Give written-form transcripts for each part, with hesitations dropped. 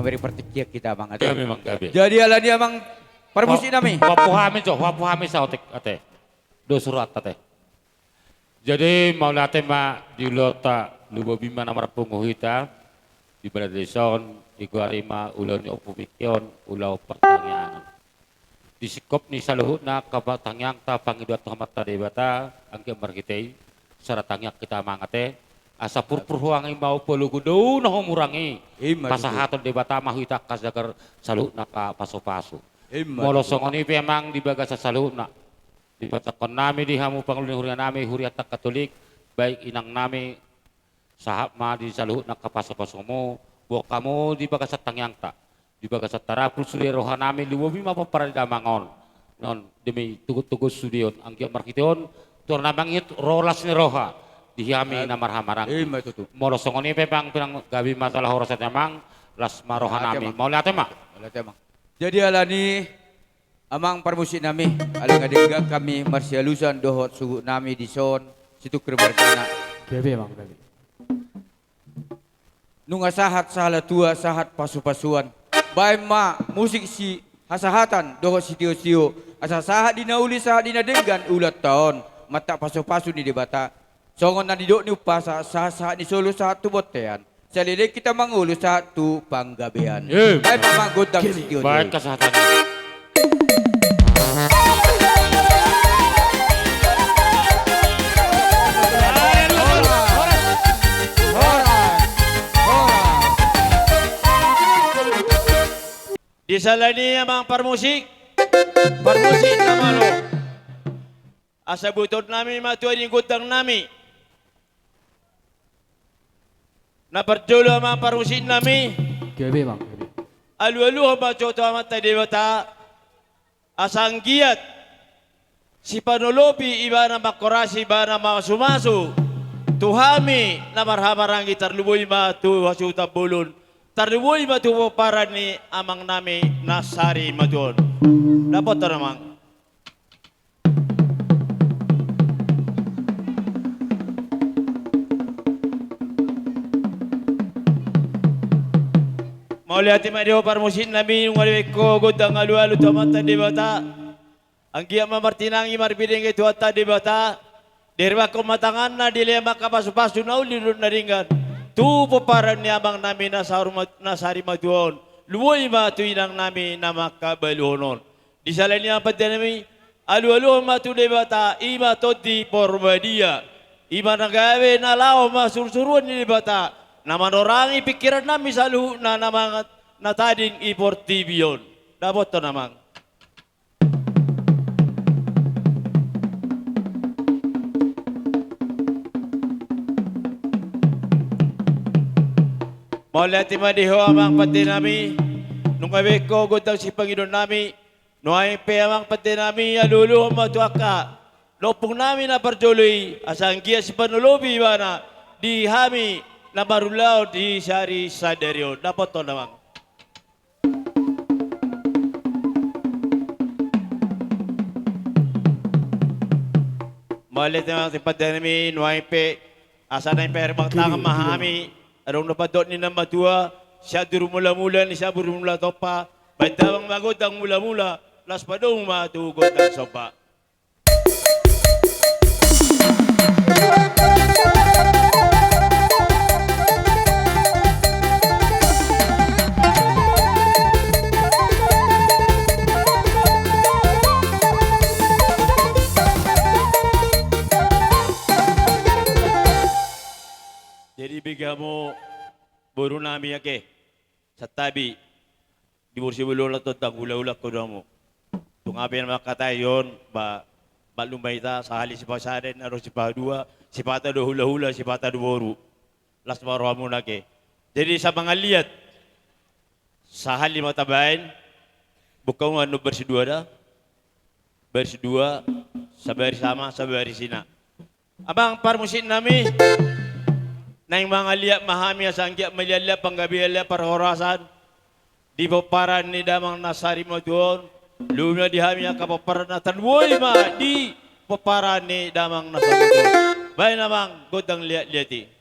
beri pertikia kita bang ate. Gabi mang gabi. Jadi ala dia bang permusi nami. Wapuhami cok, ate. Do surat ate. Jadi mau ate ma di lota lubobima namar punguhita di Baladeson di Guarima ulau ni opumikyon ulau pertanyaan. Di sikop ni saluhut na kabatangyang ta pangidot hamat ta debata angke margitei saratangyak kita mangate asa purpur huangi mau pelugudo na homurangi pasahaton debata mahuita kasagar saluhut na ka paso-paso. Molosong oni memang di bagas saluhut na di patakon nami di hamu pangluni hurian nami huriat Katolik baik inang nami sahab ma di saluhut na ka paso-pasomo buat kamu di bagas tangyang ta di bagas tarapul sudi roha nami liwobi ma paparada mangon non demi tugut-tugut studion angkia markition turnamangit rolas ni roha dihami namar hamarang molosong oni memang pinang gabi masalah horosat memang las maroha nami mau lihat emang jadi ala ni amang permusi nami ala ngadengga kami marsialusan dohot suhu nami di son situ kermarjana Gabi bang gabi. Nunga sahat salah tua sahat pasu-pasuan. Baik ma musik si hasahatan doho si tio-tio. Asa sahat dina uli sahat dina denggan ulat tahun. Mata pasu-pasu ni debata. Songon na didok ni upasa sahat ni solo sahat tu botean. Salile kita mangulu sahat tu panggabean. Baik ma godang si tio-tio. baik kesehatan. Di salani amang parmusik na malo. Asa butod nami matuan yung gudang nami. Naparjulo amang parmusik nami. Gabi bang gabi. Alu-alu hamba coto amat tayo dewata. Asang giat. Si panolopi iba na makorasi iba na masumaso. Tuhami na marhamarang gitarluboy ma tu wasuta bulun. Tarluboy matuwo para ni amang nami nasari madon. Dapat to namang. Mauliati madio parmusin nami yung waliwek ko godang alu-alu tamata di bata. Ang giya mamartinangi marbiling ito at di bata. Dirwa ko matangan na dilema kapasu-pasu na ulilun na ringan. Tupo para ni abang nami nasari maduon. Luwoy matuinang nami na makabaluhonon. Di sala niya pati nami, alu-alu matuloy bata, ima todi pormadia. Ima nagawe na lao masursuruan ni bata. Na manorangi pikiran nami sa luho na namangat na tading iportibiyon. Dapat to namang. Maulati madiho amang pati nami, nung kawik ko gudang si Panginoon nami, nuhay pe amang pati nami, aluluho matuaka, lopong nami na parjuloy, asang giya si panulobi ba na, di hami na marulaw di sari saderyo. Dapat to namang. Maulati amang pati nami, nuhay pe, asa na yung perbang tangang mahami, arong napadot ni namatua, siya durumula-mula ni siya durumula topa, badawang magod ang mula-mula, las padong matugod ang sopa. Jadi bigyan mo buru nami yake sa tabi di bursi bulula to tang hula-hula ko mo. Tungabi na makatay yon ba malumay ta sa hali si pasaden aro si padua si pata do hula-hula si pata do boru. Las maro mo na ke. Jadi sa mga liat sa hali matabain bukaw ano bersih dua dah. Bersih dua sabar sama sabar sina. Abang parmusin nami na yung mga liya mahami asangya malyalya panggabialya parhorasan di paparan ni damang nasari mo doon lumya di hami ang kapaparan na tanwoy ma di paparan ni damang nasari doon bayan namang godang liya-liyati.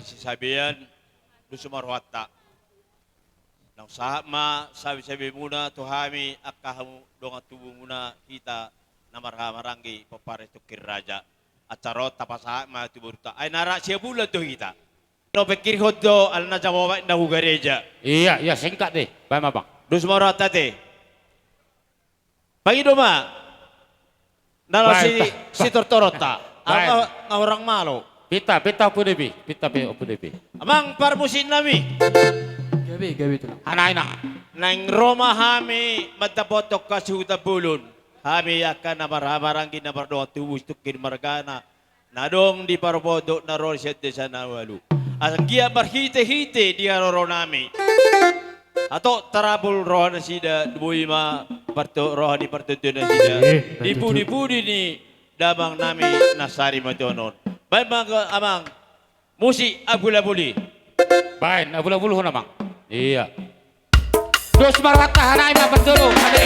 persasabihan do sumarwata. Nang sama sabi-sabi muna tuhami akahamu donga tubuh muna kita na maranggi papare to kiraja. At charot tapasa ma tuburta. Ay nara siya bulan to kita. No pikir hodo al na jawa na hugareja. Iya, iya singkat deh. Baik Bang. Do sumarwata te. Pagi doma. Nalo si tortorota. Baik. Ang orang malo. Pita apa debi? Pita apa debi? Amang parmusin nami. Gabi tu. Anak ina. Nang Roma hami madabotok ka suda bulun. Hami akan na maramaranggi na mardoa tuwis tukin margana. Nadong di parbodo na rol siya de sa nawalu. Ang gia marhite-hite di aroro nami. Ato tarabul roh na sida dubuima parto roh di partutu na sida. Dipudi-pudi ni damang nami nasari matonon. Baik mga amang musi abula-buli. Baik, abul-abul na Bang. Iya. Dos marwata hanay mapagdolo. Ade.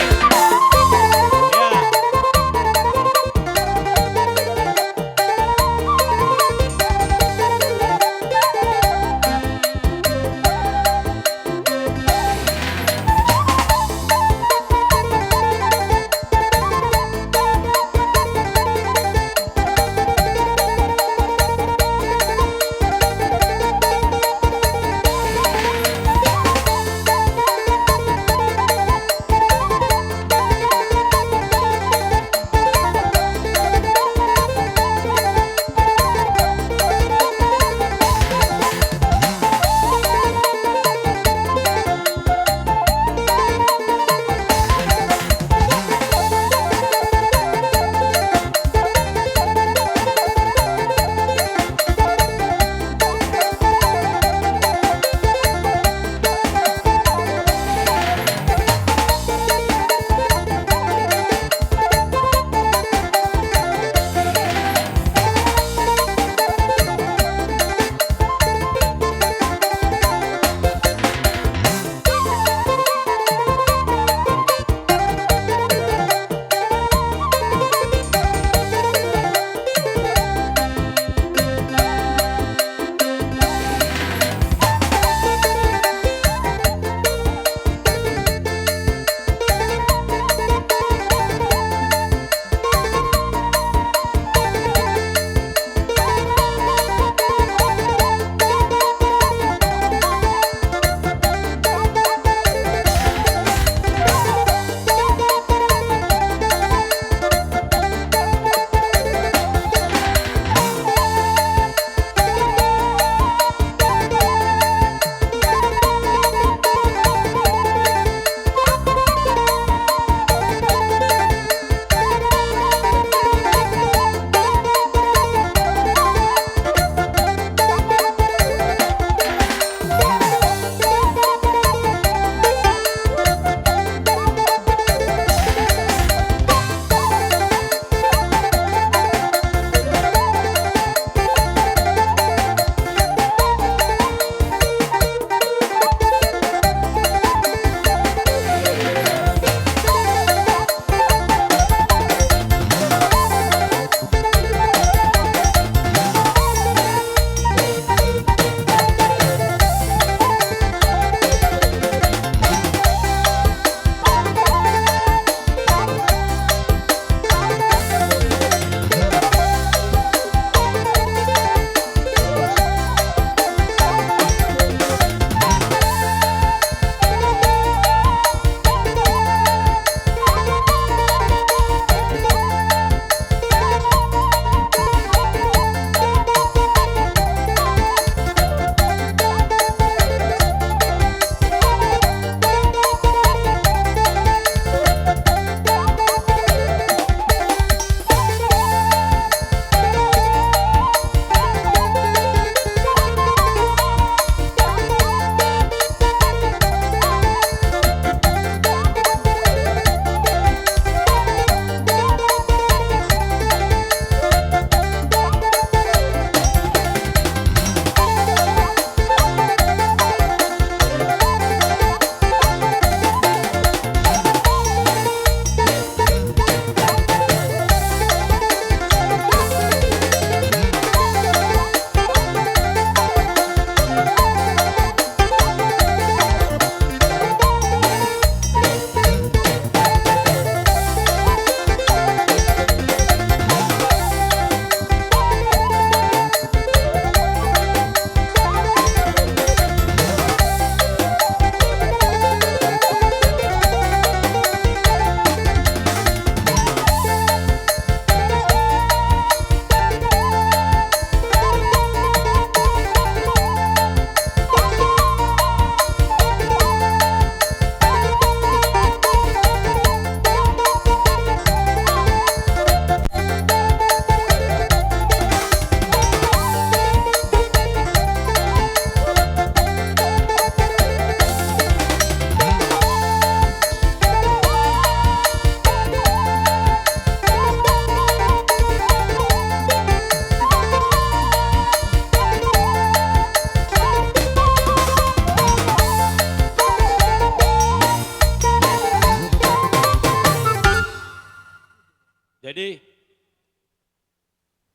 Jadi,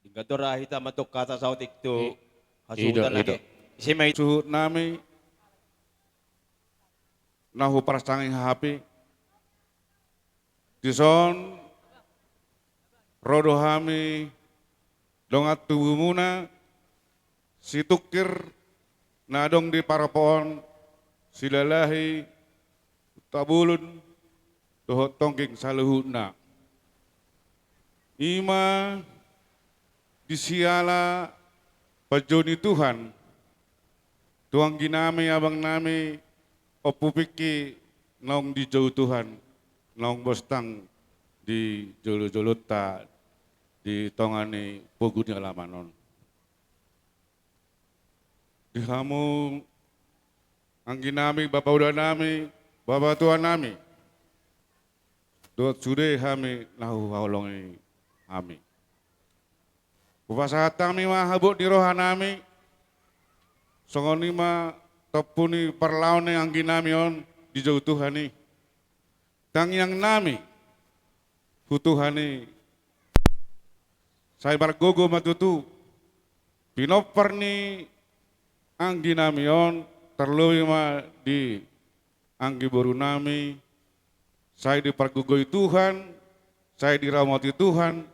di kantor kita matuk kata sautik tu Ido, hasutan ido. lagi. Si may Suhut nami nahu parastangi hapi dison rodo hami dongat tubumuna situkir nadong di parapoon silalahi tabulun dohot tongking saluhuna ima disiala pajoni Tuhan tuang ginami abang nami opupiki naung di jauh Tuhan naung bostang di jolo-jolota di tongani poguni alamanon. Di kamu anggi nami bapa udah nami bapa Tuhan nami dot sude kami nahu haulongi kami. Upasahat kami mahabuk di roha nami songoni ma topuni perlaone anggi nami on di jauh Tuhani. Tang yang nami Tuhani saya bargogo matutu pinopar ni anggi nami on terlui ma di anggi boru nami saya dipergugoi Tuhan saya diramati Tuhan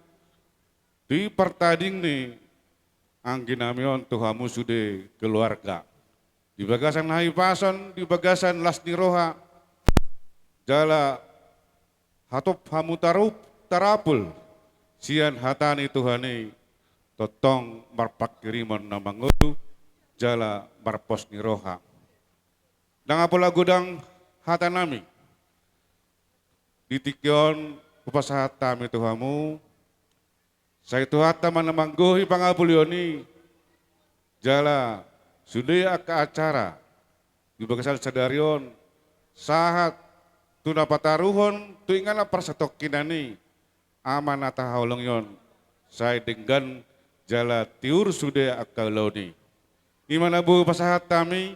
di pertading ni anggi nami on Tuhamu sudah keluarga di bagasan hai pason di bagasan lasni roha jala hatop hamu tarapul sian hatani Tuhani totong marpak kiriman namangulu jala marpos ni roha dang apola gudang hatanami ditikyon upasahatan Tuhamu saya Tuhata manamanggohi pangapulioni jala sudah ke acara di bagasal sadarion sahat tuna pataruhon tu ingana persatok kinani amanata haulong yon saya dengan jala tiur sudah akaloni imana bu pasahat kami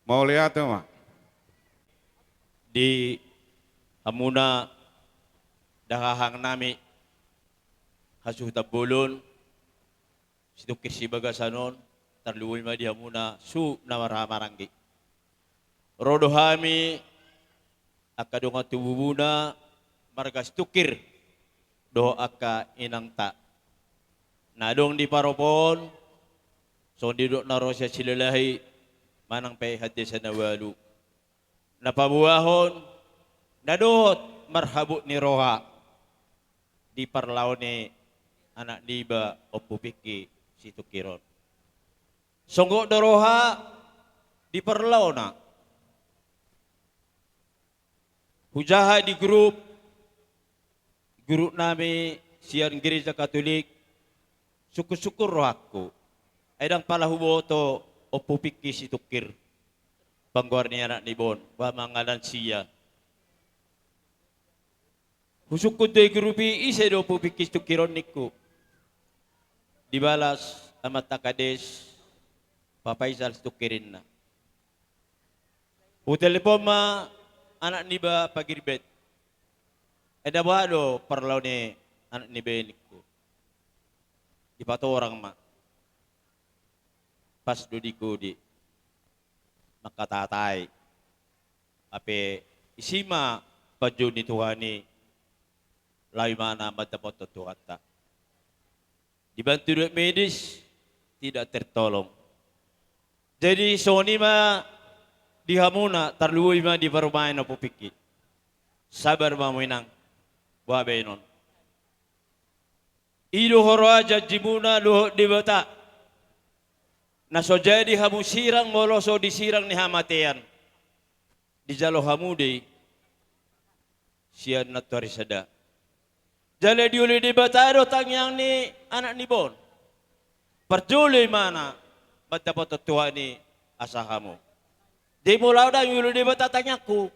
mau lihat mah di amuna dahahang nami hasuh tabulun situkir si bagasanon terluwi ma di amuna su namaranggi rodohami akadonga tububuna margas tukir do aka inangta nadong di paropon so di dok narosya silalahi manang pay hati sa nawalu napabuahon nadot marhabut ni roha di parlaw ni anak niba o pupiki si tukiron songgo do roha di parlaw na hujaha di grup nami siyan gereja Katolik syukur-syukur rohaku edang pala huboto o pupiki si tukir pangguar ni anak ni Bon wa mangalan siya husukod do grupi ise do pupiki si tukiron niku dibalas amat takades papaisal si tukirin na telepon ma anak ni ba pagirbet eda bado parlaw ni anak ni Beniku di patorang ma pas do di makatatay ape isima padyo ni Tuhani lawi mana matapot tuwata dibantu duit medis tidak tertolong jadi soni ma dihamuna terluwi ma di perumahan na pupiki sabar mamuinang buah benon ido horoaja jimuna luho di bata naso jadi hamu sirang moloso disirang ni hamatean di jalo hamudi sian natori sada jale diuli di batado tangyang ni anak ni Bon perjuli mana batapat Tuhan ni asahamu di mulaw da yuli di batatanyaku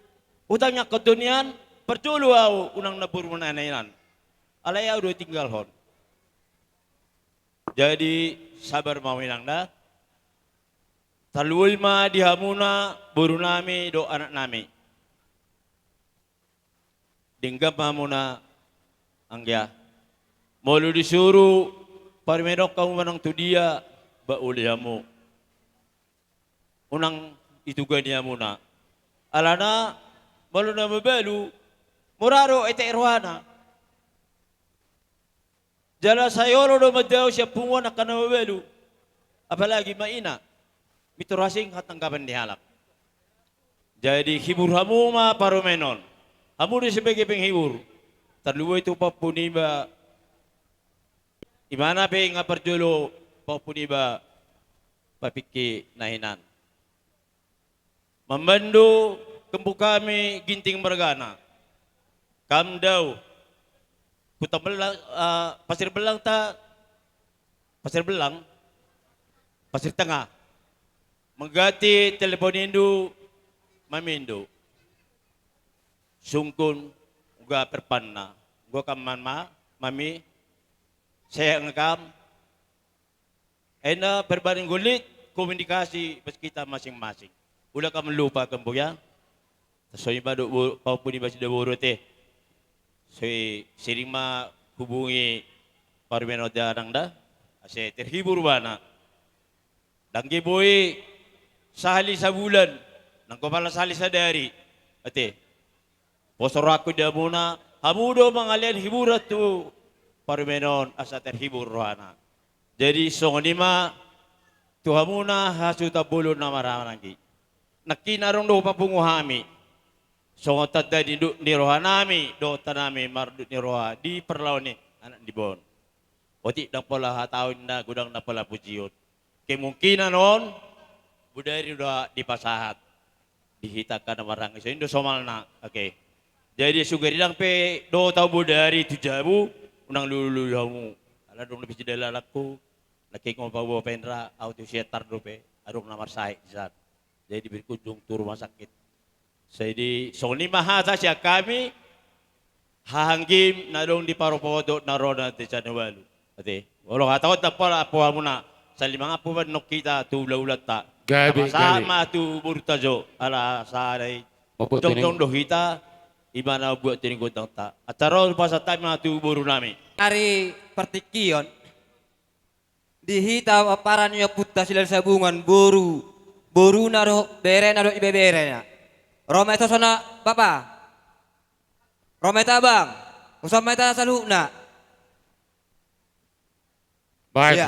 utangnya ke dunian perjulu au unang nabur menanainan alaya udah tinggal hon jadi sabar mawinang da talul ma dihamuna buru nami do anak nami dinggap mamuna angya Malu disuruh parmenok kamu manang tu dia ba uliamu. Unang itugan mo na. Alana, malu na mabalu, muraro ete irwana. Jala sayoro do madaw siya pungo na kanamabalu. Apalagi maina, miturasing hatanggapan ni halak. Jadi hibur hamu ma paromenon. Hamu di sebagai penghibur. Terluwa itu papuniba. Imana pe nga perjulo papuniba papiki nahinan. Membandu kempu kami ginting mergana. Kam daw. Putar belang, pasir belang tak. Pasir belang. Pasir tengah. Menggati telepon Indo. Mamindo. Sungkun. Uga perpanna. Gua kaman mami. Saya ngekam. Ena perbanding gulit. Komunikasi pas kita masing-masing. Ulah kamu lupa kempu ya. So iba do paupun iba sudah buru teh. So sering ma hubungi parmeno jarang dah. Ase terhibur bana. Dangge boy sehari sebulan. Nang kepala sehari sadari. Ate. Posor aku dia muna. Hamudo mangalian hiburat tu parmenon asa terhibur rohana. Jadi songonima tuhamuna hasuta bulun na marangi. Nakinarong do papunguhami. So tadda di rohanami do tanami mardut ni roha di perlaw ni anak di bon. Oti na pala hatawin na gudang na pala pujiot. Kemungkinan non budari udah dipasahat. Dihitakan na marangi. So indo somal na. Okay. Jadi sugari lang pe do tau budari tujabu unang lululamu. Ala dong lebih jeda lalakku. Nakikong pabawa pendra auto sietar do pe adong namar saik zat. Jadi berkunjung tur rumah sakit. Jadi soni mahasa siya kami hahanggim na dong di parupodo na roda ti Chanawalu. Ate, walau hatawat na pala apo muna sa limang apo man nok kita tu laulat ta. Gabi, Sama tu burtajo ala saray. Dong dohita iba na buat tining gutang ta. At taron pa sa time na tu buru nami. Hari pertikion dihita aparan niya putta sila sa bungan boru. Boru naro bere naro ibe bere na. Rometa sana papa. Rometa bang. Usameta sa luna. Baik, Iya.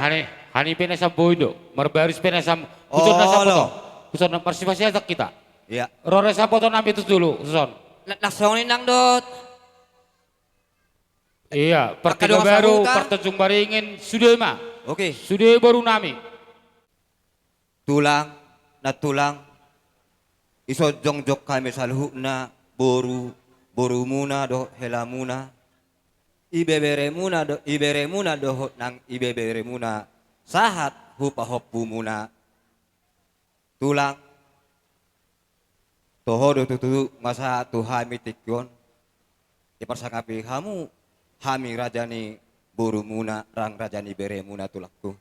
hani penasam boido, marbaris penasam kusur na sa Oh, poto. Kusur na parsipasya sa kita. Iya. Rore sa poto namin itu dulu, suson. Langsung nang dot. Iya, Pagkadungan partido sa baru, hutan. partajung baringin, sudah ma. Oke. Sudah baru nami. Tulang na tulang. Isodjong-jok kami sa luna boru. Boru muna do hela muna. Ibebere muna do nang ibebere muna. Sahat hupa hoppu muna. Tulang. Toho do tutu masa tuhami tikyon. Iparsangapi hamu hami rajani boru muna rang rajani bere muna tulakku.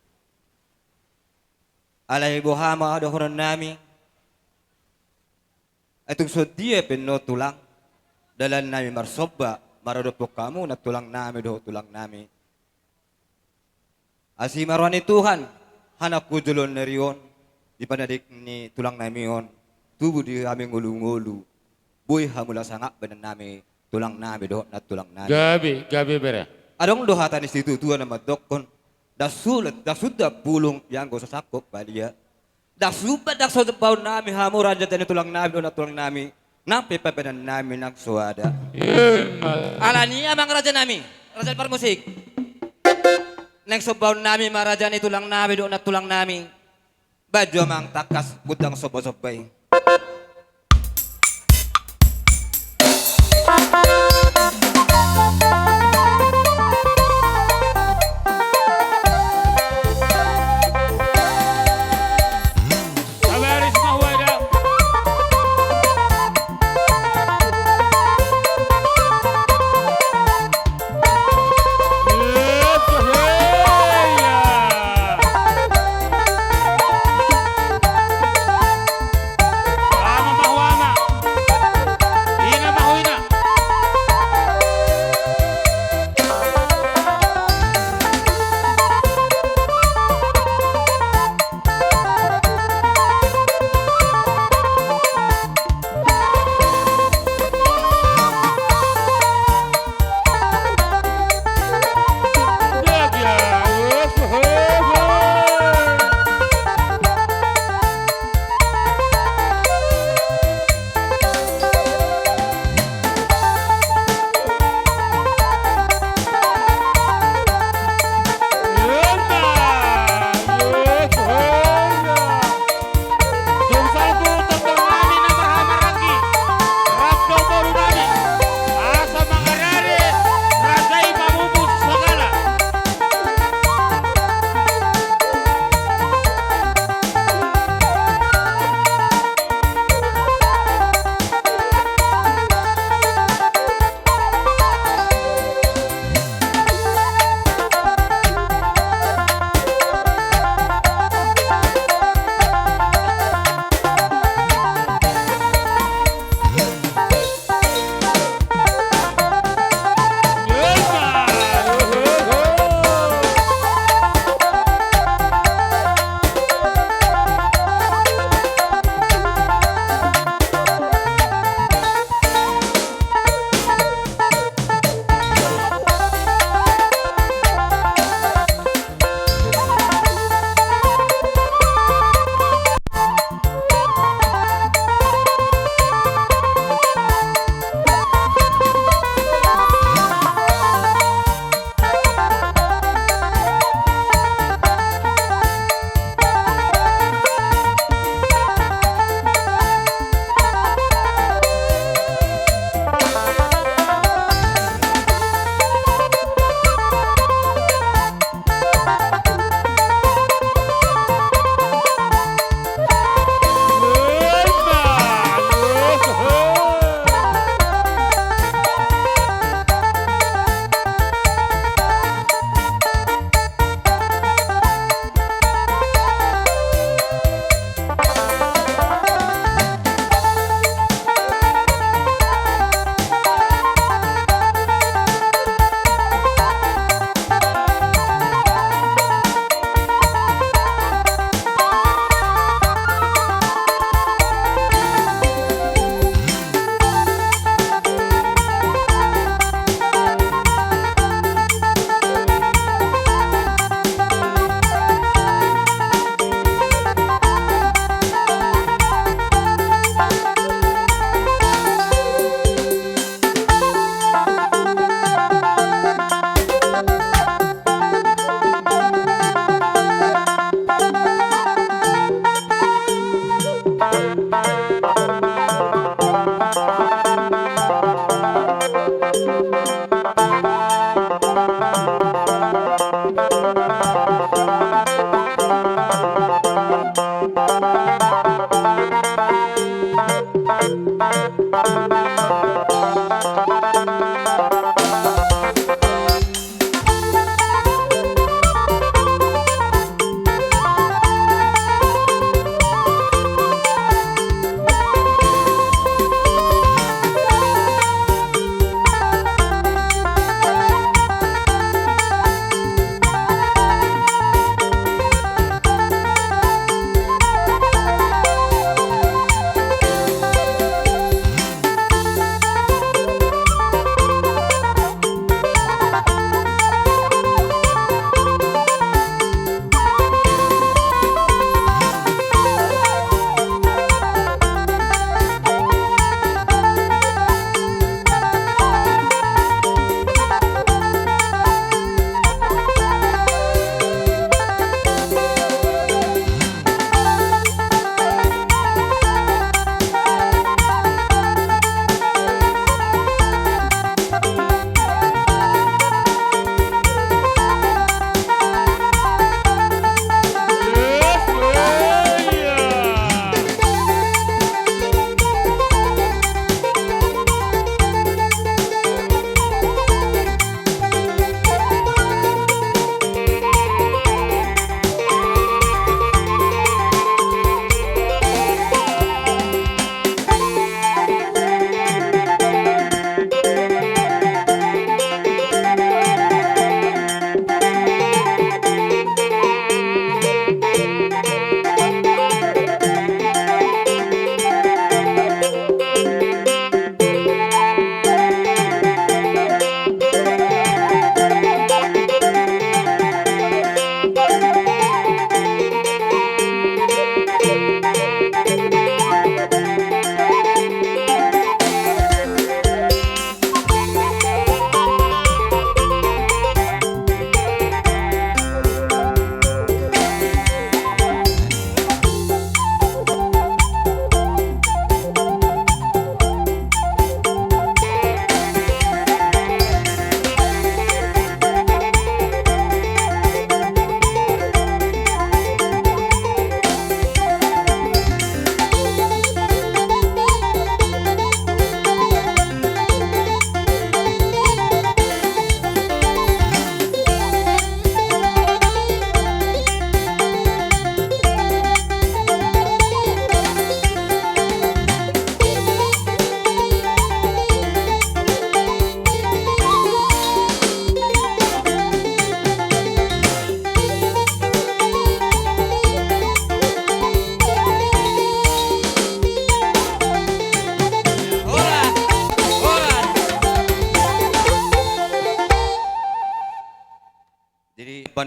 Alay bohama do horon nami. Itong sodie penno tulang. Dalan nami marsoba. Marodopok kamu na tulang nami do tulang nami. Asi marwani Tuhan. Hanak kujulon na riyon. Di panadik ni tulang nami yon. Tubo di aming ulu-ulu. Buhay hamula sangak banan nami. Tulang nami do na tulang nami. Gabi bere. Adong dohatan institutuan na madokon. Dasuda pulong yang go sa sakop balia. Dasud paun nami hamu raja tani tulang nami do na tulang nami. Napi papanan nami nagsuada. Ala niya mang raja nami. Raja parmusik. Next sobaw nami maraja ni tulang nami do na tulang nami. Badyo mang takas budang sobo-sobay. Sabaris mahwada.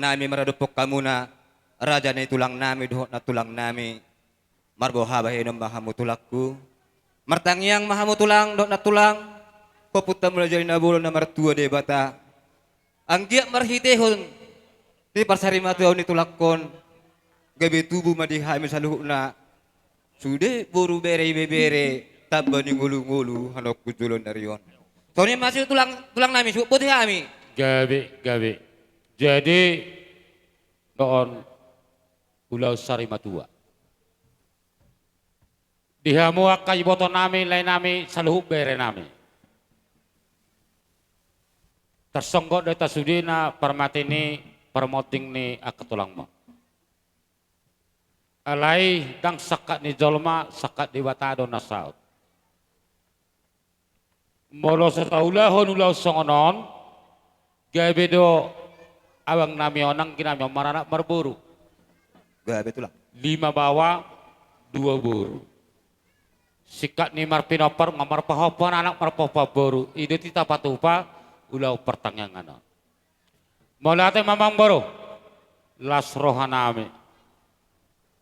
Nami maradupok kamu na raja na tulang nami duhot na tulang nami marbo habay ng mahamutulakku martangyang mahamutulang duhot na tulang paputa mula jari na bulon na martua de bata ang giyak marhitehon di parsari matuaw ni tulakkon gabi tubuh madihami sa luhut na sude buru bere bebere taba ni ngulu-ngulu hanok kujulon na riyon so ni masih tulang nami putih kami Gabi. Jadi noon Pulau Sarimatua. Dihamuak kay boto namin, lain namin sa luhub bere namin. Tersonggok dari tasudina permati ni permoting ni akatulang mo. Alai dang sakat ni jolma sakat di watado na saut. Molo sa taulahon ulaw songonon gabi do awang nami onang kinami maranak berburu. Gabi tulang. 5 bawa, 2 buru. Sikat ni marpinoper ngamarpahopan anak marpopa boru. Ide tita patupa ulau pertangyangan. Mulate mamang boru. Las rohanami.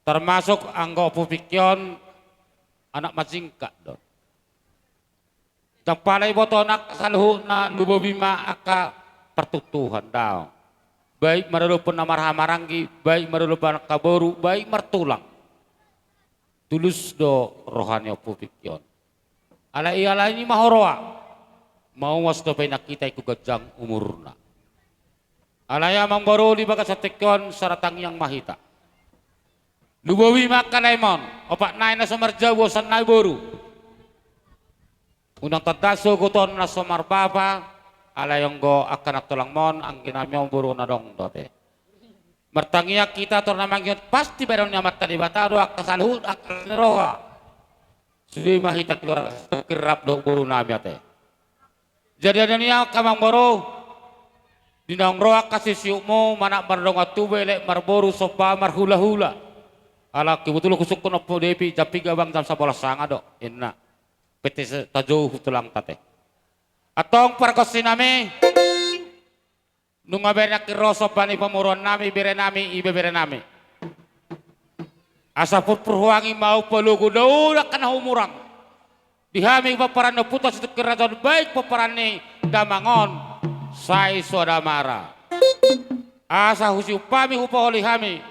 Termasuk anggo pupikyon anak masingkat do. Tempalai botonak saluhu na lubobima aka pertutuhan daw. Baik marulupan na marhamaranggi, baik marulupan kaboru, baik martulang. Tulus do rohani pupikyon. Ala ini mahoroa. Mau was do pay nakita iku gajang umurna. Alaya mang baru di bagas satekyon saratang yang mahita. Lubawi maka lemon, opak nai na sumarja wasan nai boru. Unang tadaso guton na sumarbaba, alayong go akan tulang mon, ang ginamyong buru na dong dote. Martangiya kita to namang yun, pasti meron niya matalibatado, ak kasalhud, ak roha. Sudah mahita keluar kirap do buru nami ate. Jadi ada niya kamang boro, dinang roha kasih siuk mo, manak mardong atube, lek marboru sopa marhula-hula. Ala kibutulo kusuk ko na po depi, japi gabang jam 11 sanga do, inna. Peti tajo tulang tate. Atong parkosin nami, nung abenak kirosop bani pamuron nami, bire nami, ibe bire nami. Asa purhuangi mau pelugu daulah kana umurang. Dihami paparan no putas itu keraton baik paparan ni damangon, sai sodamara. Asa husi upami upaholi hami.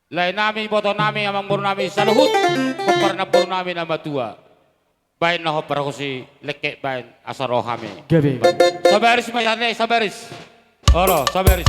Lain nami boto nami amang buru nami saluhut, paparan na buru nami nama tua. Bain na hopar ko si lekek bain asaro kami. Gabi. Sabaris mayane, sabaris. Oro, sabaris.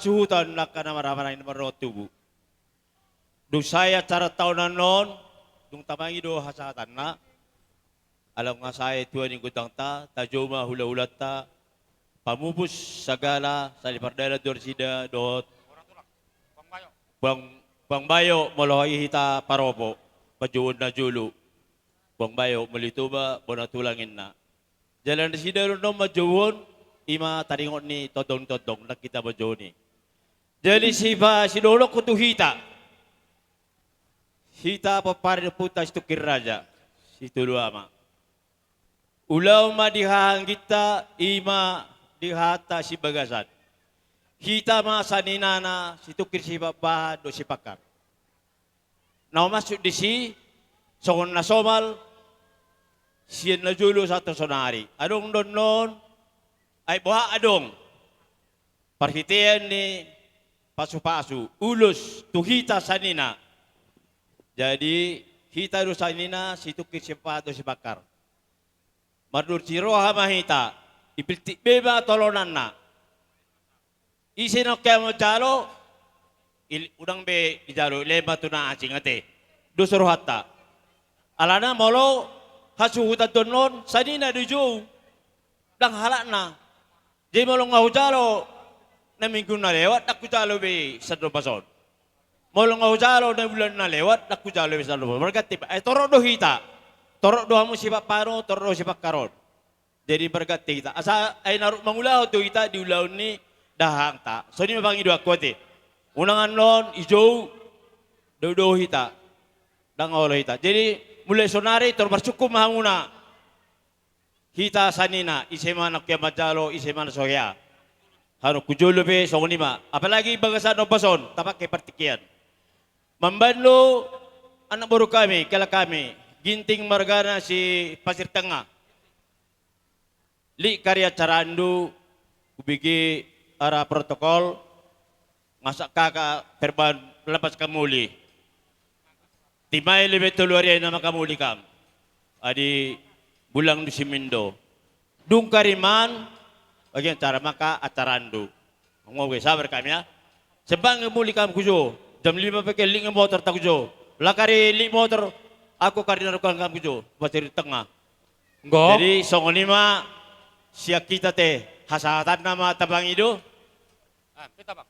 masuhutan na ka na maramaray na marotubo. Doon saya cara tahunan noon, doon tamangi do hasatan na. Alam nga saya tuwan yung gudang ta, tajoma hula-hulat ta, pamupus sagala sa lipardela dorsida doot. Bang bayo molohi hita paropo, pajuon na julo. Bang bayo malituba, bonatulangin na. Jalan sida no majuon, ima taringon ni todong-todong nakita majuon ni. Jadi sipa sinulok ko tu hita. Hita paparin puta itu kiraja, situ ama. Ulaw ma dihang kita, ima dihata si bagasan. Hita ma sa ninana, situ kirsi baba do si pakar. Now masuk di si, songon na somal, siyan na julo sa ato sonari. Adong don non, ay buha adong. Parhitian ni pasu-pasu, ulus, tuhita sa nina. Jadi, hita do sa nina, situ kirsi do si pakar. Mardur siroha mahita, ipiltik beba tolonan na. Isin o kaya mo jalo, udang be jalo, lema to na asing ate. Dusuro hata. Alana molo, hasuhutan donon, sanina dujo. Lang halak na. Di mo long jalo, na minggu na lewat, aku jalo be sa dobason. Molong jalo na bulan na lewat, aku jalo be sa dobason. Berkati, ay toro do hita. Torok doa mo si Paro, torok si Karon. Jadi berkati kita. Asa ay naruk mangulaw to kita diulaw ni dahang ta. So ni mabangi dua kote. Unangan lon ijo do hita. Dang olo hita. Jadi mulai sonari tor bercukup mahanguna. Hita sanina isema nak majalo isema na soya. Haro kujulo be so ni ma. Apalagi bagasan no pason tapak kay partikian. Mambanlo anak baru kami, kala kami. Ginting Margana si Pasir Tengah. Li karya carandu ubigi ara protokol ngasak kakak perban lepas kamuli. Timay lebih tuluari na makamuli kam. Adi bulang di Simindo. Dung kariman bagian cara maka acarandu. Ngomong sabar kami ya. Sebang muli kam kujo. Jam 5 pakai link motor tak kujo. Lakari link motor aku kardinal kan kamu jo, Pasir Tengah. Enggak. Jadi songonima siap kita teh hasatan nama tabang itu. Kita bang.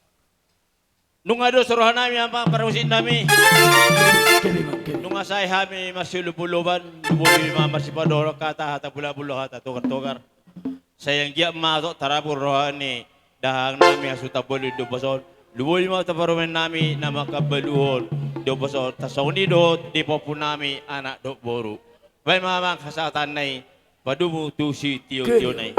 Nung ado suruhan nami apa paramusin nami. Gabi bang, gabi. Nung asay kami masih lupuluban, lupuli mama si padoro kata hata pula hata tukar. Sayang dia masuk tarapur rohani dahang nami hasuta bolu do bason. Lupuli mama taparumen nami nama kabaluhon. Do baso tasawni do di popu nami anak do boru. Baik mamang kasatan nai padumu tu si tio nai.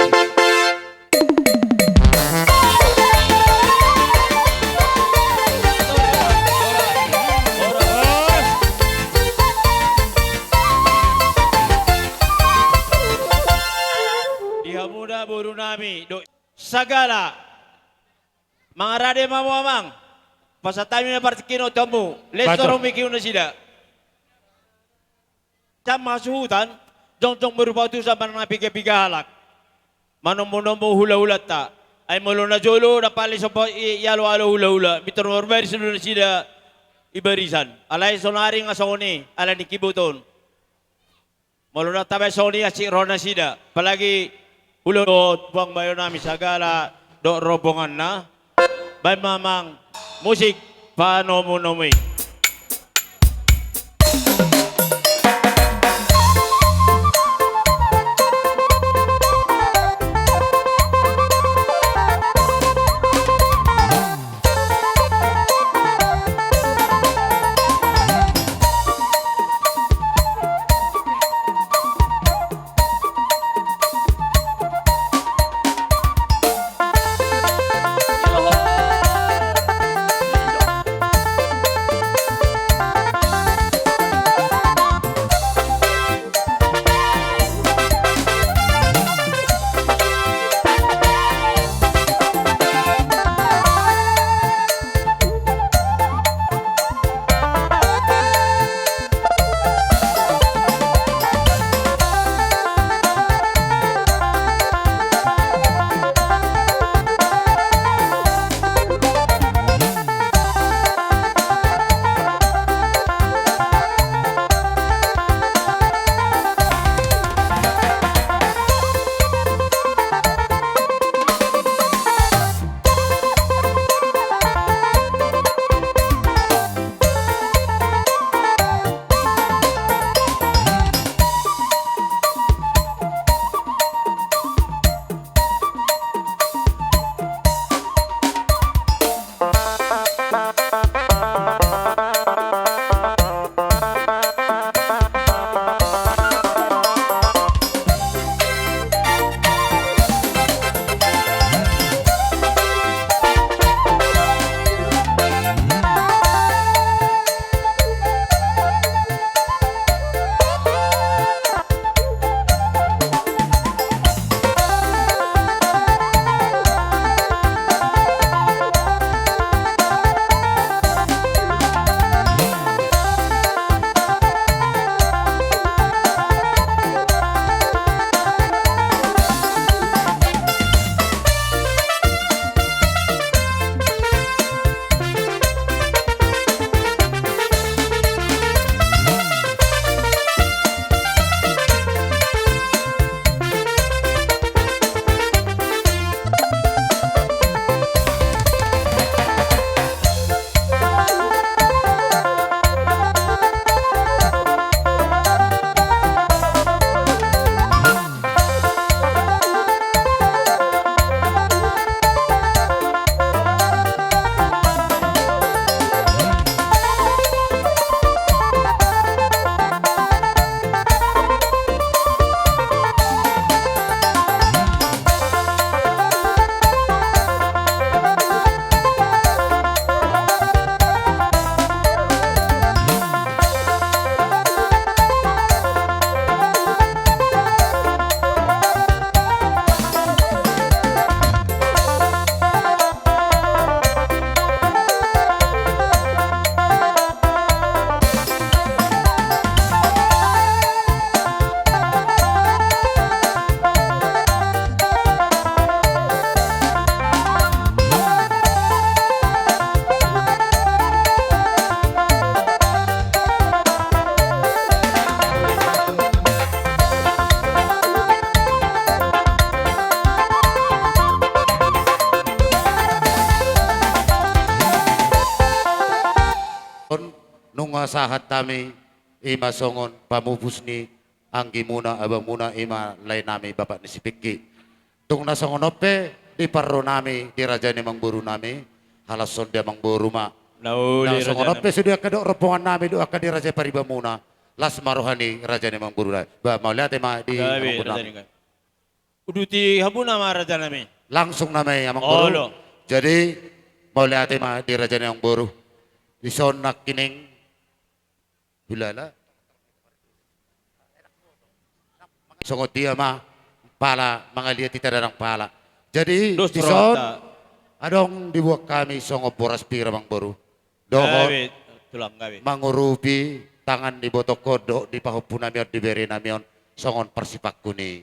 Diha muda boru nami do sagala mga rade mamamang. Pasatami na partikino tamu, lesoro mikiw na sila. Sa masuhutan, jong berupa tu sa manang piga-piga halak. Manom-monom hula-hulat ta. Ay mulo na jolo, napali sa yalo-alo hula-hula. Bitor normal na sila ibarisan. Alay sonari nga soni, ala ni kibuton. Mulo na tabay soni at si Rona sila. Palagi hula-hulat, buwang bayo namin sa gala, do robongan na. Bay mamang, musik panomonomi. masahat kami ima songon pamupus ni anggi muna abang muna ima lain nami bapak ni si Piki. Tung nasongon ope di parro nami di raja ni mangburu nami halason dia mangburu ma. Nauli Nasongon raja ope sudah kedok rombongan nami do akan di raja pariba muna las marohani raja ni mangburu nami. Ba mau lihat ma di Gabi mangburu raja nami. ni. Uduti habuna ma raja nami. Langsung nami amang Oh, buru. lo. Jadi mau lihat ma di raja ni mangburu. Di sonak kining bilala. Songot dia mah pala mangaliat kita darang pala. Jadi Dos di son rota. adong dibuat kami songo boras pira mang boru. Dohon Gabi tulang gabi. mangurupi tangan di botok kodok di pahupu namion diberi namion songon persipak kuni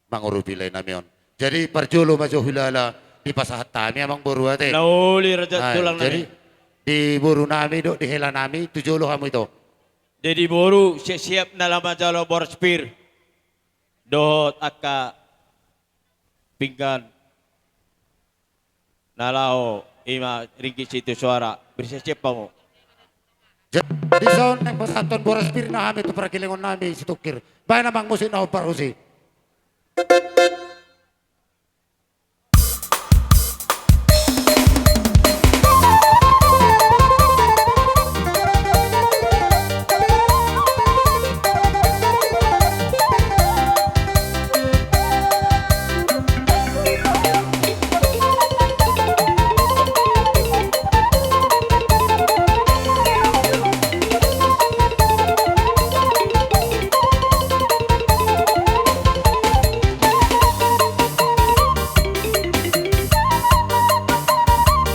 mangurupi lain namion. Jadi perjulu maju hilala di pasahat tami amang boru ate. Nauli raja Ay, tulang jadi nami. di boru nami dok di hela nami tujulo kamu itu. Jadi boru siap na lama jalo borspir. Dohot aka pinggan nalao ima ringgit situ suara bersiap pa mo. Di son yang pasaton boras pir na kami itu para kilingon nami si tukir. Bayan namang musik na parusi.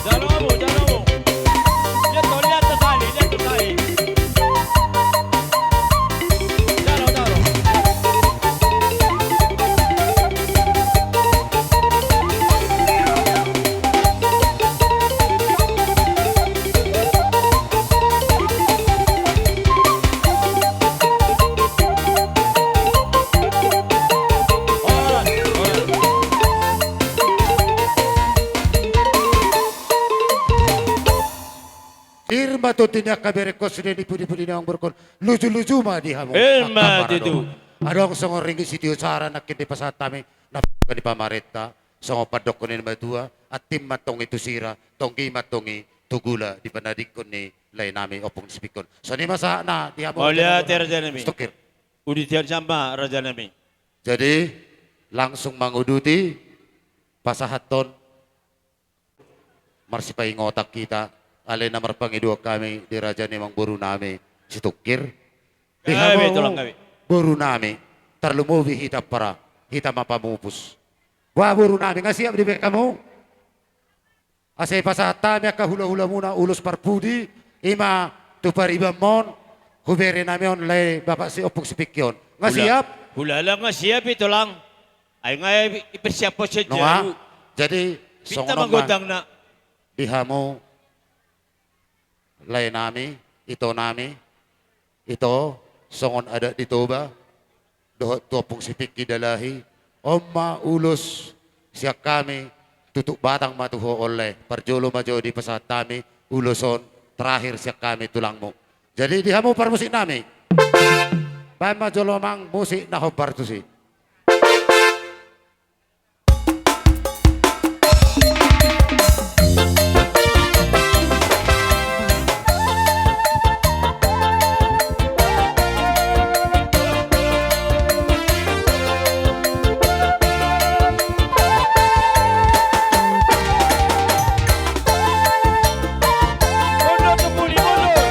Jalo mo, jalo mo. Lihat to sali, lihat to sali. Jalo, jalo. Alright, alright. Irma to tinya kabere ko sini di pudi-pudi nang berkon. Lucu-lucu mah di hamu. Irma titu. Adong songo ringi sitio sara nakin di pasat kami. Napaka di pamareta. Songo padok ko ni madua. At tim matong itu sira. Tonggi matongi. Tugula di panadik ko ni lain nami opong spikon. So ni masa na di hamu. Mau lihat ya raja nami. Stokir. Udi tiar sama raja nami. Jadi langsung manguduti pasahaton marsipai ngotak kita alay na marpangidua kami di raja ni mang buru nami si Tukir. Di Gabi, hamo tulang gabi. buru nami tarlumubi hita para hita mapamupus. Wah buru nami nga siap di kamu. Asay pasahat tami ka hula-hula muna ulos parpudi ima tupariba mon hubere nami on lay bapak si opong si Pikyon. Nga siap. Hula lang nga siap ito lang. Ay nga ipersiap po siya No nga. dyan. Jadi Pinta songono magundang na. dihamo lay nami ito songon ada dito ba dohot topong sipik kidalahi omma ulos siya kami tutuk batang matuho oleh parjolo majo di pasat kami uloson terakhir siya kami tulang mo jadi dihamo par musik nami pa majolo mang musik na hobar tu si Mundur ke puli, mundur.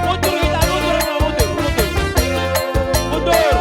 Mundur kita, mundur. Mundur.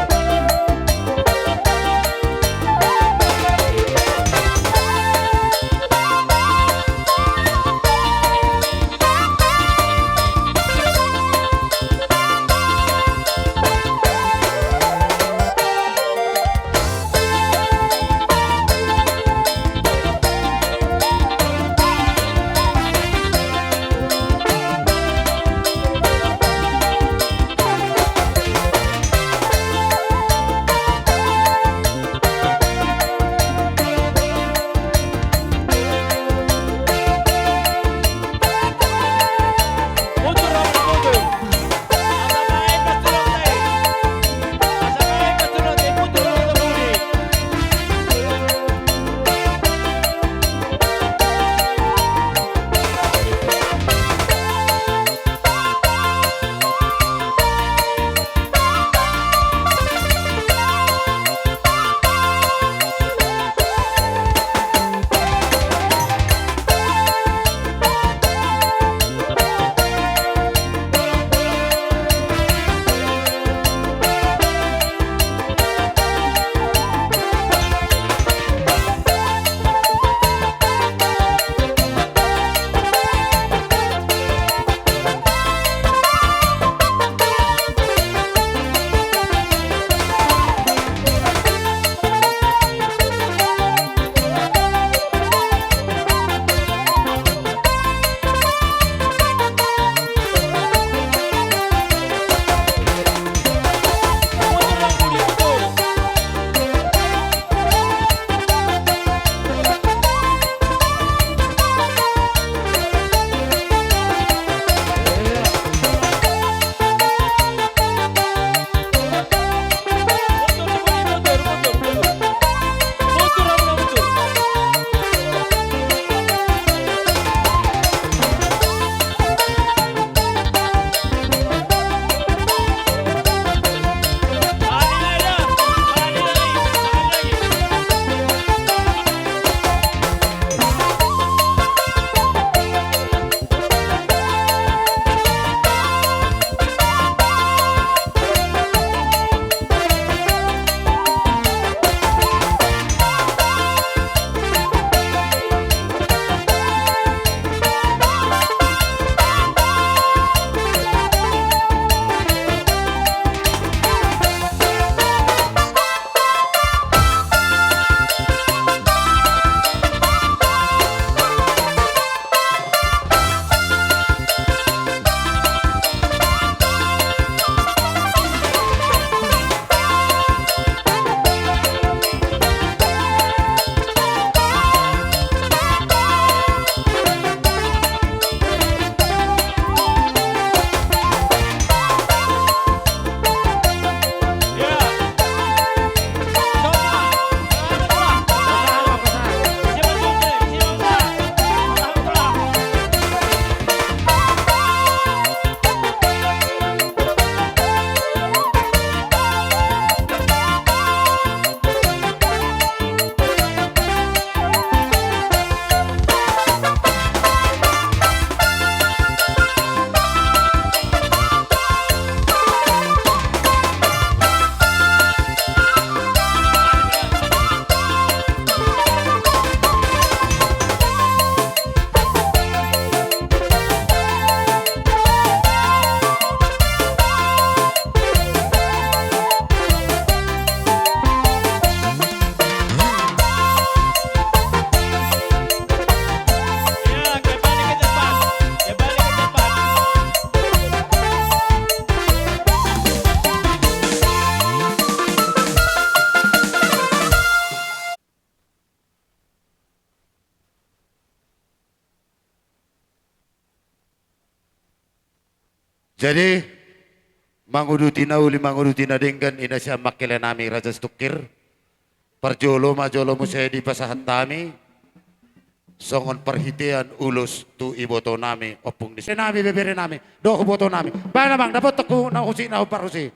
Jadi manguduti na uli manguduti na dinggan ina siya makila nami Raja Stukir. Parjolo majolo mo siya di pasahat nami. Songon perhitian ulus tu iboto nami opung di nami bebere nami do boto nami. Bana bang dapat teku na usi na parusi.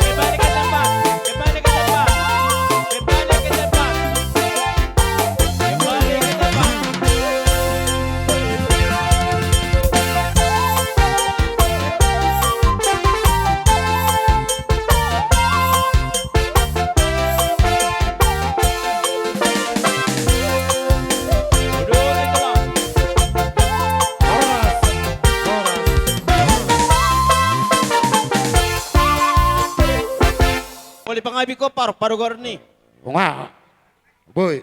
Kembali ke tempat. Kembali ke tempat. Kembali ke tempat. Kembali ke tempat. Duduk di tempat. Boleh pengabi ko paru garni. Nga, boy.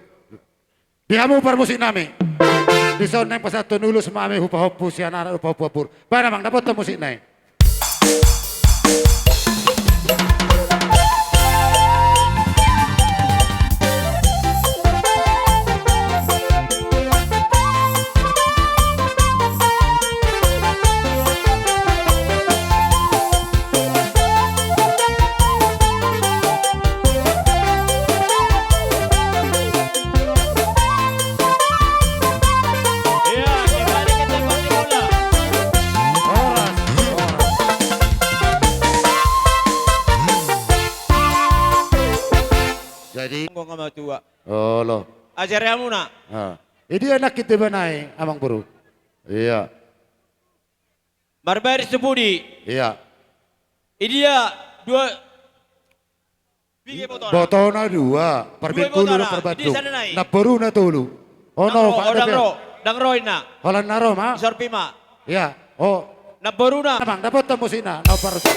Di kamu parmusi nami. Di son nang pasatu nulus mami hupa-hupu si anak hupa-hupu. Bana bang dapat temu musik nai. Iya, kembali ke tempat semula. Jadi, Kung ka matua. oh lo. Ajarnya muna. Ini anak kita benai, amang buru. Iya, Barbaris Budi. iya. Dia dua. Bigi botol. Botona dua, perbit Dua tulu botona, na perbatu. di sana nai. Na peru na tulu. Oh no, pak Dangro. Dangro na. Holan naro ma. Sorpi ma. Iya, oh. Nabaru na. Amang dapat temu sina, no parusi.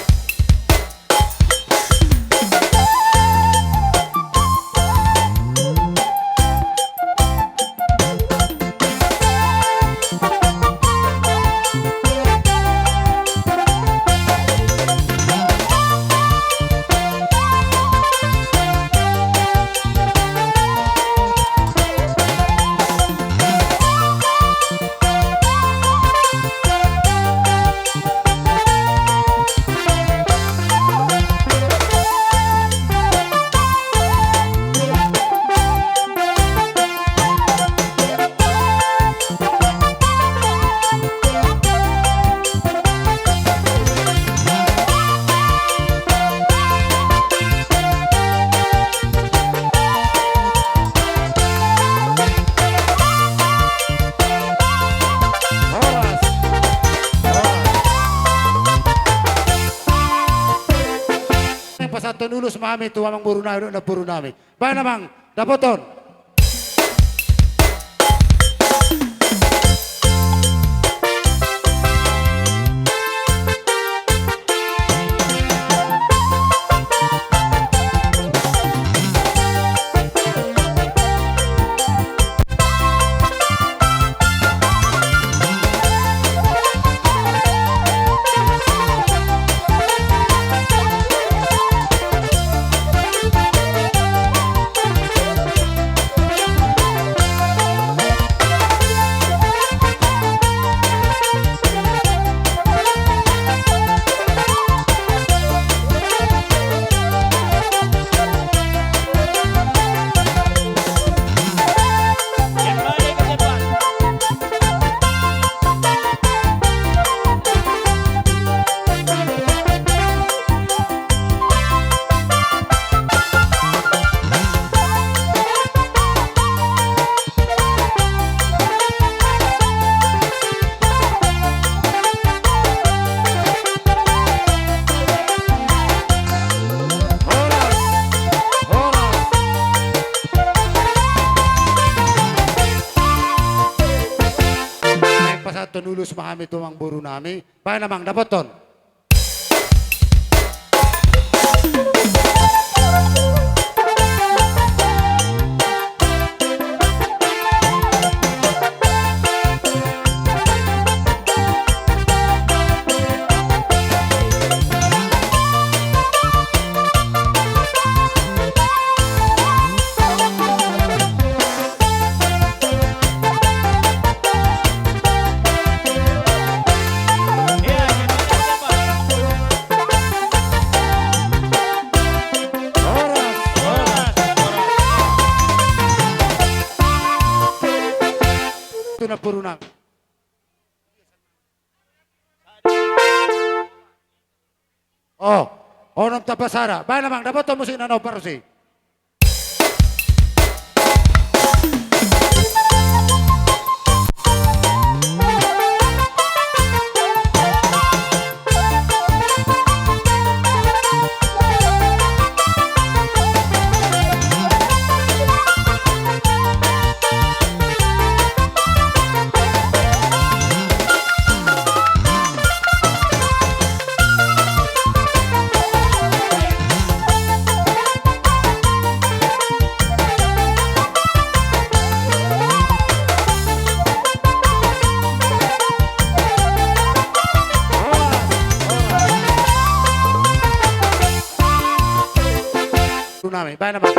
Pasatu nulus mami tu amang buru nami na buru nami. Bana bang dapoton. mahami tumang buru nami. Baik namang dapoton. Ito na puro nami. Oh, onom tapasara. Baik namang dapoton musik na parusi. Nami, baik namang.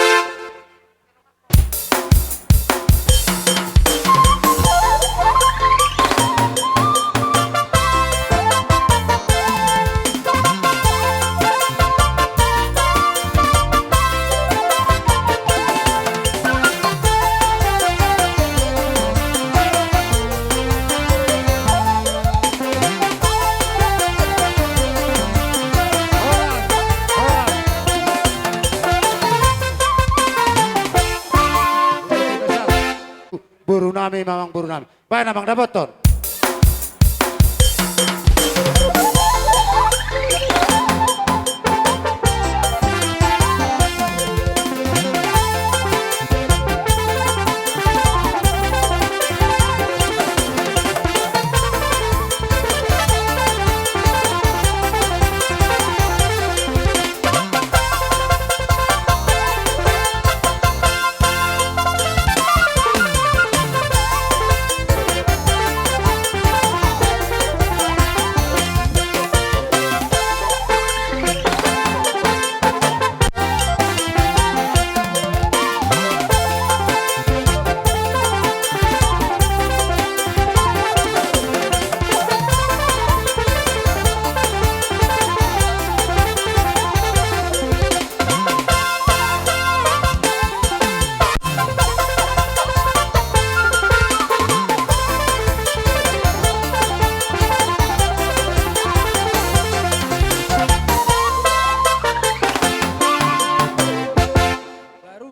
Buru nami, mamang buru nami. Baik namang dapoton.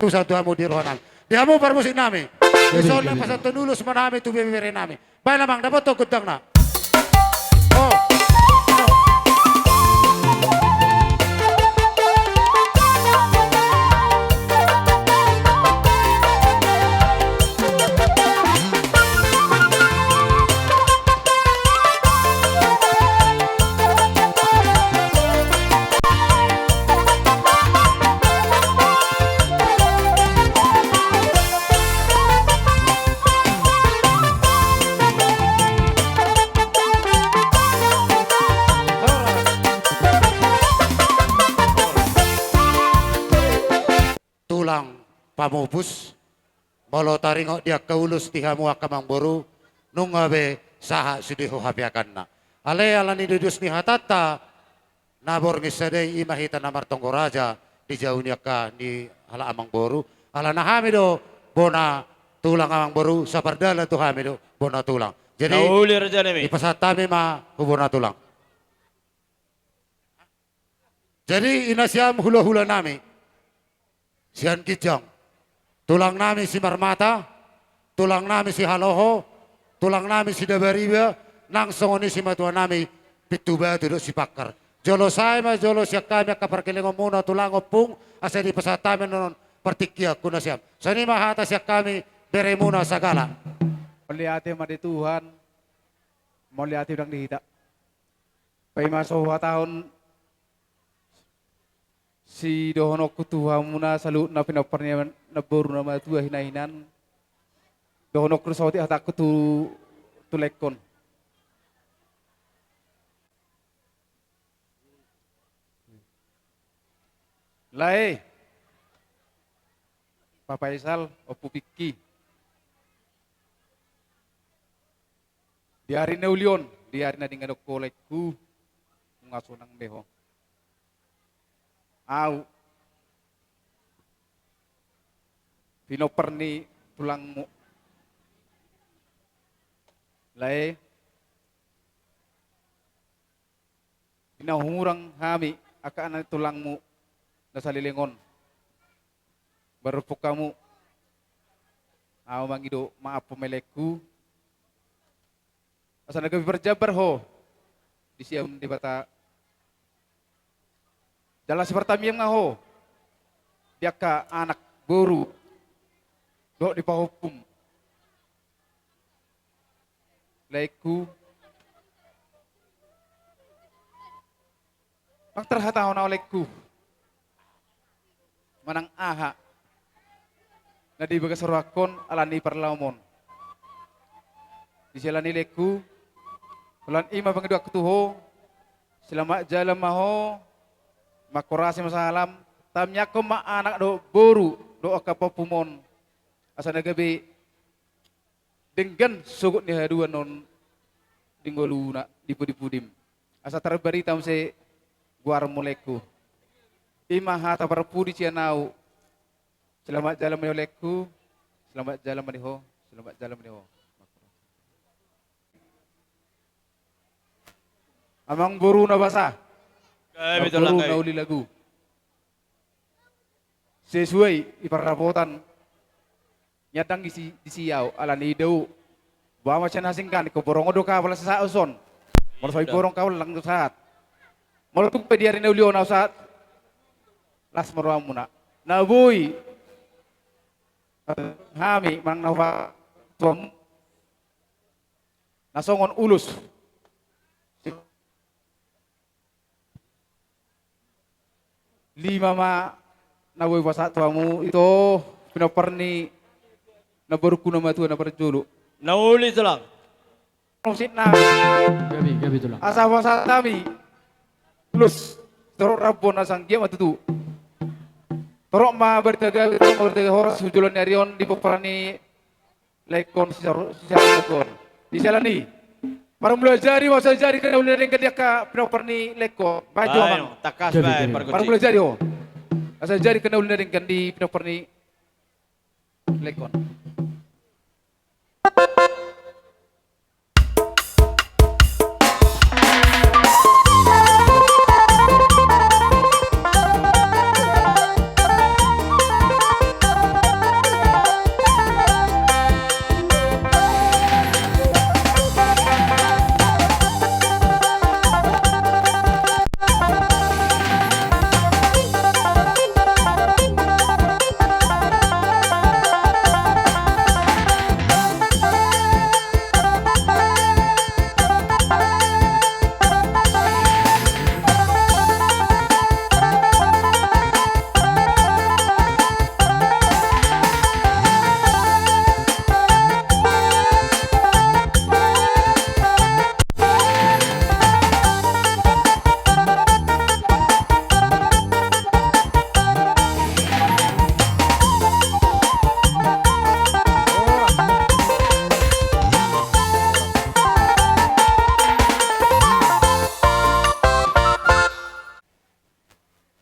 Tu satu amu di rohanan. Di amu permusik nami. Di soalnya pasal tenulus manami tu bebere nami. Baik namang dapoton kutang na. Oh. Tulang pamupus molo taringo dia kaulus tihamu akamang boru nungabe saha sudiho hapiakan na ale alani dudus ni hatata nabor ngisadei imahita namar tonggo raja di jauh ka ni hala amang boru ala nahamido bona tulang amang boru sapardala tu hamido bona tulang jadi Nauli raja nami. ipasatami ma hubona tulang jadi inasyam hula-hula nami sian kijang, tulang nami si Marmata, tulang nami si Haloho, tulang nami si Dabariba, nang songoni si matua nami pituba duduk si Pakar. Jolo saya ma jolo siak kami kaparkilingo muna tulang opung asa di pasatami non partikia kuna siam. Sani mahata siak kami bere muna sagala. Oleh ate madi Tuhan, mau lihat udang dihita. Pai masuk tahun si dohono kutuha muna salu na pinaparnya na boru nama tua hinahinan. Dohono krusawati hatak kutu tulekon. Lai. Papa Isal, Opu Piki. Di hari na ulion, di hari na dingadok kolekku, ngasunang beho. Au. Pinoperni tulangmu. Lai. Pinahurang hami, akaan tulangmu. Nasa lilingon. Berupuk kamu. Aku mangido maaf pemeleku. Asa nagabi berjabar ho. Di siam di bata. Jalan seperti yang ngaho. Dia ka anak boru. Dok di pahukum. Laiku. Ang terhatahon na olehku. Manang aha na di bagas rakon alani parlaumon di silani leku ulan ima pangidua kutuho selamat jalan maho makorasi masalam tamnya ko ma anak do boru do akapopumon asa nagabi dengan sugut ni haduan non dinggoluna dipudim asa terbarita se guar muleku ima hata perpudi cianau. Selamat jalan menolekku. Selamat jalan meniho. Selamat jalan meniho. Amang buru na basa. Kami ito lang Buru kayo. na uli lagu. Sesuai iparapotan. Nyatang di siyaw. Alan idaw. Bawa siya nasingkan. Ikaw do ka wala sa sauson. Malasay borong ka wala lang saat. Malatung pediarin na ulion na saat. Las maruam muna. Nabuy. Hami mang nawa tuam. Nasongon ulus. Lima ma nabuy wasa tuamu itu pinaparni nabaruku nama tua na perjulu. Nauli ito lang. Nusit na Gabi tulang. asa wasa tami. Ulus. Teruk rabon asang dia matutu. Torok ma bertaga horas hujulan narion di peperani lekon sisa lekon. Di salani. Para belajari masa jari kena ulirin ke dia ka peperani lekon. Baju Baik, bang. takas Gabi, baik, gabi. Para perkuci. belajari oh. Asa jari kena ulirin kan di peperani lekon.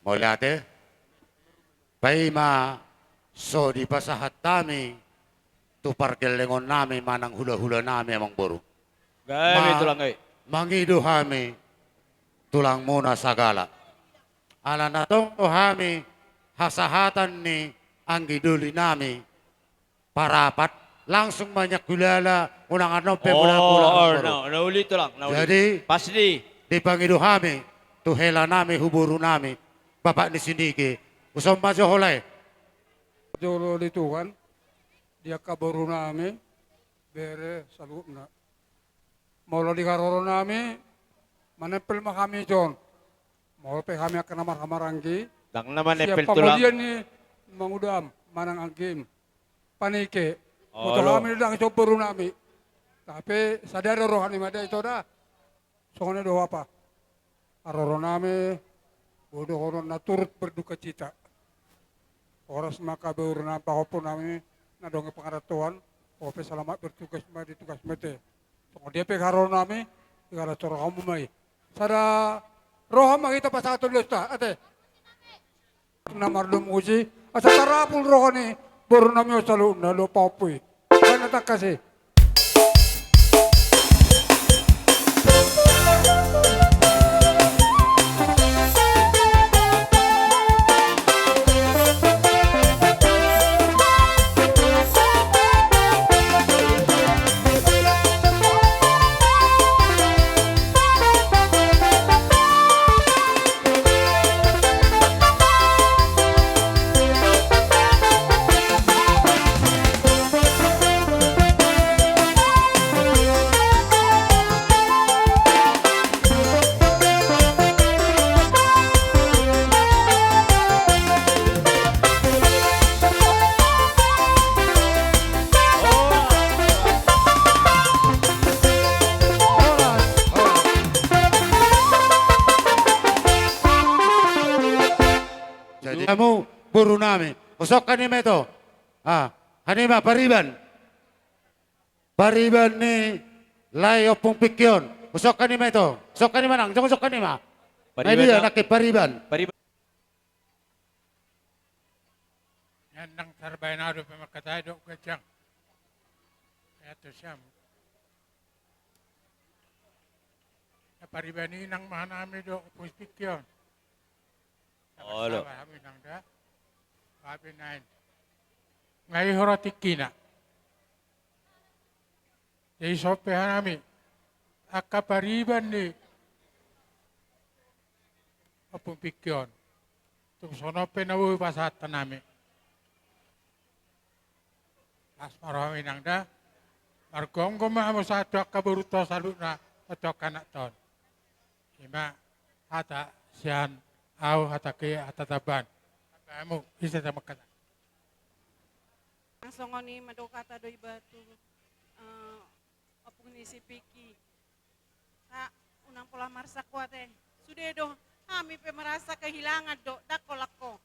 Molate, paima so di pasahat tami, tu pargelengon nami manang hula-hula nami amang boru. Kami ito lang kayo. Mangido hami, tulang muna sagala. Ala na tong hami, hasahatan ni ang giduli nami, parapat, langsung banyak gulala, unang ano, pepula-pula. Oh, nauli ito lang. Nauli. Jadi, Pasdi. di pangido hami, tuhela nami, huburu nami, bapak ni sindiki, usang majo holay. Jolo di Tuhan, dia kabaru namin, bere salut na. Mula di karoro nami, manempel mah kami John. Mula pe kami akan namar-hamaranggi. Dang naman Siap epel tulang. pengulian ni mangudam, manang angkim. Panike. Oh, Betul lo. kami dang itu baru nami. Tapi sadar rohani mada itu dah. Soalnya doa apa? Aroro nami, bodoh orang naturut berduka cita. Oras maka beurna pahopun nami, nadonge pengaratuan, ope selamat bertugas di tugas mete. Tunggu dia pe karo nami, igara coro kamu mai. Sada roha mah kita pas satu lesta, ate. Namar dum uji, asa tarapul roha ni, baru nami selalu nalo papui. Mana tak kasih. Jadi kamu buru nami. Usok kanima ito. Kanima, pariban. Pariban ni layo pong pikyon. Usok kanima ito. Usok kanima nang. Usok kanima. May dia nakipariban. Yan nang sarbayanado pa makatayo ko siyang. Ito siyang. Naparibani nang mahanami do puspik yun. Oh, lo. Kami nang da. Papi nain. Ngayon horotik kina. Jadi sope hanami. Akapariban ni. Apung pikyon. Tung sono penawu pasatan nami. Pas marami nang da, margong mo sa ato kaburuto sa luna ato kanak ton. Ima hata siyan au hata kaya atataban. Kamu bisa sama kata. Ang songoni madokata do ibatu apung ni si Piki. Sa unang pula marsa kuate. Sudah do kami pe merasa kehilangan do dakolako.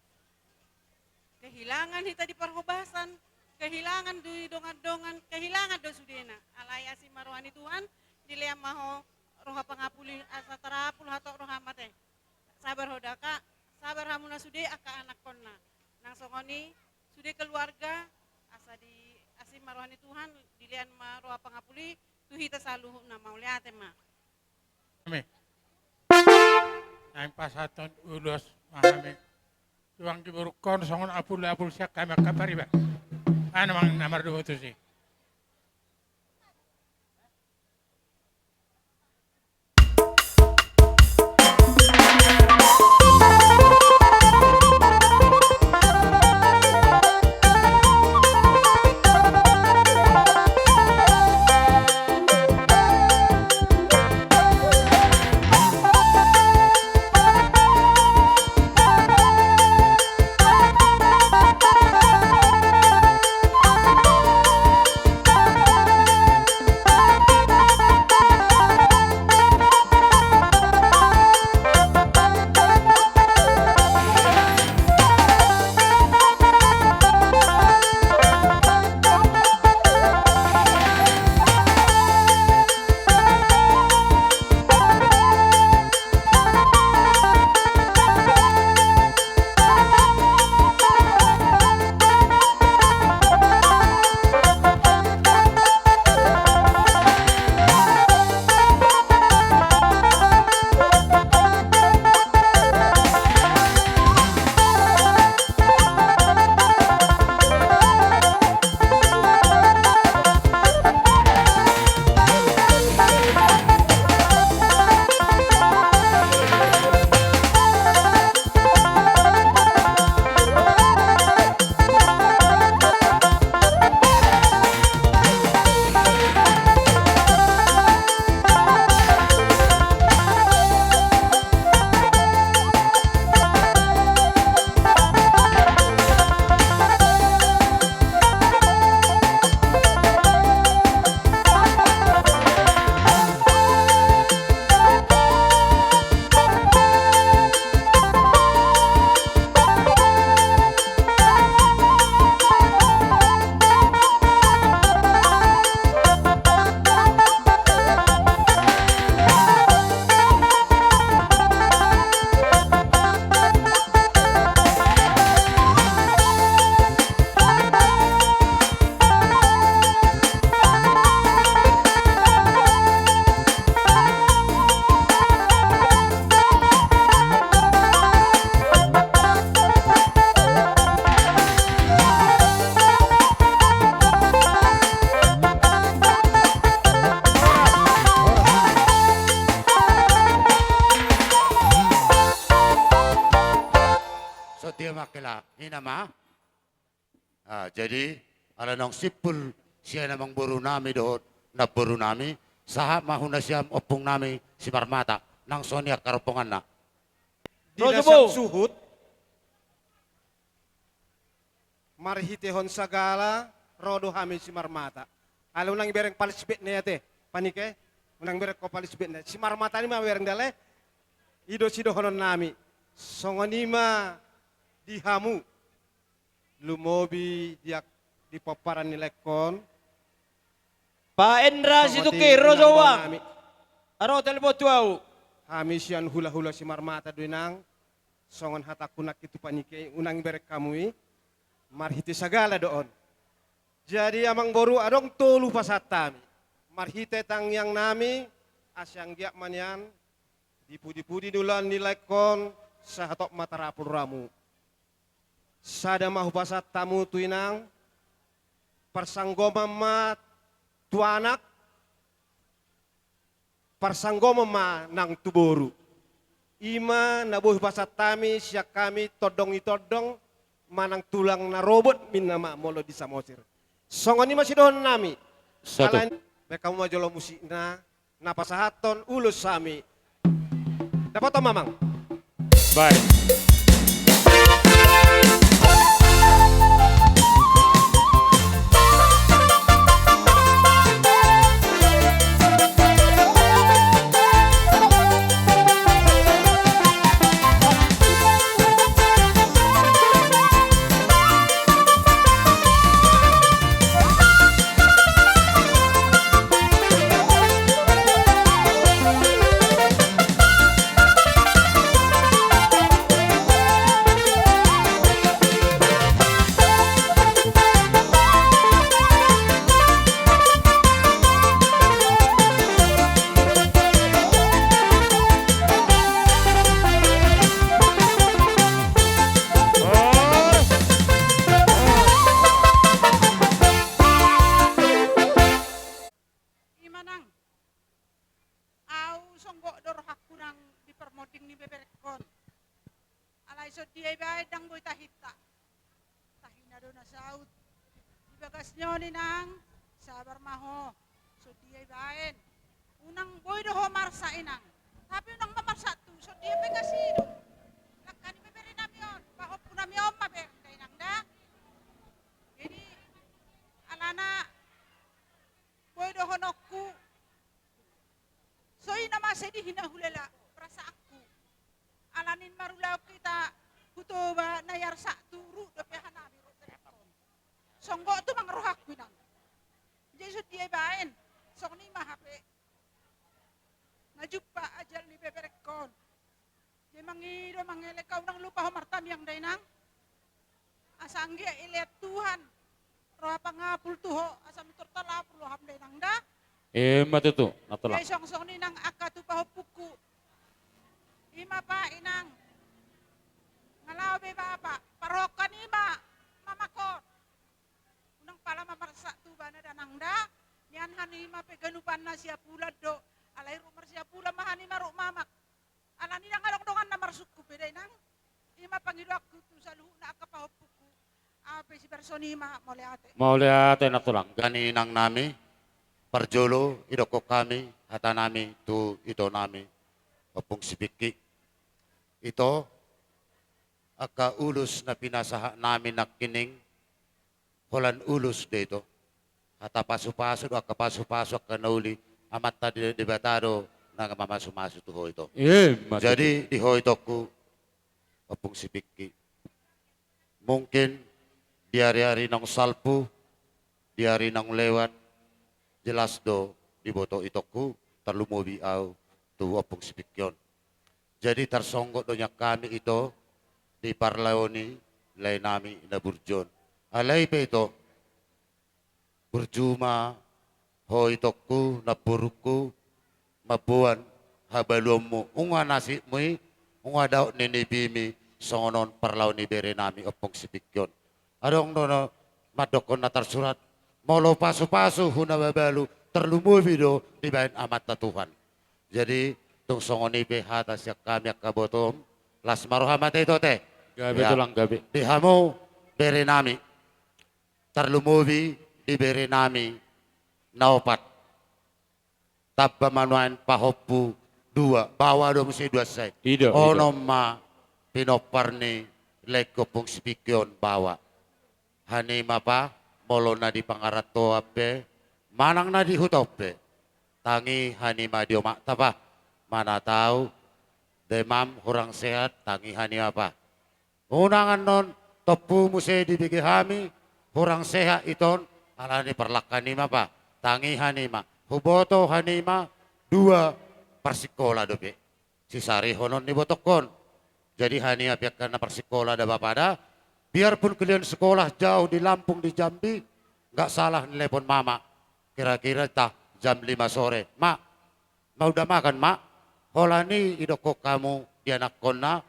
Kehilangan hita di perhubasan. Kehilangan du dongan-dongan, kehilangan do sudena. Alaya si marwani Tuhan, dilea maho roha pangapuli asa terapul hatok roha mate. Sabar hodaka, sabar hamuna sude aka anak konna. Nang songoni sude keluarga asa di asim marwani Tuhan, dilean ma roha pangapuli, tuhita saluhu na mauliate ma. Kami. Naim pasaton ulos mahami. Tuang diburukon songon apul siya kami kapariba. Ano mang namar do to si? makila hinama. Jadi ala nang sipul siya namang buru nami doon na buru nami saha mahuna siyam opong nami si Marmata nang Sonia karopongan na. Dinasang suhut, marhitehon sagala, rodo hami si Marmata. Alam nang ibereng palisbet na yate, panike, unang ibereng ko palisbet na. Si Marmata ni mawereng dale, ido sido honon nami. Songonima dihamu, lumobi diak di paparan ni lekon. Pak Endra Situkir Rojowa. Aro telepon tuau. Kami sian hula-hula si Marmata duinang, songon hatakunak itu panike, unang ibereng kamui, marhiti sagala doon. Jadi amang boru adong tolu pasatami. Marhite tang yang nami, asyang giak manyan, dipudi-pudi dulan nilai kon, sahatok matarapul ramu. Sada mahu pasat tamu tuinang, persanggoma ma tuanak, persanggoma ma nang tuboru. Ima nabuh pasat tami, siak kami todong manang tulang na robot minama molo di Samosir. Songoni masih doon nami. Satu. Alan mereka mau jolo musik na napasahaton ulus sami. Dapat to mamang. Baik. Imanang, au songgok dor hakku nang di permoding ni beberekon. Alay so dia bae dang boy tahita. Tahina do na saut. Di bagas nyo ni nang sabar maho. So dia bae. Unang boy do ho marsa inang. Tapi unang mamarsa tu so dia pegasido. Lakkan ni beberi namion. Bahop po namion mabek kay nang da. Jadi alana boy do honokku. So ina masedi hinahulela perasa aku. Alanin marulaw kita hutoba nayar sa turu do pehanami ro telepon. Songgo tu mangrohak binang. Jadi so dia baen. Song ni mahape. Ngajupa ajal ni beberekon. Jadi mangido mangele kau nang lupa homartam yang dainang. Asanggi iliat Tuhan. Roha pangapul tuho asam turtala puluh hamday nang da. Matutu, natulak. Kay song ni nang akatu pahupuku. Ima pa inang. Ngalaw be bapa, parokan ima mamakot. Unang pala mamarsa tu bana danang da. Nian hanima pe ganupan na siya pula do. Alay rumar siya pula mahani maruk mamak. Alani nang adong-dongan na marsukku pe nang. Ima pangido aku tu saluhu na akapahupuku. Ape si personima mole ate. Mau lihat natulak. Gani nang nami, parjolo, idoko kami, hata nami, tu ito nami, opong sipiki. Ito, aka ulus na pinasaha namin na kining, holan ulus dito. Hata paso-paso, aka paso-paso, aka nauli, amat na debatado, na mamasumaso tuho ito. Matutu. Jadi, diho ito ko, opong sipiki. Mungkin, di-hari-hari ng salpo, di-hari ng lewat, jelas do di boto itoku terlumubi au tu opong sipikyon. Jadi tersonggok donya kami itu di parlaoni lay nami na burjon. Alay pa ito burjuma ho itoku na buruku mabuan habalom mo. Unga nasi mo unga daw ninibimi songonon parlaoni bere nami opong sipikyon. Adong no madokon na tersurat molo pasu-pasu huna babalu terlumubi do di bayan amat na Tuhan. Jadi tung songoni pe hata siya kami kabotom las marohamat ito te. Gabi Ya. tulang gabi. Di hamo bere nami. Terlumubi di bere nami naopat. Tabba manuan pahoppu dua. Bawa dong si dua say. Ido. Onoma pinoparni leko pung spikion bawa. Hanima pa molo na di pangarato ape. Manang na di hutope. Tangi hanima di omak tapa. Mana tahu demam kurang sehat tangi hanima pa. Unangan non topu muse dibigi hami kurang sehat iton alani perlakan nima pa. Tangi hanima. Huboto hanima dua persikola dobe. Sisari honon ni botokon. Jadi hania pihak karena persikola ada bapada. Biarpun kalian sekolah jauh di Lampung di Jambi, nggak salah nelpon mama. Kira-kira tah jam 5 sore. Mak, mau udah makan mak? Holani idoko kamu di anak kona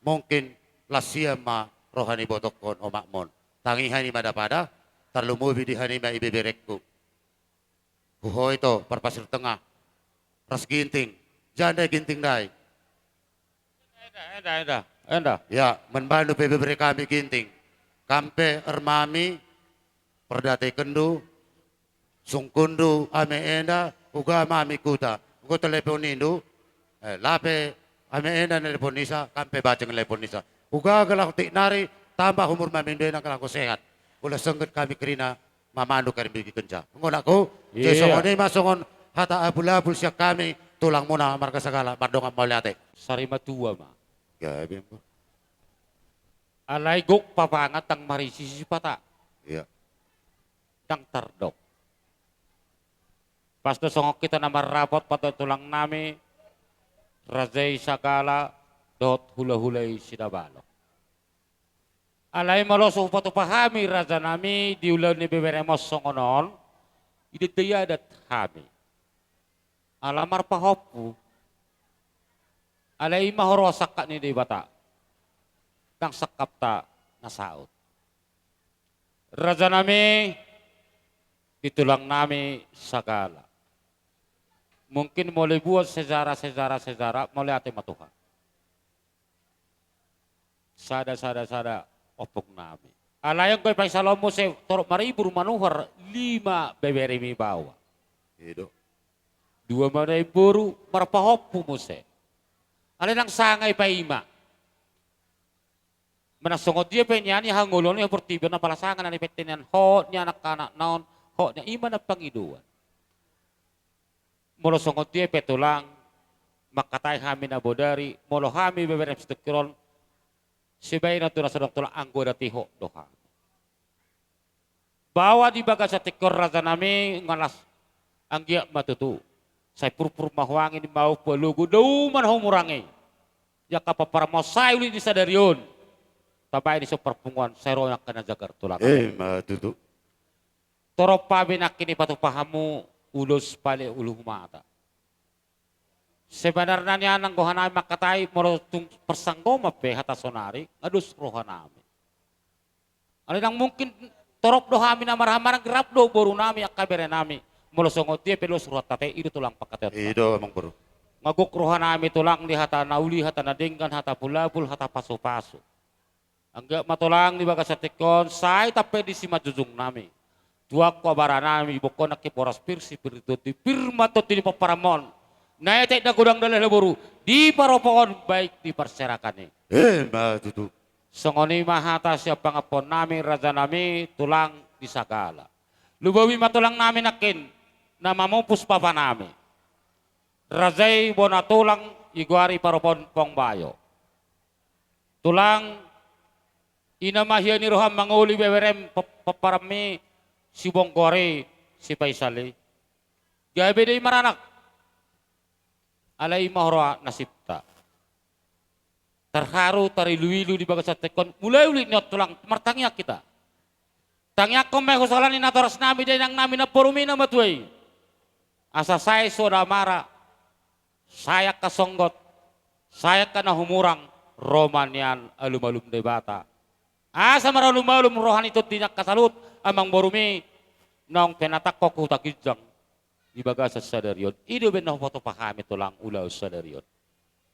mungkin lasia ma rohani botokon o makmon. Tangi hani mada pada terlumubi di hani ma ibe berekku. Huho itu perpasir tengah. Ras ginting. Janda ginting dai. Enda. Ya, membantu PBB kami ginting. Kampe ermami perdate kendu sungkundu ame enda uga mami kuta. Uga telepon indu lape ame enda telepon nisa kampe baceng telepon nisa. Uga galak tik nari tambah umur mami enda kalau sehat. Ulah sengket kami kerina mamandu kami bigi kenca. Ngon aku Iya. jesongone masongon hata abul-abul siak kami tulang muna marga segala mardongan maliate. Sarima tua ma. Gabi mo. Alay gok papangat ang marisi si pata. Ya. Tang tardok. Pas songok kita na marapot pada tulang nami. Razay sagala dot hula-hulay sinabalo. Alay maloso pato pahami raza nami diulan ni beberemos songonon. Ididaya dat hami. Alamar pahopu. Alay mahorosak ka ni di bata. Tang sakap ta nasaot. Raja nami, itulang nami sagala. Mungkin mulai buat sejarah, mulai ate matuhan. Sada, opong nami. Alayang ko'y paisalom mo sa torok maribur manuhar, 5 beberimi bawa. Ido. 2 mariburu marapahop mo sa. Alay lang sangay pa ima. Manasungod dia pa niya hangulon niya portibo na palasangan na nipetinan ho niya nakanak naon ho niya ima na pangiduan. Molo sungod dia petulang makatay kami na bodari molo kami beberem stukron sibay na tuna sa tulang anggo na tiho doha. Bawa di baga sa tikor raza nami ngalas ang giyak matutu. Say purpur mahuangin di mau pelugu daw man humurangi. Ya kapaparamo say uli di sadarion. Tabay di sa perpunguan, saya royak ka na jagar tulak. Matutu. Toro pabi na kinipatupahamu ulos pali uluh mata. Sebenarnya niya nang gohanami makatay moro tung persanggoma pe hata sonari, adus rohanami. Ano nang mungkin torop do hami na marhamarang grab do boru nami akabere nami. Molo songot dia pelos ruhat tate itu tulang pakatet. Ido amang bro. Maguk rohanami tulang di hata nauli hata nadinggan hata pulabul hata paso-paso. Angga matulang di baga sa tikon, say tape di si majujung nami. Tuak ko bara nami, buko na kiporas pirsi pirito di pirma to tini paparamon. Naetek na gudang dalal buru, di paropon baik di perserakan Matutu. Songoni mahata siya pangapon nami, raja nami, tulang di sagala. Lubawi matulang nami nakin, na mamupus papa nami. Razay bonatulang, iguari paropon pong bayo. Tulang inamahya ni Roham manguli beberem paparami si Bongkore si Paisali. Gabi day maranak. Alay mahora nasipta. Terharu tariluilu di bagas tekon mulai ulit niot tulang martangya kita. Tangya ko may kusalan ni natoras nami day nang nami na porumina matway. Asa saya soda mara. Saya kasonggot. Saya ka na humurang Romanian alum-alum de bata. Asa maralum-alum rohan itu tinyak kasalut amang borumi nang penatak ko kutakijang ibaga sa sadarion. Ido ben na foto pahami tulang ulaw sadarion.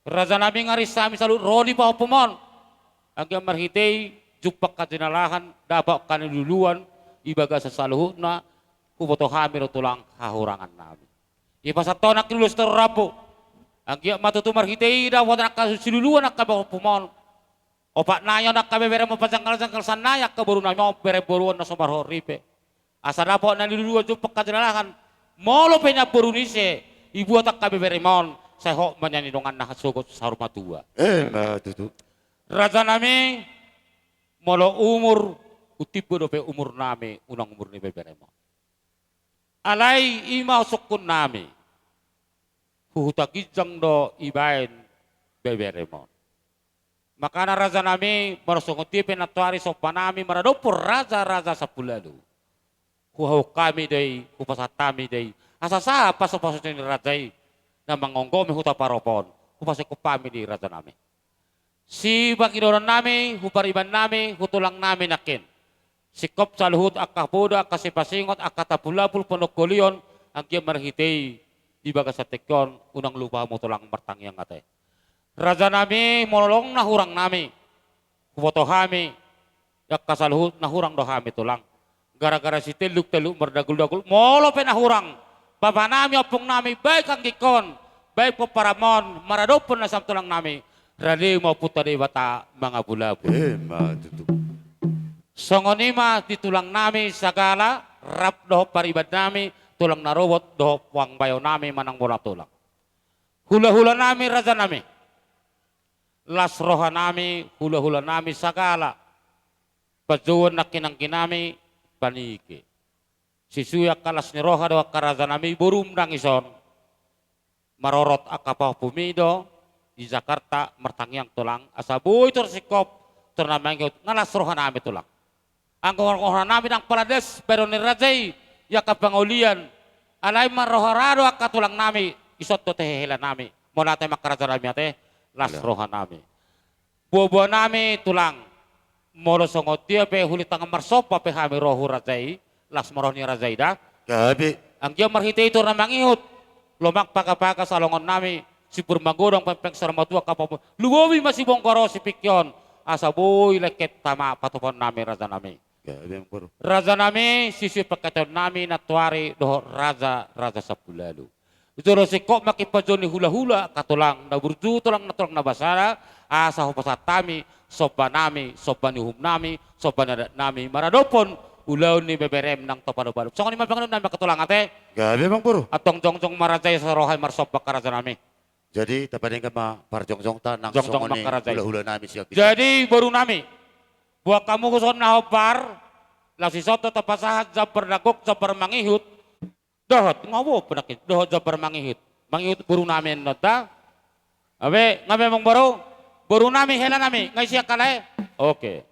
Raja nabi ngaris sami salut rodi pa pumon. Hanggang marhitay, jupak katinalahan, dapat kaniluluan, ibaga sa saluhut na, kuboto hamir tulang kahurangan namin. Ipasato na kilulus rapo, hanggang matutumar hitay, dapat na kasiluluan na kabapumon. Opak nayo na kabebere mo pasangkal-sangkal sanayak kaburu na mo bere-buruan na sumarho ripe. Asa dapat na niluluan jupak katinalahan, molo pa na burunise, ibuat ang kabebere mon, sa ho manyanidongan na hasugot sa rumatua. Matutu. Raja nami, molo umur, utipo do pe umur nami, unang umur ni beberemo. Alay ima sukun nami, huhutakijang do ibain beberemo. Maka na raja nami, marasungutipin na tuari so panami, maradopor raja-raja sa pulalo. Huhaw kami day, hupasatami day, asasa paso-paso ni rajay, na mangonggomi huta paropon, hupasay ko pami di raja nami. Si bakidoran nami, hupariban nami, hutulang nami nakin. Sikop sa luhut akapuda, kasipasingot, akatapulapul ponokolion, ang kiyang marhitay, ibaga sa tekyon, unang lupa mo tulang martangyang ate. Raja nami, monolong na hurang nami, hupoto kami, yak kasaluhut na hurang do kami tulang. Gara-gara si teluk-teluk merdagul-dagul, molo penahurang, baba nami, opong nami, baik ang gikon, baik po paramon, maradopon na samtulang nami, rali mo puta di bata mga bulabu. Matutu. Songonima ditulang nami sagala, rap doho paribad nami, tulang narobot doho wang bayo nami manang bola tulang. Hula-hula nami raja nami. Las roha nami, hula-hula nami sagala. Pajuan na kinang-kinami, paniki. Sisuyak kalas ni roha doha karaja nami, burum nang ison. Marorot akapaw pumido, di Jakarta mertangyang tulang asabuy tersikop ternamengyot ngalas rohan nami tulang ang rohan nami ng palades pero ni Rajay ya kapangulian alay maroharado ak katulang nami isot to tehela nami mo natin makaraja nami ate las rohan nami buo nami tulang molo songot dia pe hulitang marsopa pe kami rohu Rajay las maroh ni Rajay da Gabi. ang dia marhite ito na mangihot lomak paka-paka sa longon nami si Purmagorong pempeng saramatua kapapun. Luwawi masih bongkoro si Pikyon. Asa boy leket tama patupon nami raja nami. Gabi ang puro. Raja nami sisi pagkataon nami natuari doho raja sa pulalu. Ito ro si kok makipajon ni hula-hula katulang na burju tulang natulang na basara asa hupasat tami soba nami soba ni hum nami soba nadat nami maradopon ulaw ni beberem ng topado-pado. So kung ni mapanganon nami katulang ate Gabi ang puro. atong jong-jong marajay sa rohay marsop karaja nami. Jadi tapanin ka ma parjong-jong ta nang Jongjong songoni makarajay. hula-hula namin siya. Jadi baru nami, buat kamu kuson na hopar, lasi soto tapasahat zapar nagok zapar mangihut, dohot ngawo penakit, dohot zapar mangihut baru namin nota, abe ngabe mong baru nami hela nami, ngay siya kalay, oke.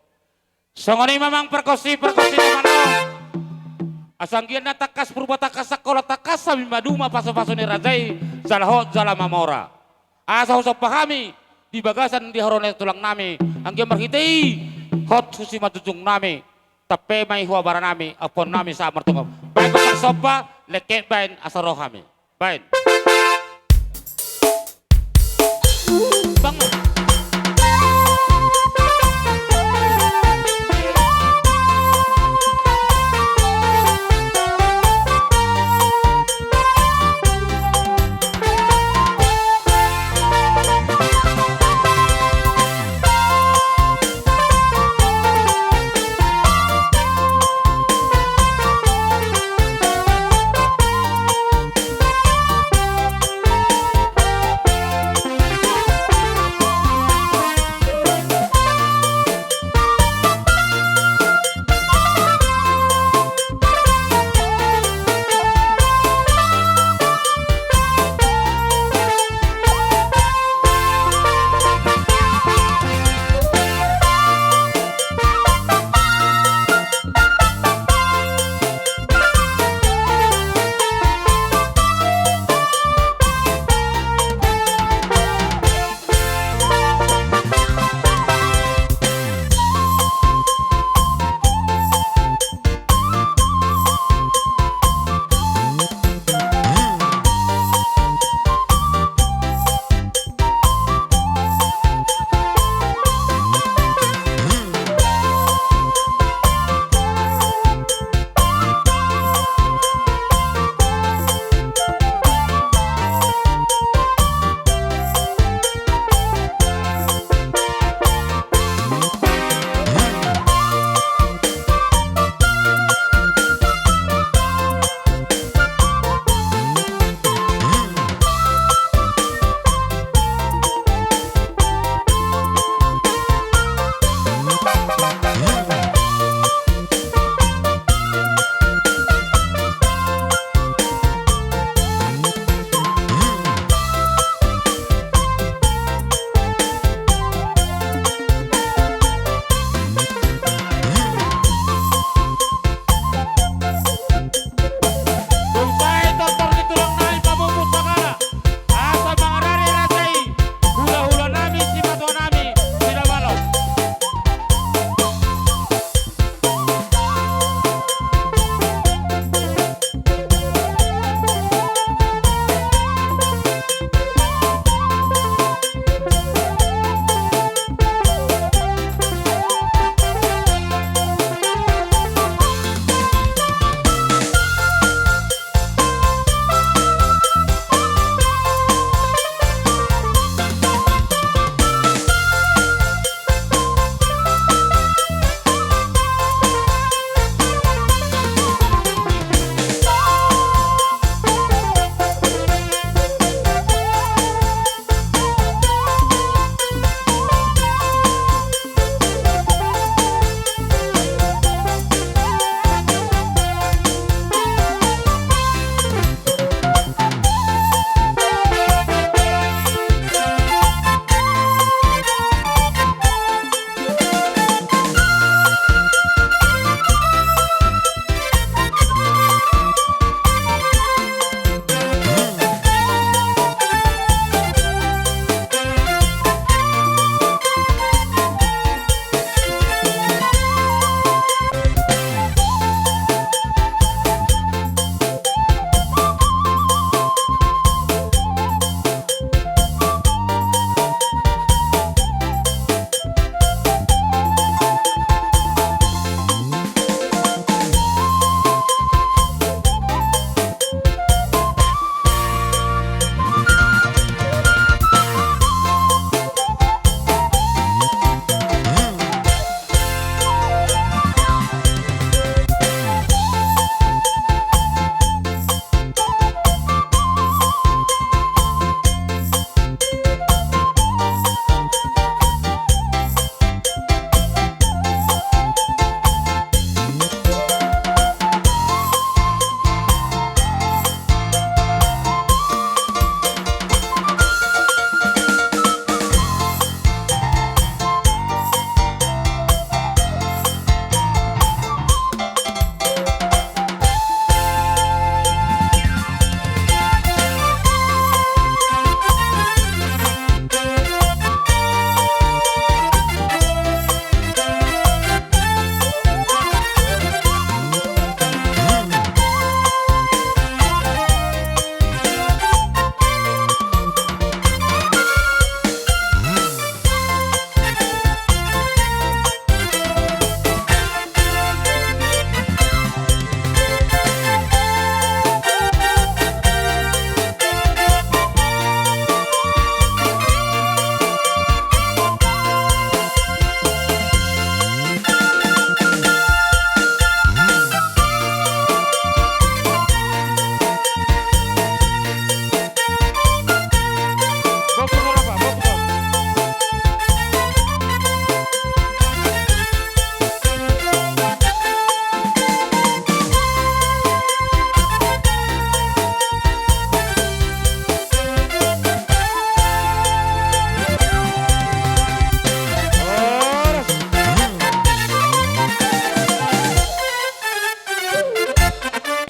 Songoni mamang perkosi naman o. Asanggian na takas purba takas sakola takas sa maduma paso-paso ni Rajay zalahot zalamamora. Asa usap pahami di bagasan di harone tulang nami angge marhitay hot susi matujung nami tape may huwabara nami apon nami sa martungom. Baik ko sopa leke bain asaro kami. Bain. Bangun.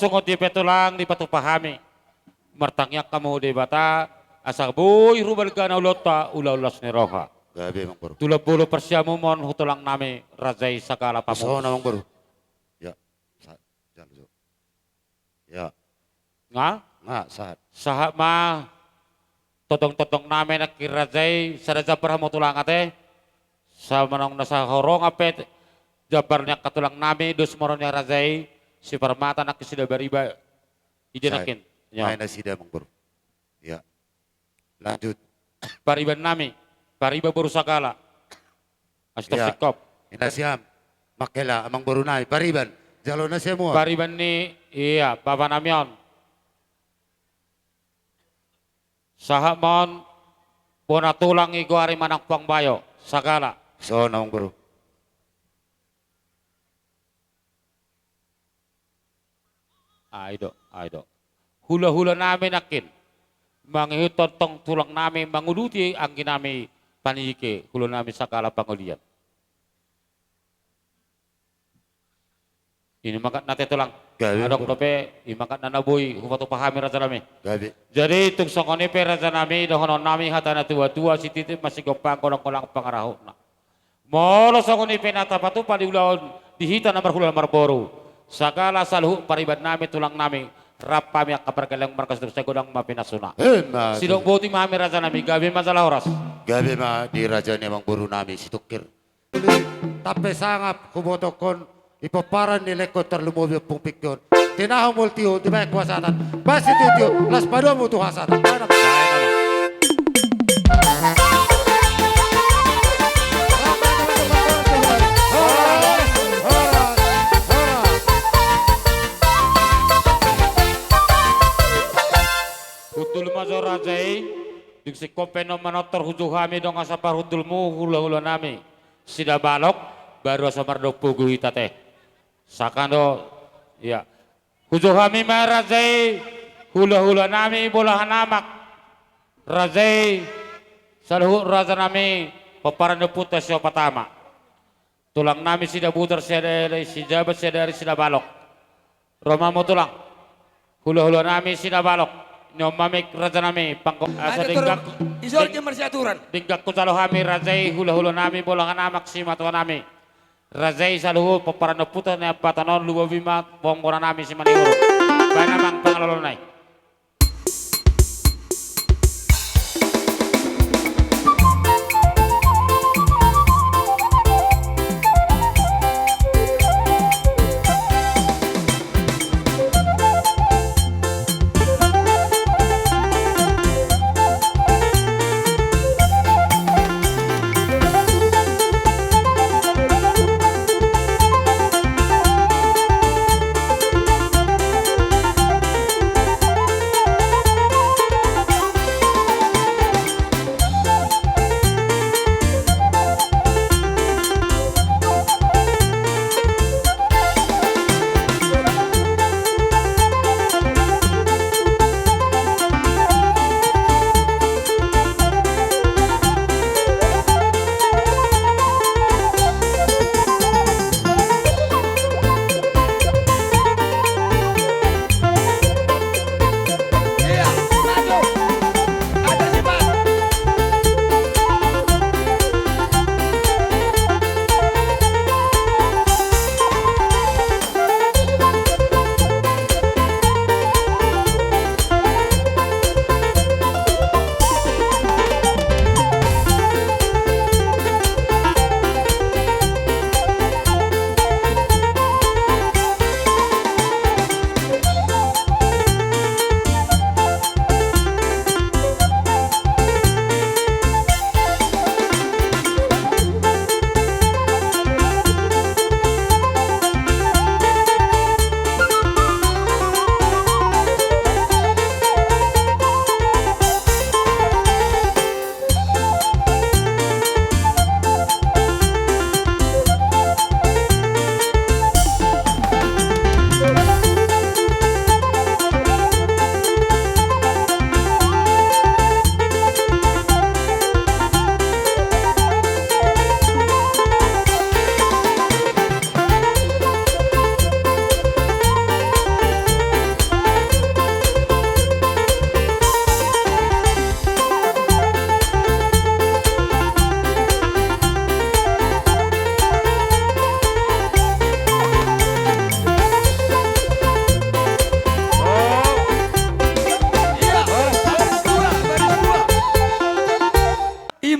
sungot di petulang di patu pahami. Martangyak kamu di bata asa boy rubal gana ulota ulas ni roha. Gabi mang bro. Tulap bulu persiamu mon hutulang nami razai sagala pamu. So na mang bro. Ya. Ya. Nga Sahat. saha ma totong nami nak razai saraja perhamu tulang ate. Sa manong nasa horong apet jabarnya katulang nami dos moronnya razai si permata nak sida bariba ijinakin. Main sida mang bro. Ya. Lanjut. Pariban nami, pariba baru sagala. Astok sikop. Inasiam. Makela amang bro nai pariban. Jalo na semua. Pariban ni iya baba namion. Sahamon bona tulang igo ari manang puang bayo sagala. So na mang bro. Aido. Hula-hula namin akin. Mangihutong tong tulang namin manguluti ang ginami panike hula namin sagala pangulian. Ini makat nate tulang. Gabi. Adok dope, imakat nanaboy humato pahami raja nami. Gabi. Jadi tung songone pe raja nami dohonon nami hatana tua-tua si titip masih gopang kolang-kolang pangaraho na. Molo songone pe natapatu pali ulaon dihita na marhula marboru. Sagala saluhu pariban nami tulang nami rapami ak kabargalang markas sa godang mapinasuna. Sidok boti mami raja nami gabi masalah oras. Gabi ma di raja ni mang buru nami si Tukir. Tapi sangap kubotokon ipaparan ni lekot terlumobi pung pikyon. Tinahong multiyo di ba kuasatan. Basi titiyo las pado mo tuhasatan. Ano ba? Hudul mazo rajai, diksi kopeno manotor hujuh kami dong asapar hudulmu hula-hula nami. Sida balok baru asamardo pugu hitate. Sakando ya. Hujuh kami ma rajai hula-hula nami bolahan namak. Rajai saluhu raja nami paparan putas yo patama. Tulang nami sida butar sedari sijabat sedari sida balok. Roma mo tulang. Hula-hula nami sida balok. Nyomamik raja nami pangko asa dinggak Isol jemar si aturan. dinggak kucalo kami rajai hula-hula nami bolangan amak si matuan nami rajai saluhu paparan puta na patanon luwa bima bongkora nami si maniwuru bana mang pangalolonay.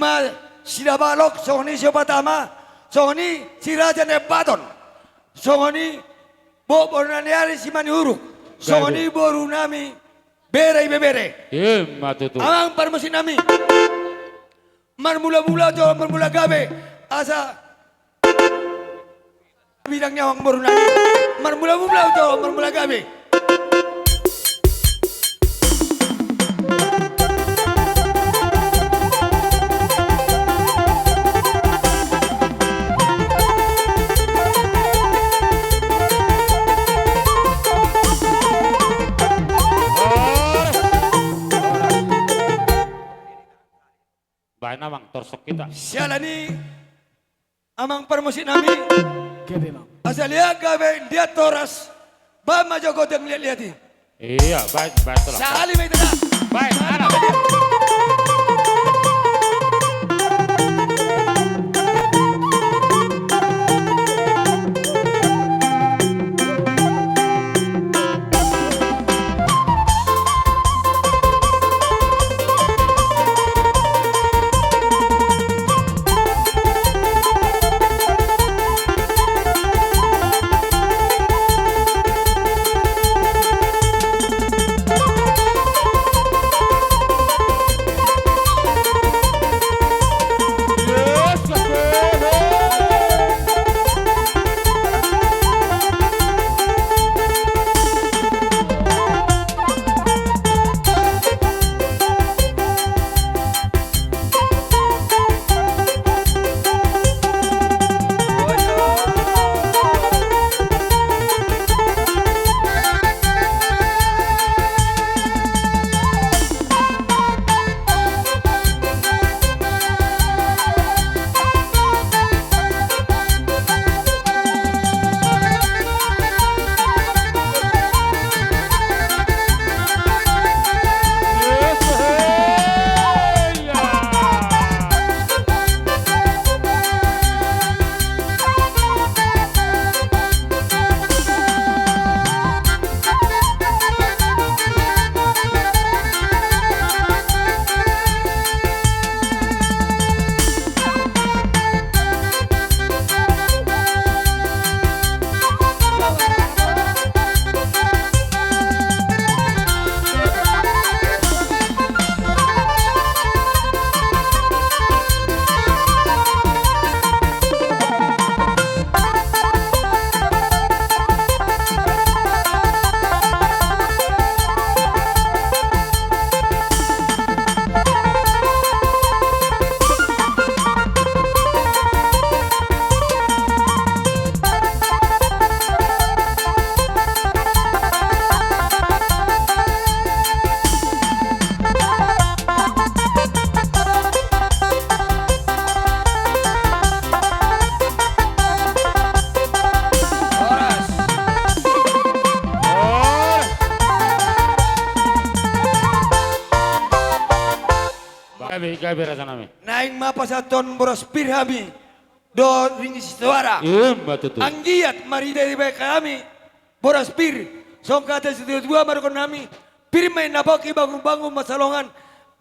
ma sidabalok songoni siopatama songoni si Raja Nebaton songoni bo bornaniari si Maniuruk songoni boru nami bere bebere Matutu. amang parmesin nami marmula-mula jo marmula gabe asa bidang nyawang boru nami marmula-mula jo marmula gabe. Baik namang torsok kita. Sialani amang permusin nami asalia gabe dia toras ba majogo deng lihat-lihati Iya, baik tolong. sekali may tada Baik, anak. Gabe rasa nami. naing mapasaton boros pirhami do ringi suara Matutu. anggiat marida di baik kami boros pir songkata situ dua marukon nami pir main naboki bangun-bangun masalongan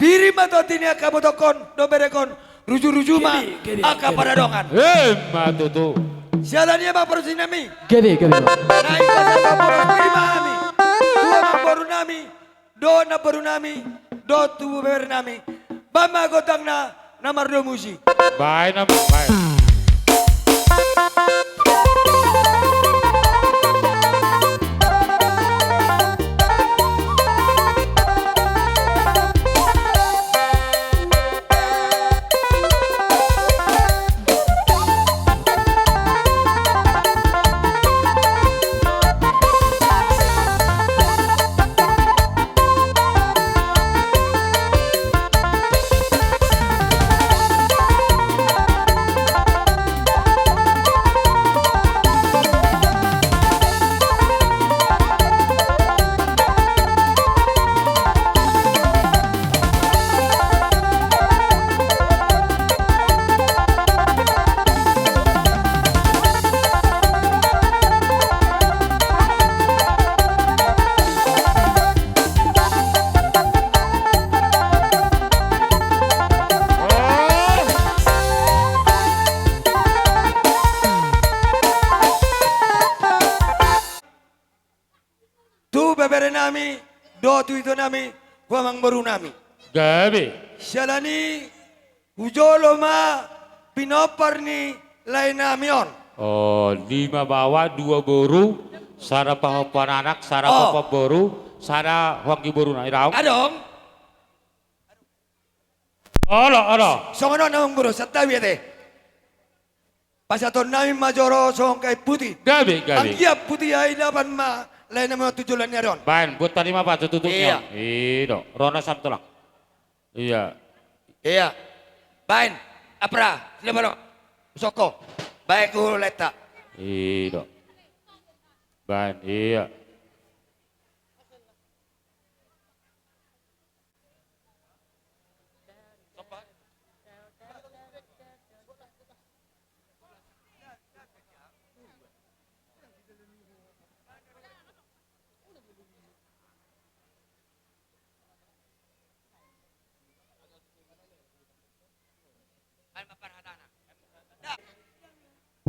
piri matotini akabotokon do berekon ruju-ruju ma aka paradongan Matutu. sialanya bang perusin nami Gede. naik pasaton boros pir nami dua maboru nami do naboru nami do tubuh beber nami bama gotang na namardo musi Baik nama, baik. nami, do tu itu nami, huamang baru nami. Gabi. Syalani, ujolo ma, pinopar ni lain nami on. Oh, 5 bawa, 2 boru, sara pahopan anak, sara Oh. papa boru, sara wangi boru na iraw. Adong, Ala. songono namang baru, satawi ate. Pasaton nami majoro song kay putih. Gabi. Ang iya putih ay laban ma, lain nami tujulan niya ron. Bain, buat tadi mah pak tutupnya. Iya. Rona sam tulang. Iya. Iya, bain, apra, sila balo, soko, baik ko leta. Iya. Bain, iya.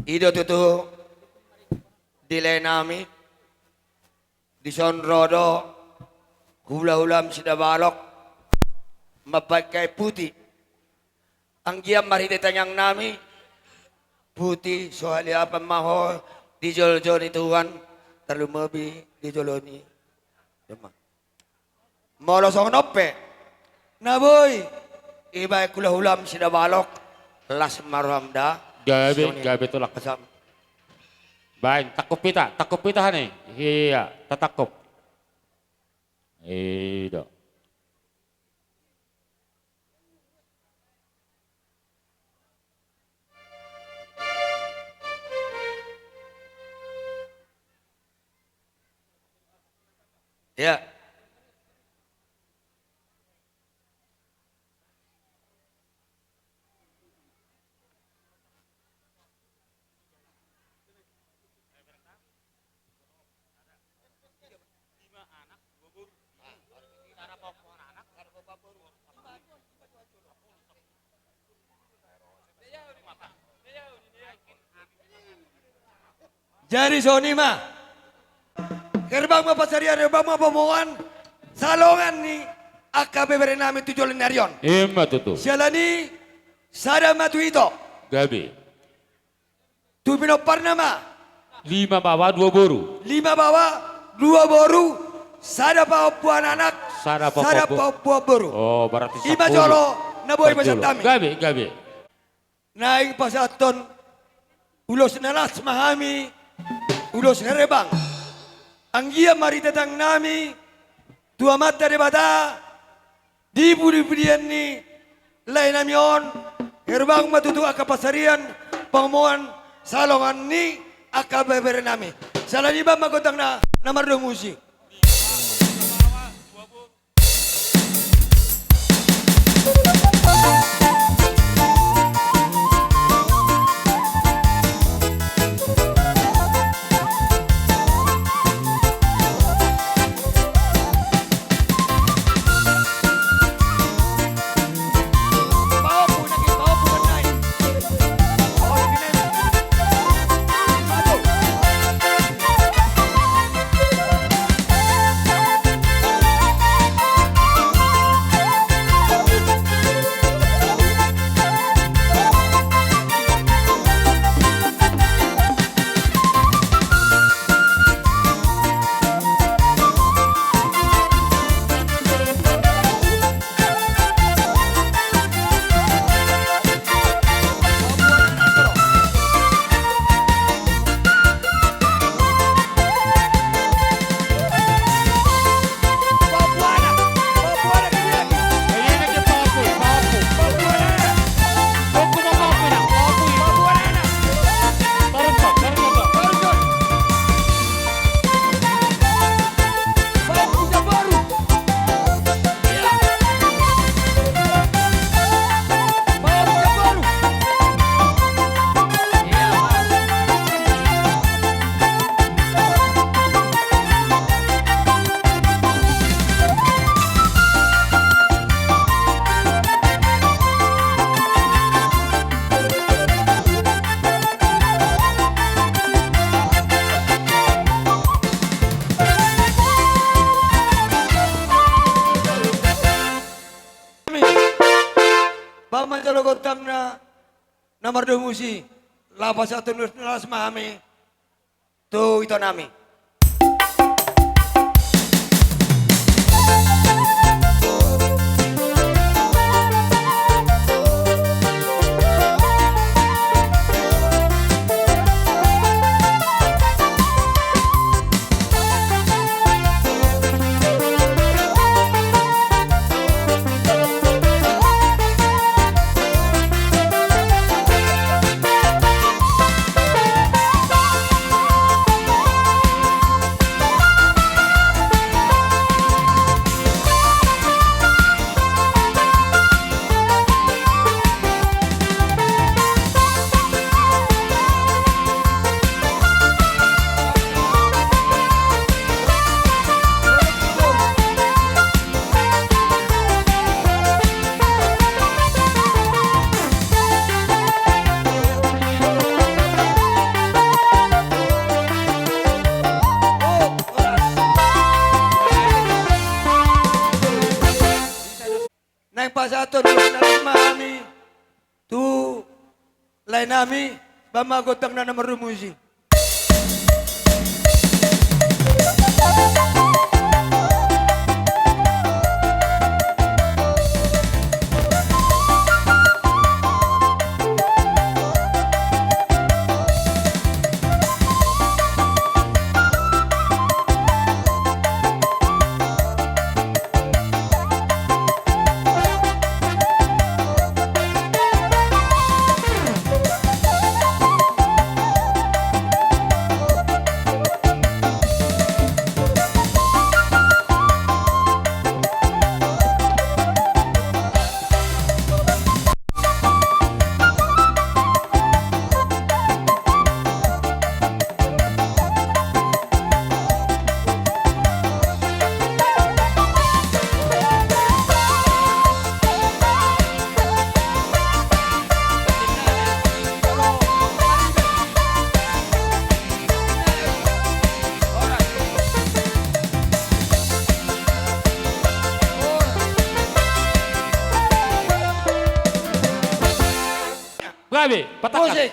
Ido tutu dile nami di sonrodo hula-hulam sidabalok mapakai putih ang giam marititanyang nami putih sohali apa maho di jol-jol ni Tuhan terlumabi di joloni molo song nope naboy ibay hula-hulam sidabalok las marhamda Gabi tulak. Bain, takop pita nih. Iya, tatakop. Iya. Ya. Jadi Sony mah, gerbang mapasarian, gerbang mapamuan, salongan ni AKB berenami tujuan narion. Ima tutu. Sialani sada matu ito, Gabi. tu pinopar nama, 5 bawa 2 boru. 5 bawa, 2 boru, sada paupuan anak, Sada sada papa. paupuan boru. Oh, berarti 10. Ima jolo, naboy pasatami. Gabi. Naik pasaton, ulos nalas mahami, ulos herebang. Anggia maritatang nami, tua mata de bata, di budi-budian ni, lain namion, herbang matutu akapasarian, pangamuan, salongan ni, akabeber nami. Salah di bang magotang na, namardo musik. bodo kontang na nomor 2 musi. Lapas satu nulas mami. Tuh itu nami. Nang pasato nulas mami. Tuh lain nami. Bama gotang na nomor 2 musi. Gabi, patakan. Musik.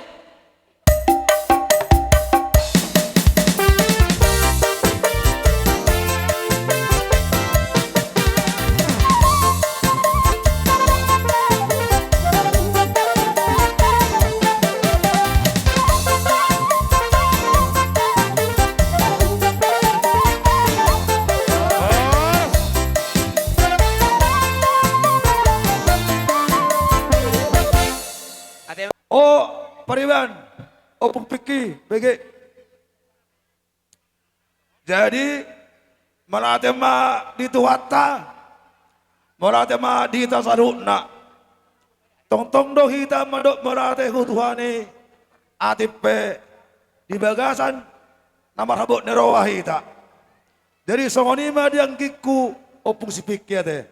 Oh, Pariban, Opung Piki, BG. Jadi, malatema di Tuwata, malatema di Tasaruna. Tong-tong do hita madok malate hutuhani, atipe di bagasan, nama rabot nerowa hita. Jadi, songonima diang kiku, Opung si Piki ate.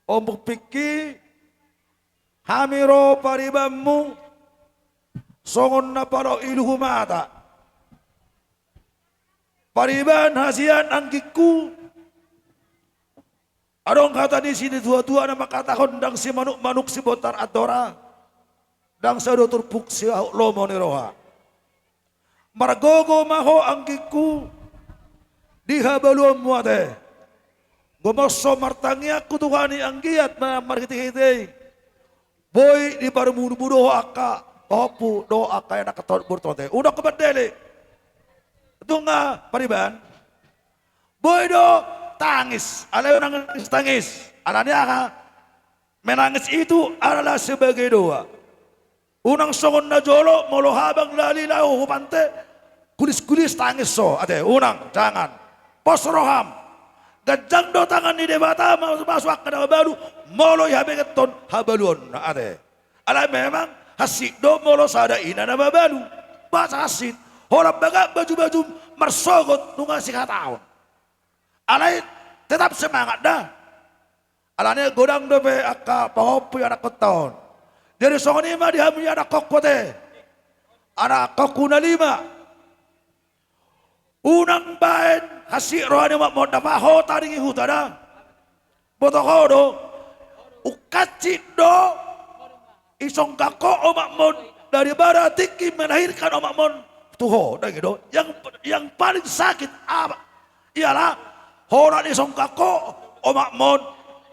Opung Piki, Hamiro Paribamu songon na paro iluhu mata. Pariban hasian angkiku. Adong kata di sini tua-tua na makatahon dang si manuk-manuk si botar adora. Dang sa dotur puk si lomo ni roha. Margogo maho angkiku. Dihabaluan muate. Gomoso martangya kutuhani anggiat marhiti-hiti. Boy di baru mudu-mudu aka, topu do aka yang nak ketot bertote. Udah kebedele. Itu nggak Pariban. Boy do tangis, alay nangis tangis. Alanya aka menangis itu adalah sebagai doa. Unang songon na jolo molo habang lali lau hupante kulis-kulis tangis so. Ate unang jangan. Pos roham. Gajang do tangan ni debata masuk ke dalam baru molo habegeton habaluon na ate. Ala memang hasik do molo sada ina na babalu. Bahasa hasit. Horap baga baju-baju marsogot nunga sikataon. Alay tetap semangat dah. Alanya godang do be aka pahopu anak keton. Dari songoni mah dihamili anak kokote. Anak kokuna 5. Unang bain hasik rohani mak mo dapaho taringi hutana. Botokodo ukacit do Isongkako omakmon daripada tiki melahirkan omakmon tuho dah gitu. Yang paling sakit apa? Ialah horan isongkako omakmon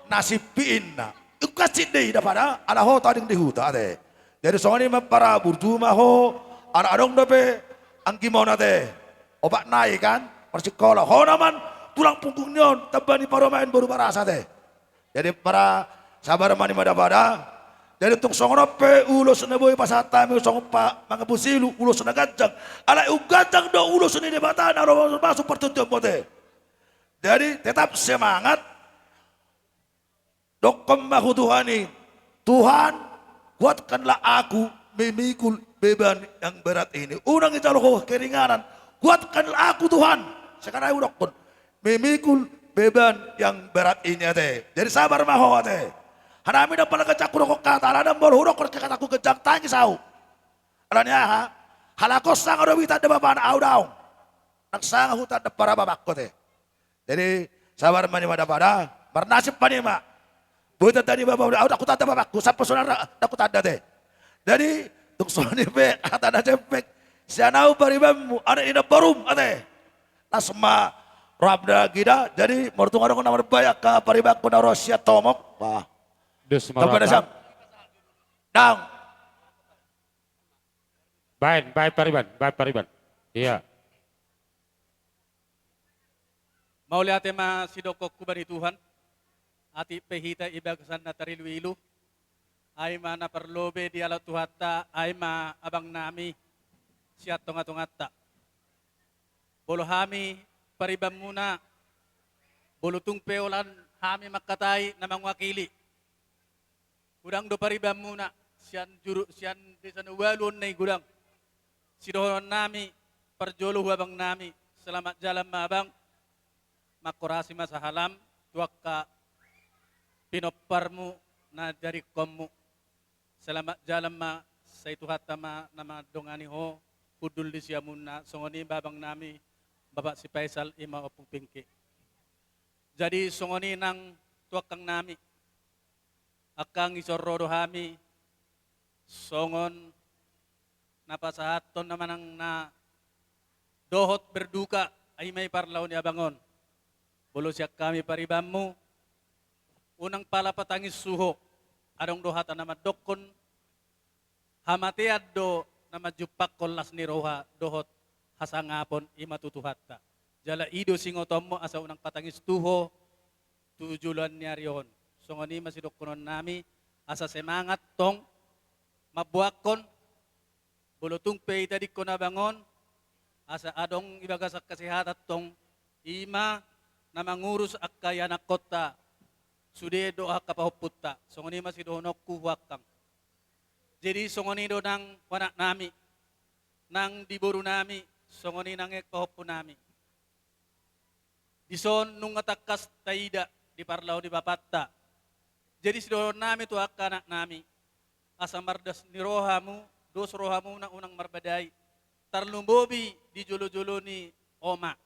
nasibin na. Ukasih deh daripada ala ho tading dihuta deh. Jadi soalnya para burjuma ho anak-anak dope angkimon nate obat naik kan persikola ho naman tulang punggung nyon tebani paromain baru barasa teh. Jadi para sabar mani pada jadi untuk songrope ulos na boy pasata mi song pa mga busilu ulos na gajang ala ugajang do ulos ni debatan aro masuk pertutup mote. Jadi tetap semangat dokom mahu Tuhani Tuhan kuatkanlah aku memikul beban yang berat ini. Unang italo keringanan kuatkanlah aku Tuhan sekarang udokon memikul beban yang berat ini ate. Jadi sabar maho ate. Hanami na pala kacak kurok kata, ala nang bolhuro kurok kataku kejak tangi sau. Alanya ha, halakos sang arawita de baban au daung. Nagsang hutan de para babak ko te. Jadi sabar mani pada bernasib mani ma. Buta tadi babaw au aku tata babak ko sa personal aku tada te. Jadi tuk soni pe kata na jempek. Sianau baribam ana ina barum ate. Nasma rabda gida jadi mortungan ko na berbaya ka paribak ko na Rosia tomok. Wah. Dus Kepada siapa? Dang. Baik Pariban. Iya. Mau lihat tema sidokok kubani Tuhan. Ati pehita ibagasan na tarilu-ilu. Ay mana perlobe di alat tuhata. Ay ma abang nami. Siat tonga-tongata. Bolo hami paribam muna. Bolo tung peolan hami makatay na mangwakili. Gudang do paribam muna, sian desan walon na gudang. Sidohon nami, perjolo huabang nami, selamat jalan mabang, makorasi masahalam, tuak ka pinoparmu na dari komu. Selamat jalan ma, sa itu hatama nama dongani ho, kudul di siamuna, songoni babang nami, Bapak si Faisal ima opung pingki. Jadi songoni nang tuak kang nami, akang isorrodo hami songon napasahaton naman ang na dohot berduka ay may parlaw ni abangon. Bulo siya kami paribammu unang palapatangis suho adong dohata na madokon hamatiad do na majupak kolas ni roha dohot hasangapon imatutuhatta. Jala ido singotom mo asa unang patangis tuho tujulan niya riyon. So ngani masidok kunon nami asa semangat tong mabuakon bulutong pay tadi ko na bangon asa adong ibaga sa kasihatan tong ima na mangurus akkaya na kota sude doa kapahuputta. So ngani masidonok kuhuakang. Jadi so ngani do nang wanak nami nang diburu nami so ngani nang ekpahupu nami. Dison nung ngatakas taida di parlaw di bapatta. Jadi sidoron nami tu anak nami. Asa mardas ni rohamu, dos rohamu na unang marbadai. Tarlumbobi di julo-julo ni Oma.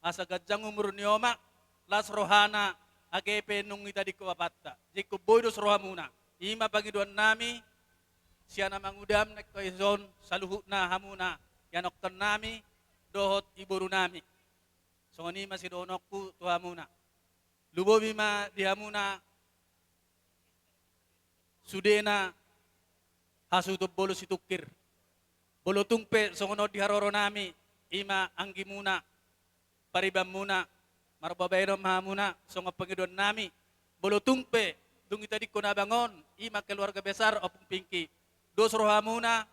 Asa gajang umur ni Oma, las rohana agepe nung ita di kuwapatta. Jadi kuboy dos rohamu na. Ima pagiduan nami, siya na mangudam na kaizon saluhut na hamuna. Yanoktan nami, dohot iburu nami. So ni masidonok ku tuhamuna. Lubobi ma dihamuna sudena hasutob bolo situkir. Bolo tungpe songono di haroro nami ima anggi muna paribam muna marbabayro mahamuna songo pangidon nami bolo tungpe dung itadi ko nabangon ima keluarga besar opung pingki dos rohamuna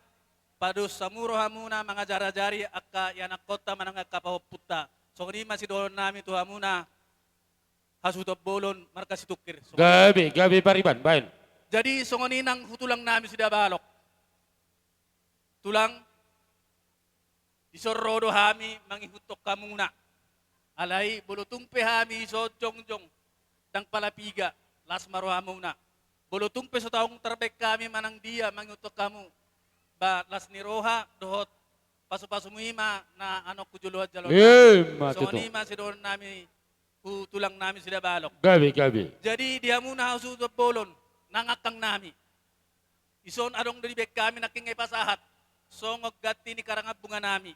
padus samuro hamuna mga jara-jari akka yanak kota manang kapahoputta songo ni masih dolon nami tuhamuna hasutob bolon marka situkir. Gabi Pariban, bain. Jadi songoni nang hutulang namin sudah balok. Tulang isorrodo hami mangihutok kamuna. Alay bulutungpe hami so jongjong dang palapiga las maro hamuna. Bulutungpe so taong terbek kami manang dia mangihutok kamu. Ba las niroha dohot pasu-pasu muhima na ano kujuluhat jalon. Songoni masih doon namin hutulang namin sudah balok. Gabi. Jadi dia muna hasutok bolon. Nangakang nami. Ison adong dari bek kami nakingay pasahat. Songog gati ni karangab bunga nami.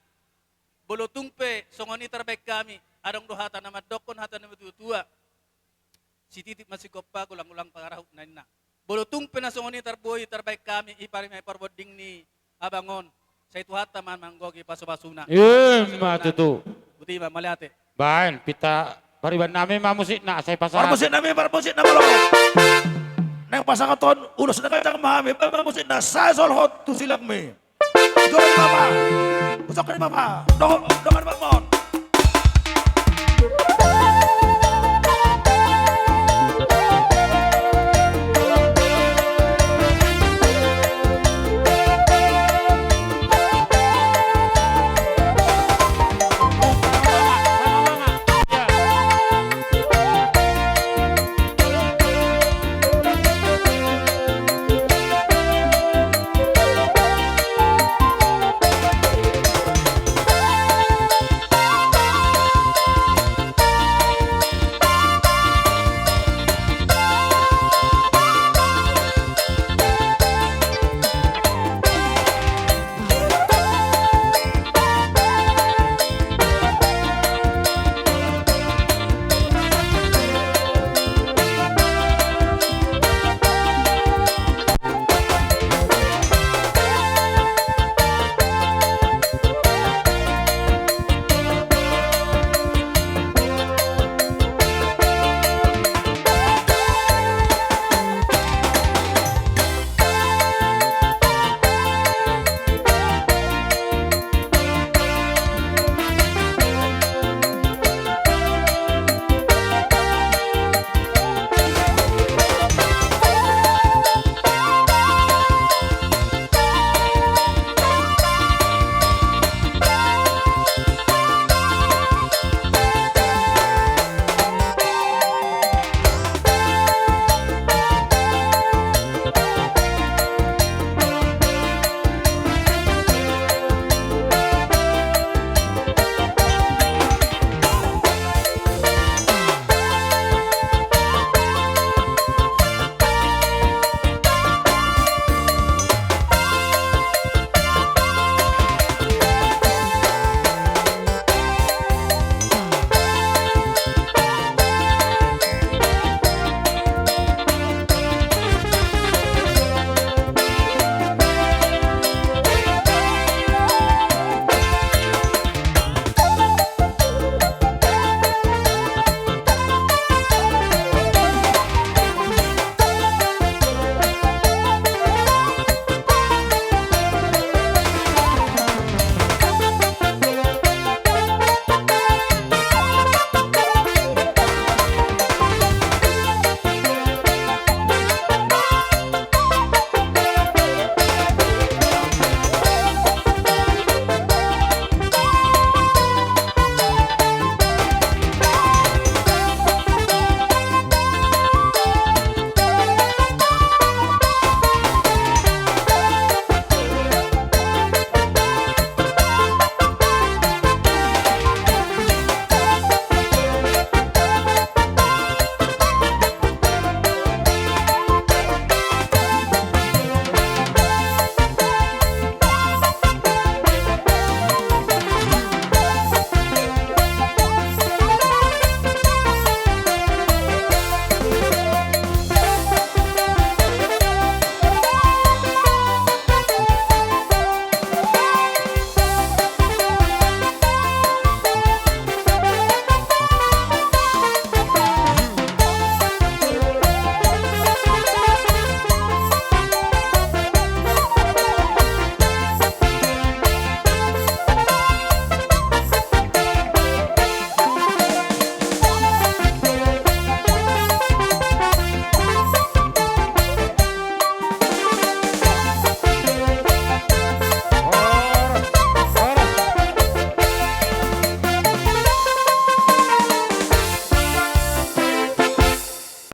Bolotungpe songoni terbek kami. Adong dohata nama dokon hata nama tua. Si titip masih kopa ulang-ulang pangarahuk na ina. Bolotungpe na songoni terboy terbaik kami. Ipari may parboding ni abangon. Sa itu hata man manggogi paso-pasuna. Matutu. Buti ba maliate. Bahan, pita pariban namin mamusik na say pasahat. Parmusit na maloko. Nang pasangaton, ulos na kayo mami, parmusit na sa solhot to silang mi. Doon ni Mama. Usok ka ni Mama. Doon ni Mama.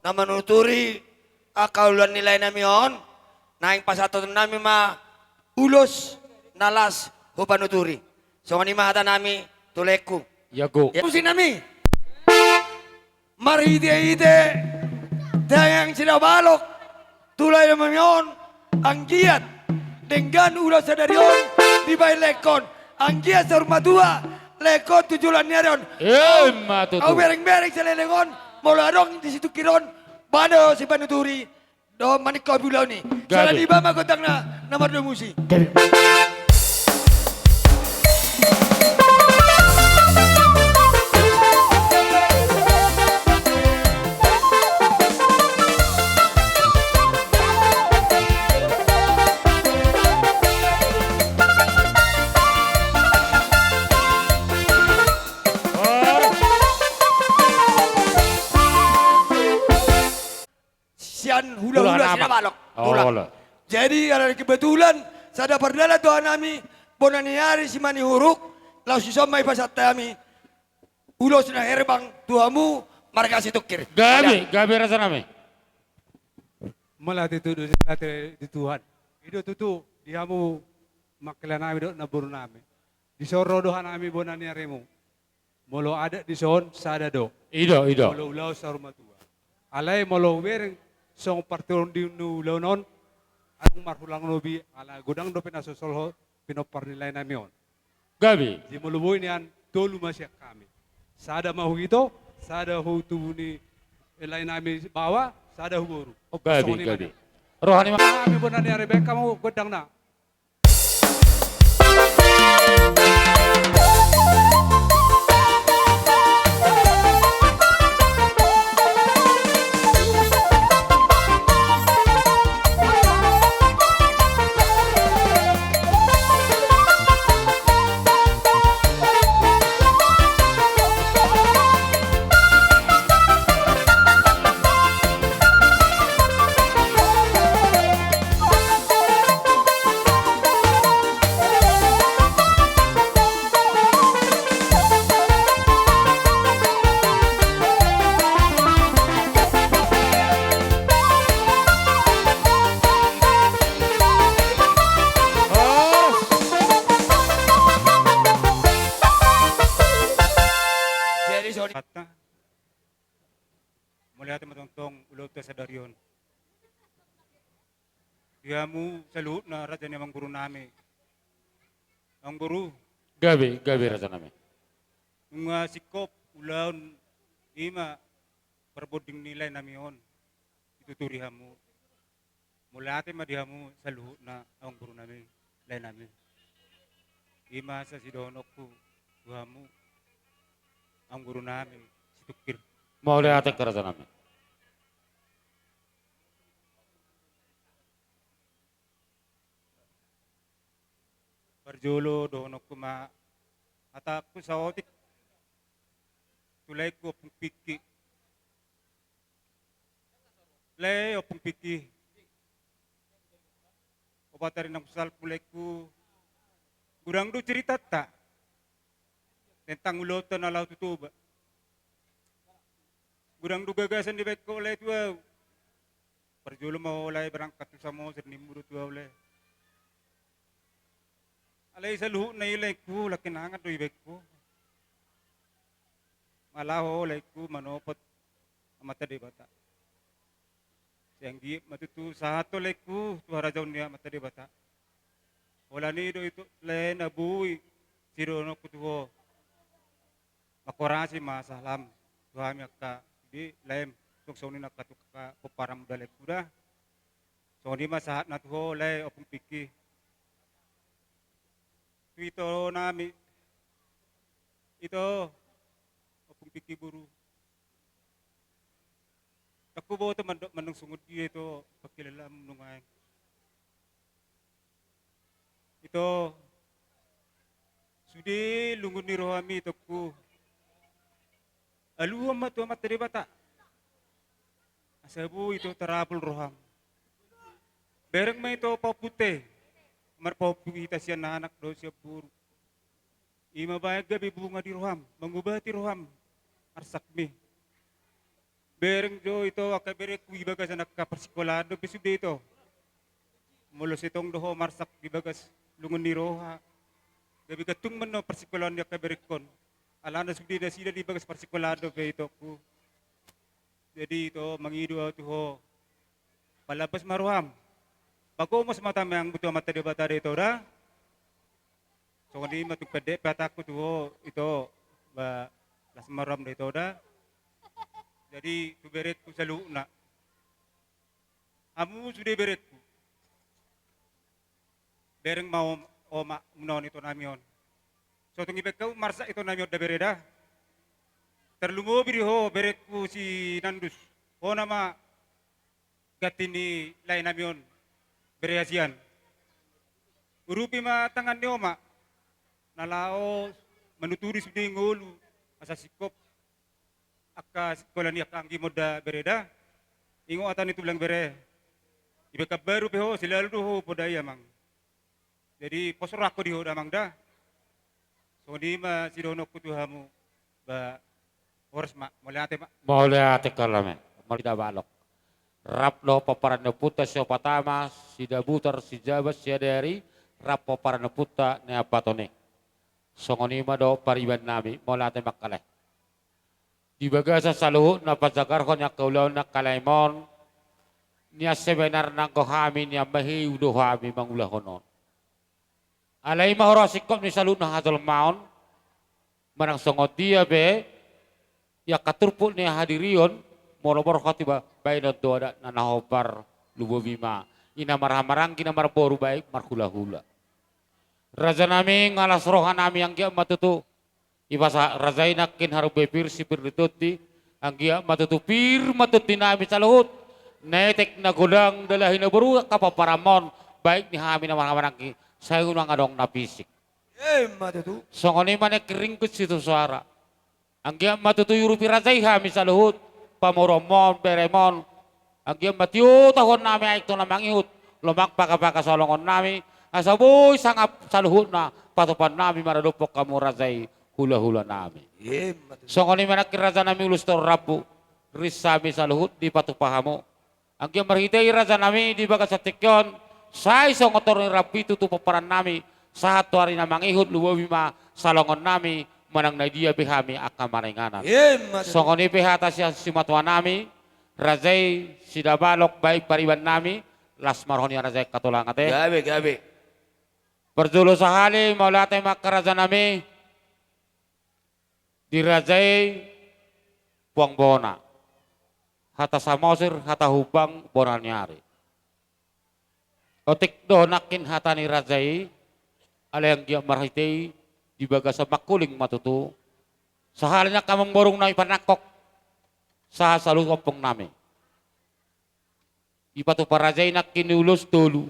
na manuturi akauluan nilay namin yon, naing pasaton namin ulos nalas ho panuturi. So ni mahata nami tuleku. Yago. Pusin nami. Maride-ide dayang sila balok tulay naman yon ang giat dengan ulo sadarion di bay lekon ang giat sa rumah tua lekon tujulan niaron Matutu. au bereng-bereng sa lelengon molarong di situ kiron bado si panuturi do manikaw bulau ni salah di bama kotang na nomor 2 musi sian hula-hula Tulang sina apa? balok. Oh, Tulang. lah. Jadi ada kebetulan sada pardala Tuhan nami bonaniari si mani huruk lau si somai pasat kami ulo sina herbang tuamu marga si tukir. Gabi rasa nami. Malah itu di Tuhan. Itu tutu diamu makilan nami do nabur nami. Di soro dohan nami bonaniaremu. Molo ada di son sada do. Ido. Molo ulau sa rumah tua. Alay molo wereng song partion di nu launon anong marhulang nobi ala gudang do pinasosol pinopar nilay namion. Gabi. Di muluboy niyan tolu masya kami. Sada mahu ito, sada hu tubuh ni ilay nami bawa, sada huburu. Oh, Gabi. Rohani kami bonan ni Rebecca mo gudang na. Hatta. Melihat matongtong ulog ta sa daryon. Diamu salut na raja ni mang guru nami. Ang guru. Gabi rasa nami. Mga sikop ulaon ima perboding nilay namion. Ituturihamu. Mula ate madihamu salut na ang guru nami lay nami. Ima sa sidonok ko tuhamu ang guru namin si Tukir. Mau lihat ke rasa nami. Parjolo doon ako atak ko sa otik. Tulay ko pong piki. Lay o pong piki. O batari ng kusal pulay ko. Gurang do cerita ta. Tentang ulotan na laut tutuba. Gurang do gagasan di baik ko oleh tuaw. Parjolo mau oleh berangkat sa mo sa nimuro tuaw oleh. Alay sa luho na ilay ko, laki na nga do ibig ko. Malaho oleh ko manopot mata di bata. Siyanggi matutu sa hato oleh ko, tuwara jaw niya mata di bata. Wala nido ito, lay na buwi, sirono ko tuho. Makorasi masalam, tuhami akka, di laim, tuk soni nakatuka kuparam dalek kuda. So di masahat na tuho, lay opong piki. Ito nami, ito, opong piki buru. Takubo ito manong sungod ito, pagkilalam nungay. Ito, sudi lungun ni rohami ito ko. Aluham matu amat dari bata. Asabu itu terapul roham. Bereng ma itu pau putih. Mar pau kita siya na anak do siya puro. Ima bayag gabi bunga di roham. Mangubati roham. Arsakmi. Bereng jo itu akabere kui bagas anak kapersikolado bisub dito. Mulos itong doho marsak di bagas lungun ni roha. Gabi katung man no persikolado niya kaberekon. Alana sudi na sila di bagas partikulado pe ito ko. Jadi ito mangido tuho palabas maruham. Bago mas mata yang butuh mata di bata itu dah. So ni matuk pede pataku tuh itu ba las maram itu dah. Jadi tu beret ku selalu nak. Amu sudah beret ku. Bereng mau oma menon itu namion. So tungi bekau marsa itu namion da bereda. Terlungo biri ho beret ku si Nandus. Ho nama gatini lain namion. Bereasian. Urupi ma tangan ni oma. Nalao menuturi sudi ngulu. Asa sikop. Akka sekolah ni akka anggi moda bereda. Ingo atan itu bilang bere. Ibeka baru peho selalu ho podaya mang. Jadi posor aku di hoda mang dah. So di ma si dono kutuhamu ba horas ma mulai ate ma. Mulai ate kalame. Malida balok. Raplo paparan puta sio patama si dabutar si jabat si aderi rap paparan puta ne apatone. Songoni do pariban nami molate makale. Di bagasa saluhu na pazagar ko nya kaulaw na kalaimon niya sebenar nang kohami niya mahi udohami mangulah honon. Alay mahorosikop ni saluhu na hadal maon manang songot dia be ya katurpul niya hadirion morobor khatiba baino doa na nahopar lubobima ina marhamarang kina marboru baik marhula-hula. Raja nami ngalas roha nami yang kia matutu ibasa razaina kin haru bepir sipir dituti ang kia matutu pir matuti nami saluhut netek na gudang dalahin na buru kapaparamon baik ni hami na marhamarang ki sayo nang adong napisik. Matutu. Songoni mana keringkut situ suara. Ang kia matutu yurupi razai hami saluhut pamoromon beremon agyam matiu tahon nami aik to namang ihut lomak paka solongon nami asaboy sangap saluhut na patupan nami maradupok kamu razai hula-hula nami. Songoni mana kiraza nami ulus to rabu risami saluhut di patupahamu agyam marhitay raza nami di bagas satikyon say songotor ni rabi tutu paparan nami sahat tuari namang ihut luwabima salongon nami manang na dia behami akan maringanan. Songoni pehata si matwa nami, razai sidabalok baik pariban nami, las marhoni razai katulang ate. Gabe. Berjulu sahali maulate makaraza nami, dirazai buang bona. Hata samosir, hata hubang bona nyari. Otik donakin hata ni razai, alayang dia marhitei, di bagasa makuling matutu sahalnya kamang borong na ipanakok sa salukopong nami ipatu parajay na kinulus tulu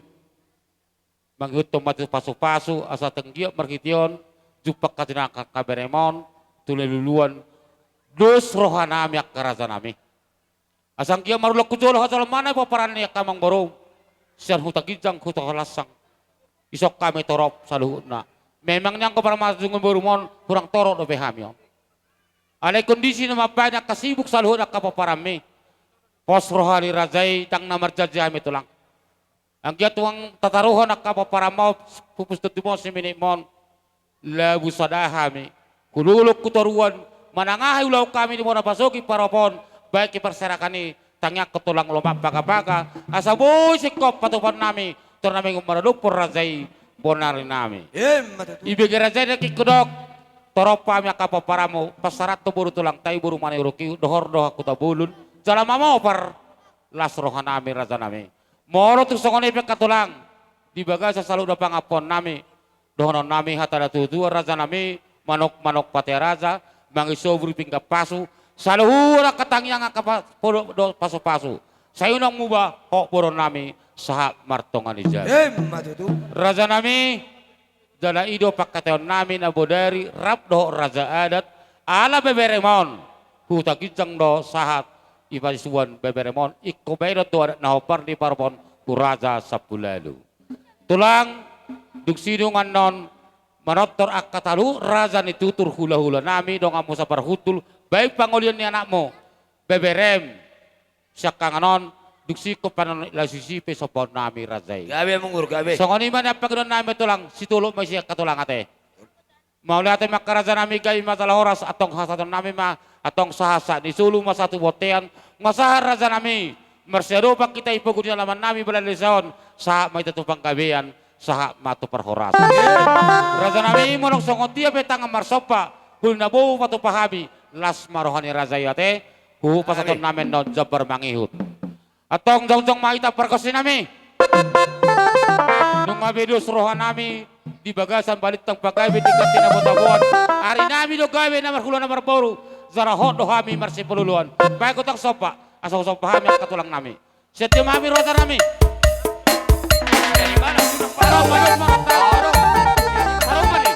manghut matu pasu-pasu asa tenggiak markitiyon jupak katina kaberemon tuleluluan dos roha nami akaraza nami asang kia marulak kujolo hasal mana paparan niya kamang borong siyan hutagijang hutahalasang isok kami torop saluhut na. Memangnya engkau para masuk berumon kurang torok do behamion. Alai kondisi nama banyak kasibuk saluhut ak kapaparami. Pos rohani razai tang namar jajami tulang. Anggia tuang tataruhan ak kapaparamau pupus tutimo siminimon labu sadahami. Kululuk kutoruan manangahi ulau kami di mona pasoki parapon baik perserakani tangyak ketulang lomak baka-baka asaboy sikop patupan nami turnami ngumaradupur razai bonari nami. Ibigir aja na kikudok. Torop pami kapaparamu. Pasarat to buru tulang tayo buru mani uruki. Dohor doha kutabulun. Jalan mama par. Las roha nami raja nami. Moro tu songon ipek katulang. Di bagasa selalu da pangapon nami. Dohonon nami hatala tutu raja nami. Manok pati raja. Mangisobri pingga pasu. Saluhura katangyang pasu-pasu. Sayunang muba. Hok boron nami. Sahak martongan ijaz. Raja nami dala ido pakateon nami na bodari rap do raja adat ala beberemon huta kijang do sahat ipaisuan beberemon ikko bedo tu adat nahopar di parpon ku raja sapulalu tulang duksidungan non manotor akatalu raja ni tutur hula-hula nami dong amu sapar hutul baik pangulian ni anakmu beberem syakanganon duksi ko panon lasisipe sopon nami razai. Gabe mungur gabe. Songoni man pagdon nami tulang situlo may siya katulang ate. Mauli ate makaraza nami gay masalah oras atong hasaton nami ma atong sahasa ni sulu masatu botean ngasahar raza nami. Mersedo pak kita ipagudnya laman nami balalisaon saha may tatupang kabian, saha matu perhoras. Raja nami monok songon dia petang marsopa, hul nabu matu pahabi, las marohani raja yate, hu pasaton namen non jabar mangihut. Atong jong maita perkosi nami. Nung abedos rohan nami di bagasan balik tang pagkain di katina botabuan. Hari nami do gawe na marhula na marboru. Zara hot do kami marsi peluluan. Baik ko tang sopa, asal sopa kami ang katulang nami. Setiap kami roda nami. Dari mana sudah parau banyak mga tao. Parau balik.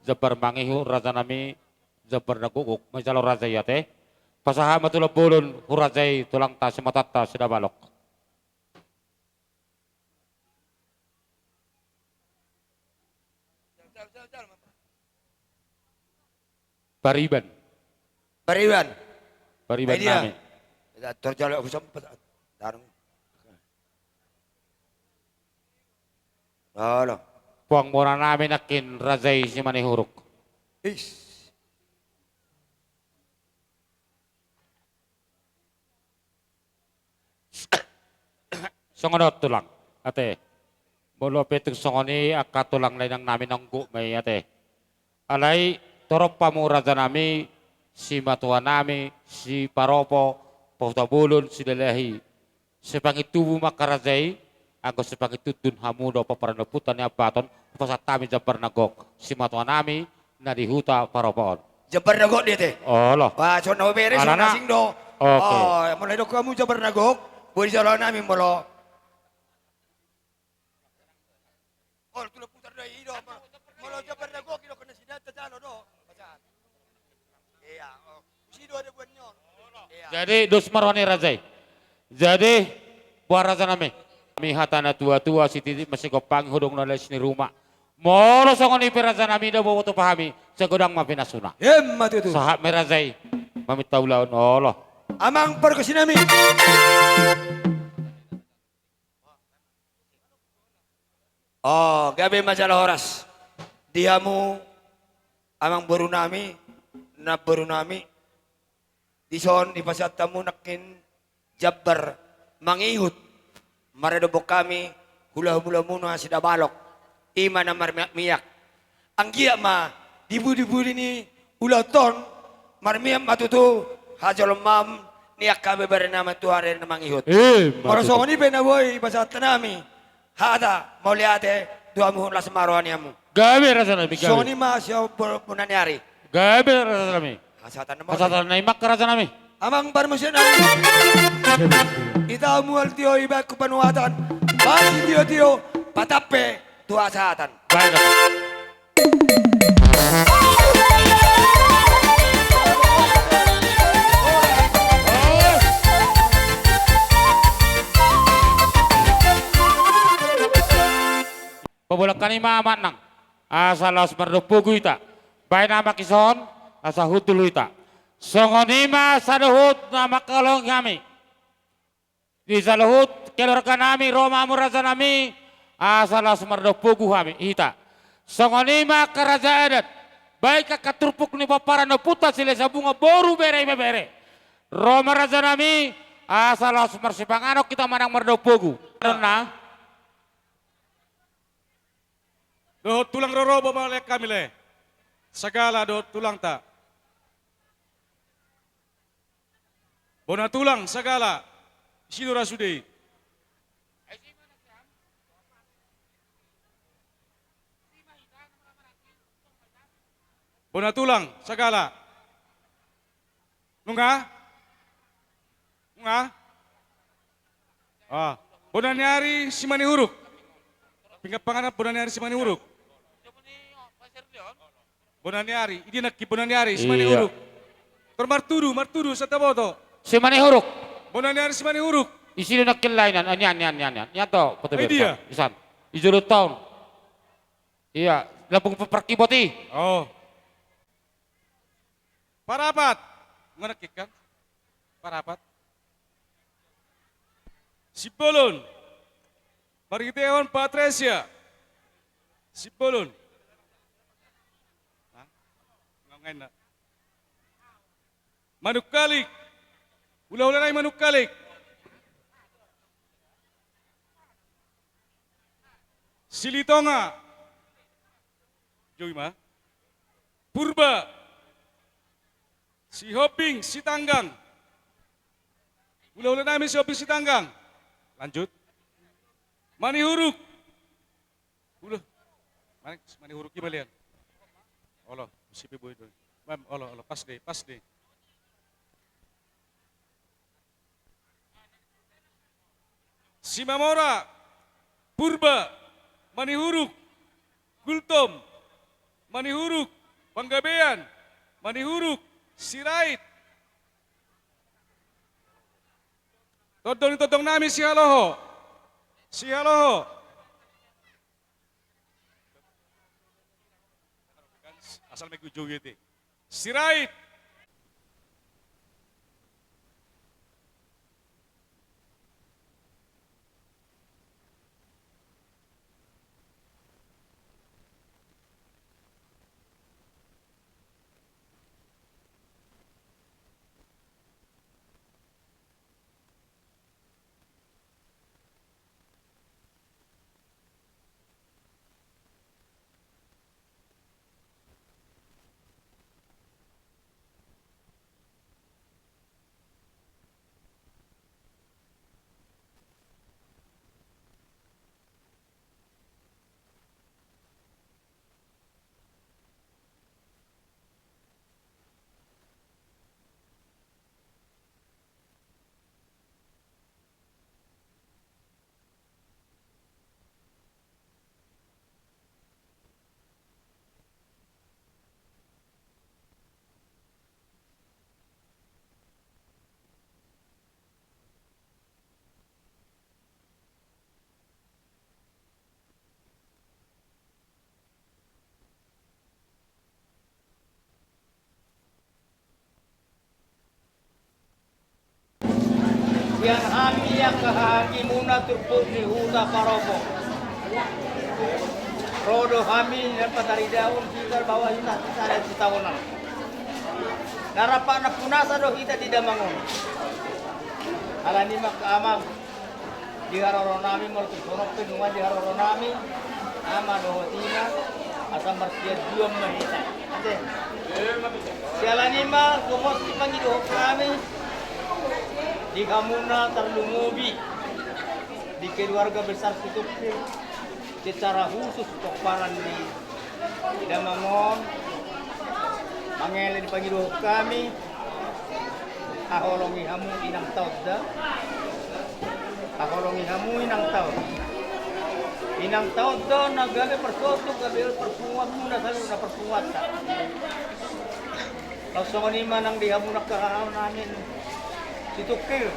Jabar mangihu raja nami jabar naguguk majalo raja yate pasaha matulog bulun hurajay tulang ta simatata sida balok. Bariban. Bariban. Bariban nami. Terjaluk usam tarung. Halo. Puang mura namin akin razay si manihuruk. Is. Songonot tulang, ate. Bolo petung songoni akatulang lain ng namin ng may ate. Alay, torop pamura dyan nami, si matuwa nami, si paropo, pautabulon, si dalahi, sepangi tubuh makarajai, anggo sepangi tutun hamu do paparan putan ya baton, pasat kami jabar nagok, simatuan nami, nadi huta parapaon. Jabar nagok dia teh. Oh loh. Wah, so na beres so Alana. nasing do. Oke. Oh, mulai do kamu jabar nagok, boleh jalan namin molo. Oh, tulo putar dari do. Molo jabar nagok kilo kena sidat talo do. Bacaan. Iya, oh. Sido ada buat nyon. Iya. Jadi dos marwani rajai. Jadi buah raja nami. Kami hatana tua-tua si titi masih kopang hudung nales ni rumah. Molo songon ipi raja nami dah bawa tu pahami. Segudang mapinasuna. Hemat itu. Sahab merajai. Mami tahu laun. Allah. Amang perkesinami. Oh, gabi majalah horas. Diamu amang baru nami, na baru nami. Dison ipasat tamu nakin Jabar mangihut. Maredobok kami hula-hula muna sida balok. Ima na marmiyak. Ang giya ma dibu-dibu ni ulaton marmiyak matutu hajol mam niyak kami berenama Tuhan na mangihut. Marasongan ni benaboy ipasat nami. Hada mauliate dua muhun las maroaniamu. Gabi rasa nami. So ni ma siya punanyari. Gabi rasa nami. Hasatan naman. Hasatan na imak rasa nami. Amang barmasyon nami. Ita mual tiyo iba ko panuatan. Basi tiyo patape tuwa satan. Baik. Pabulak kanima amat nang. Asalas merdopugu ita. Baik nama kison, asa hutulu ita. Songonima saluhut nama kalong kami. Di saluhut keluarga nami, Roma muraza nami. Asalas merdopugu kami ita. Songonima kerajaan adat. Baik katurpuk ni paparan no puta sila sa bunga boru bere. Roma raza nami. Asalas mersipangano kita manang merdopugu. Karena Dohot tulang rorobo malek kami le. Segala dohot tulang tak. Bona tulang segala. Sidora sudi. Bona tulang segala. Nunga? Nunga? Ah, bona nyari si mani huruk. Pingkat panganap bona nyari si mani huruk. Bonaniari, ini nak Bonaniari, si mani huruk. Martudu sa taboto. Si mani huruk. Bonaniari si mani huruk. Isi nak kelainan, yan to, foto dia. Isan, ijulut tahun. Iya, lapung perkiboti. Oh. Parapat, ngonekik kan? Parapat. Sipolon. Margiteon Patricia. Sipolon. Na. Manukalik. Hula-hula na yung manukalik. Silitonga. Joy ma. Purba. Si Hoping, si Tanggang. Hula-hula namin si Hoping, si Tanggang. Lanjut. Manihuruk. Hula. Manihuruk gimana yan? Allah. Sipi boy doy. Mam, Allah, pas deh. Simamora, Purba, Manihuruk, Gultom, Manihuruk, Panggabean, Manihuruk, Sirait. Todong namin si Haloho. Asal may joget eh. Sirait. Sian hami yang kahagi muna turpun ni huta paropo. Rodo hami dan patari daun kita bawa kita ada setahunan. Narapak na punasa do kita tidak bangun. Alani mak amam di haroronami mortu sonok pinungan di haroronami ama do hotina asam bersiat dua mahita. Ade. Sialani ma kumos dipanggil do kami di Hamuna terlumubi di keluarga besar Situpti secara khusus untuk paran di Damangon mangele dipanggil kami aholongi hamu inang taud da aholongi hamu inang taud do nagabe persoto gabe perpungat muna salu na perpungat ta langsung ni manang di hamu nakahal namin Situkil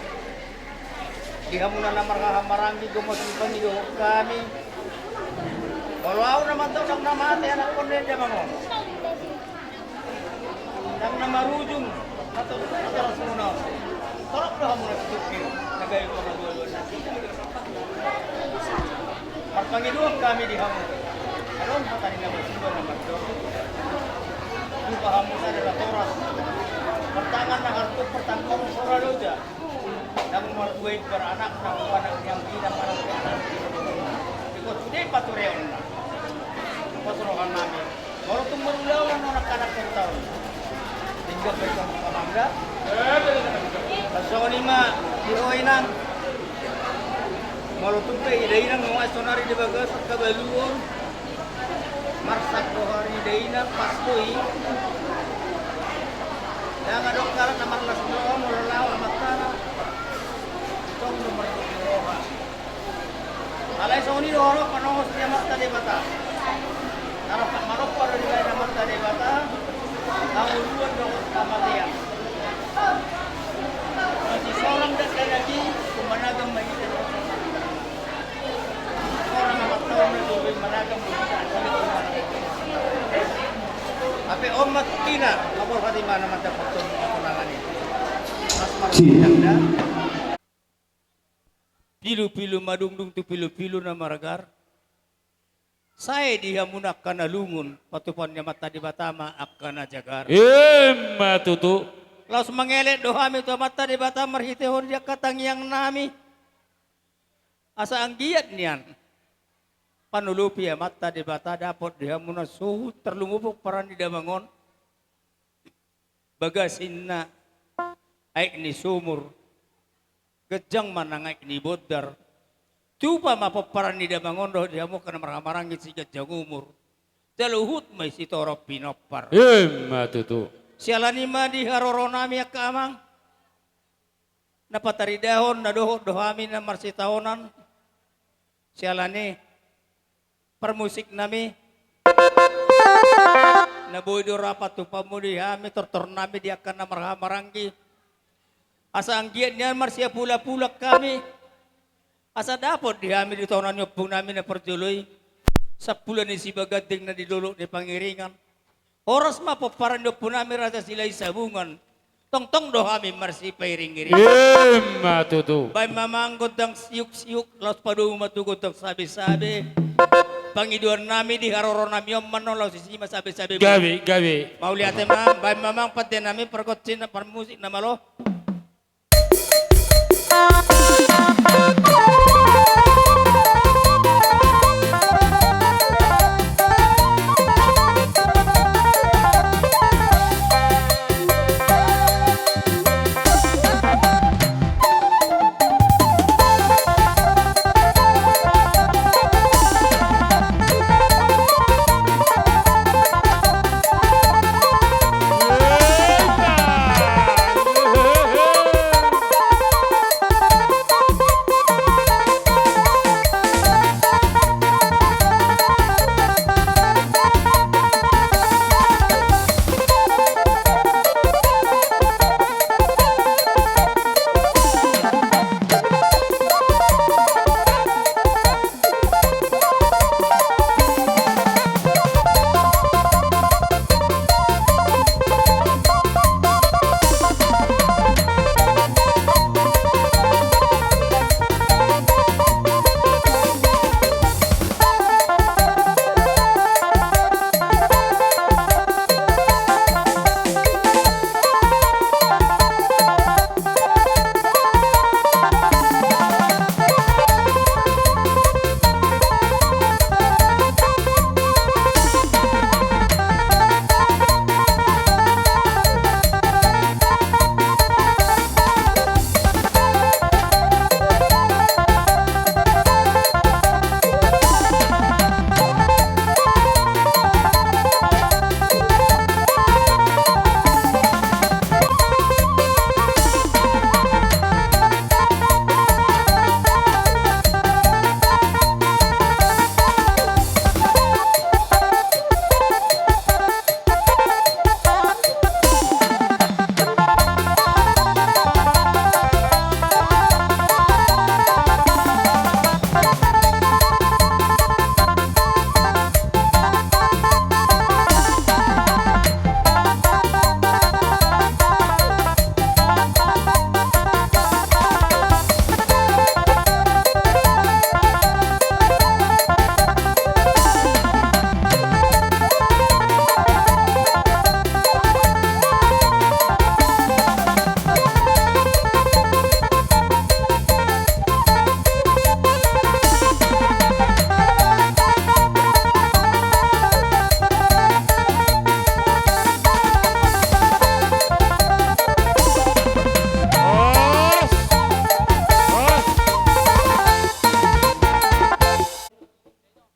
di hamuna na marahamarangi gumos pangido kami kalau aku naman tahu nang namate anak ko din Damangon nang namarujung atau rasulna torok dah hamuna Situkil nagay ko na dua na sila pangido kami di hamu aron patani na bersimba na magdo hamu sa toras pertangan na kartu pertangkong suradoja nang malbuay beranak nang anak yang tidak parang anak ikut sudah patureon na paturokan namin kalau tumurulaw ang anak-anak ng taon tinggal besok kamangga pasok ni ma dihoy nang malutung pe iday nang mga sonari di bagas at kabaluon marsak kohari iday nang paskoy yang ada orang namar las doa mulalaw amatana tong nomor doa alay sa uni doa panongos niya mata de bata narapak marokor di kaya mata de bata tahuluan dong kamatian masih seorang dan lagi kumanagang mahita orang amat tahun na doon managang mahita Ape umat kina, kapor Fatima naman dapat tunangan ini. Mas marunanda. Pilu-pilu madungdung tu pilu-pilu na maragar. Saya dihamunak kana lungun, patupannya mata di batama akana jagar. Matutu. Laos mangelet dohami tu mata di batama marhitehon dia katang yang nami. Asa anggiat nian. Panulupi ya mata di bata dapat dia muna suhu terlumupuk paran di Damangon bagasinna aik ni sumur gejang manang aik ni bodar cuba mapaparan di Damangon doh dia mau kena marang-marangit si gejang umur teluhut may si toro pinopar matutu sialani ma di haroronami ya kamang napatari dahon na dohami na marsitahonan sialani permusik nami naboydo rapat tu pamudi hami tortor nami dia akan maranggi asa anggiat niyan marsia pula-pula kami asa dapat di hami di tahunan nyopong nami na perjuloy sa pula ni si bagading na didulok di pangiringan oras mapaparan nyopong nami rasa sila'y sabungan tong-tong do kami marsi pairing-iring matutu bay mamanggot ang siyuk-siyuk laos padu matugod ang sabi-sabi Pangiduan nami di haroron nami yung manolaw sisi masabi-sabi gabi mau lihat emang bay mamang pati nami perkotsin na permusik na malo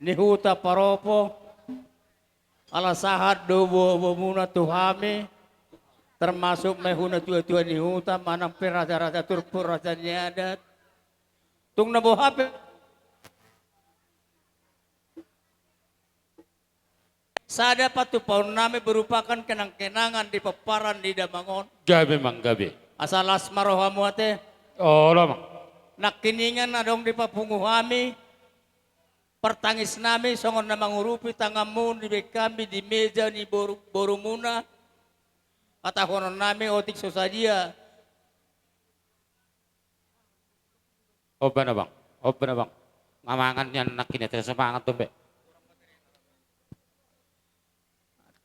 nihuta paropo, alasahat dobo muna tuhami, termasuk mehuna tua-tua nihuta, manang raja-raja turpur raja niadat. Tung nabuhape, sada patu paunami berupakan kenang-kenangan di peparan di Damangon. Gabe mang gabe. Asal asmarohamu ate. Oh lo mang. Nakiningan na dong di papunguhami. Pertangis nami songon na mangurupi tangamun di kami di meja ni boru muna. Atahonon nami otik sosadia. Oba na bang. Oba na bang. Ngamangan yan nakinete semangat tuh be.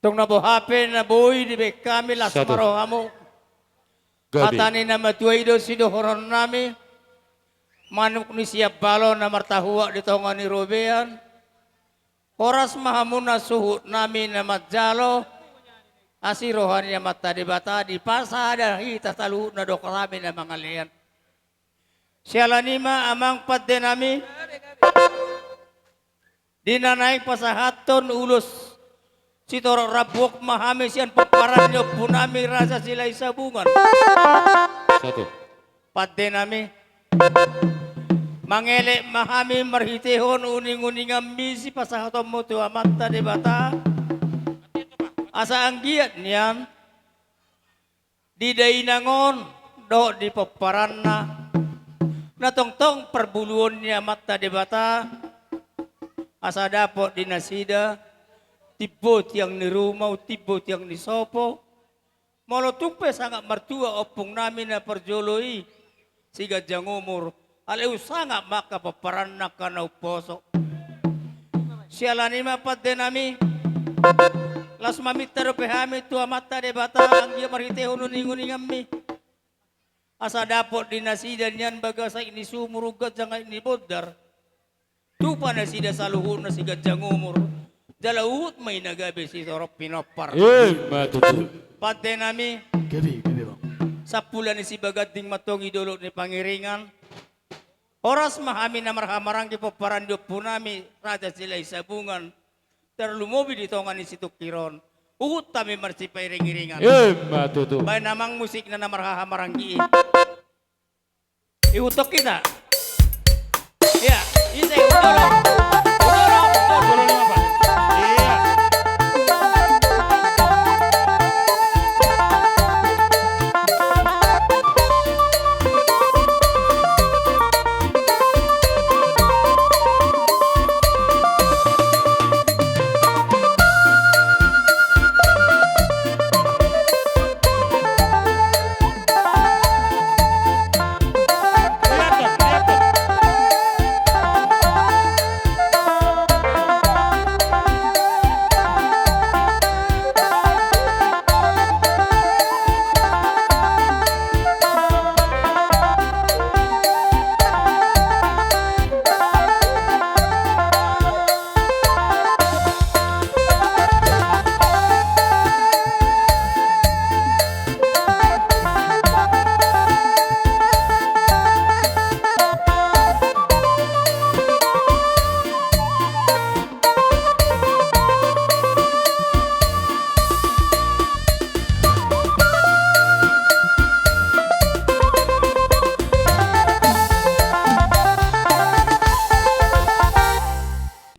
Tung nabuhape na boy di kami lasmarohamu. Katani na matuay do sidohoron nami. Manuk ni siap balo na martahua di tonga ni Robean. Oras mahamuna suhut nami na matjalo. Asirohan ya mata di bata di pasada hita talu na do kami na mga lian. Sialanima amang padde nami. Dinanaing pasahaton ulus. Si toro rabuk mahami sian paparan nyo punami rasa sila isabungan. Satu. Padde nami. Mangele mahami marhitehon uning-uningan misi pasahaton mo tu amata di bata. Asa ang giat niyan. Di dainangon do di paparan na. Natongtong perbuluan niya mata di bata. Asa dapot di nasida. Tibo tiang ni rumah, tibo tiang ni sopo. Molotupe sangat mertua opung namin na perjoloi. Siga jangumur. Aleu sangat maka paparan na kanau poso. Sialani mapat denami. Las mamita pehami tua mata de bata. Ang dia marhite hununing-uning ami. Asa dapot di nasida niyan bagasa ini sumurugat jangan ini bodar. Tupa nasida saluhun na siga jangumur. Jalawut may nagabi si Torop pinopar. Matutul. Pate nami. Gabi bang. Sa pula ni si Bagat ding matong idolo ni Pangiringan. Oras mahami na marhamarang di paparan do punami raja sila isabungan. Terlumobi di tongan ni si Tukiron. Uhut kami marsipay ring-iringan. Matutul. Bay namang musik na namarhamarang giin. Iutok kita. Ya, isay udolong.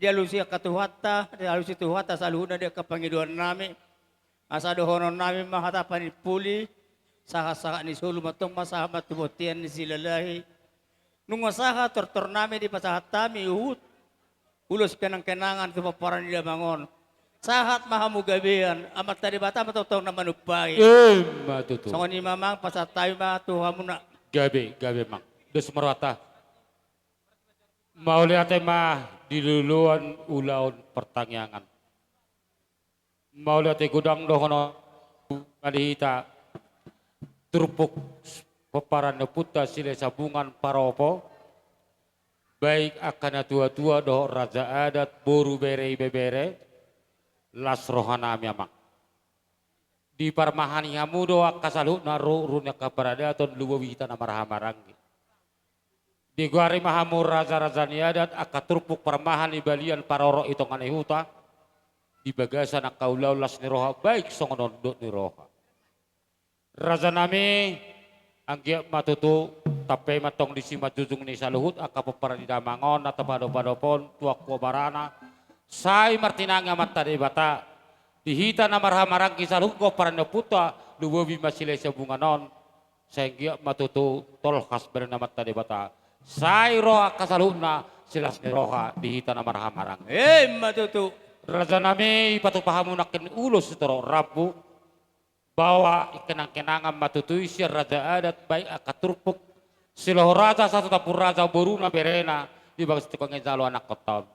Dia lusia katuhata, dia lusia tuhata saluhuna dia kepangiduan nami. Asa dohonon nami mahatapan ni puli, saha-saha ni sulu matong masahamat tubotian ni silalahi. Nung masaha tortor nami di pasahat tami uhut. Ulos kenang-kenangan tu paparan di Damangon. Sahat mahamu gabean, amat tadi bata matotong na manupay. Matutul. Songon ni mamang pasat tayo mga tuhamu na. Gabe mang. Dos merata. Mau lihat mah di luluan ulaun pertanyaan. Mau lihat gudang dohono kalihita turpuk peparan puta sile sabungan paropo. Baik akan tua-tua doh raja adat boru bere bebere las rohana miamang. Di parmahani hamu doa kasalu naru runya kaparada atau luwawita namarahamarang. Di guari mahamur raja-raja niadat akaturpuk permahan ibalian paroro itongan ihuta. Di bagasan akaulaulas ni roha baik songonondot ni roha. Raja nami anggiak matutu tapi matong di simat jujung ni saluhut akapapara di damangon atau pado-padopon tuak kuabarana. Sai martinanga mata di bata. Dihita na marhamarang kisaluhut ko para naputa luwawi masilay sa bunganon. Sehingga matutu tol khas bernamat tadi bata. Sai roha kasaluna silas ni roha dihita na marhamarang. Matutu. Raja nami patupahamunakin ulos itoro rabu. Bawa ikenang-kenangan matutui si raja adat baik akaturpuk. Siloh raja satu tapur raja boru na berena di bagas tukang jalo anak koton.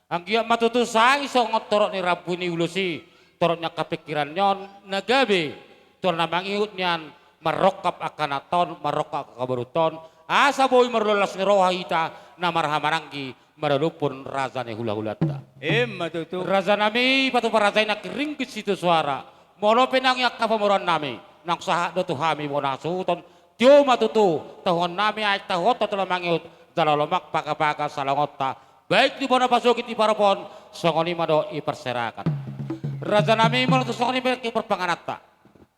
Ang giyak matutu sai songot torok ni rabu ni ulosi. Toroknya kepikiran nyon nagabe. Tor namang ihut nyan marokap akan aton marokap kabaruton. Asa boy marlolas ni roha ita na marhamaranggi maralupun raja ni hula-hulata. Matutu. Raja nami patu paraja na kiringkit situ suara. Molo penang yak kapamuran nami. Nang sahat do tuhami mo nasuton. Tiyo matutu. Tahon nami ay tahot at lamangiut. Dalalomak paka-paka salangota. Baik di bona pasukit iparapon. Songoni mado iperserakan. Raja nami malutu songoni iperpanganata.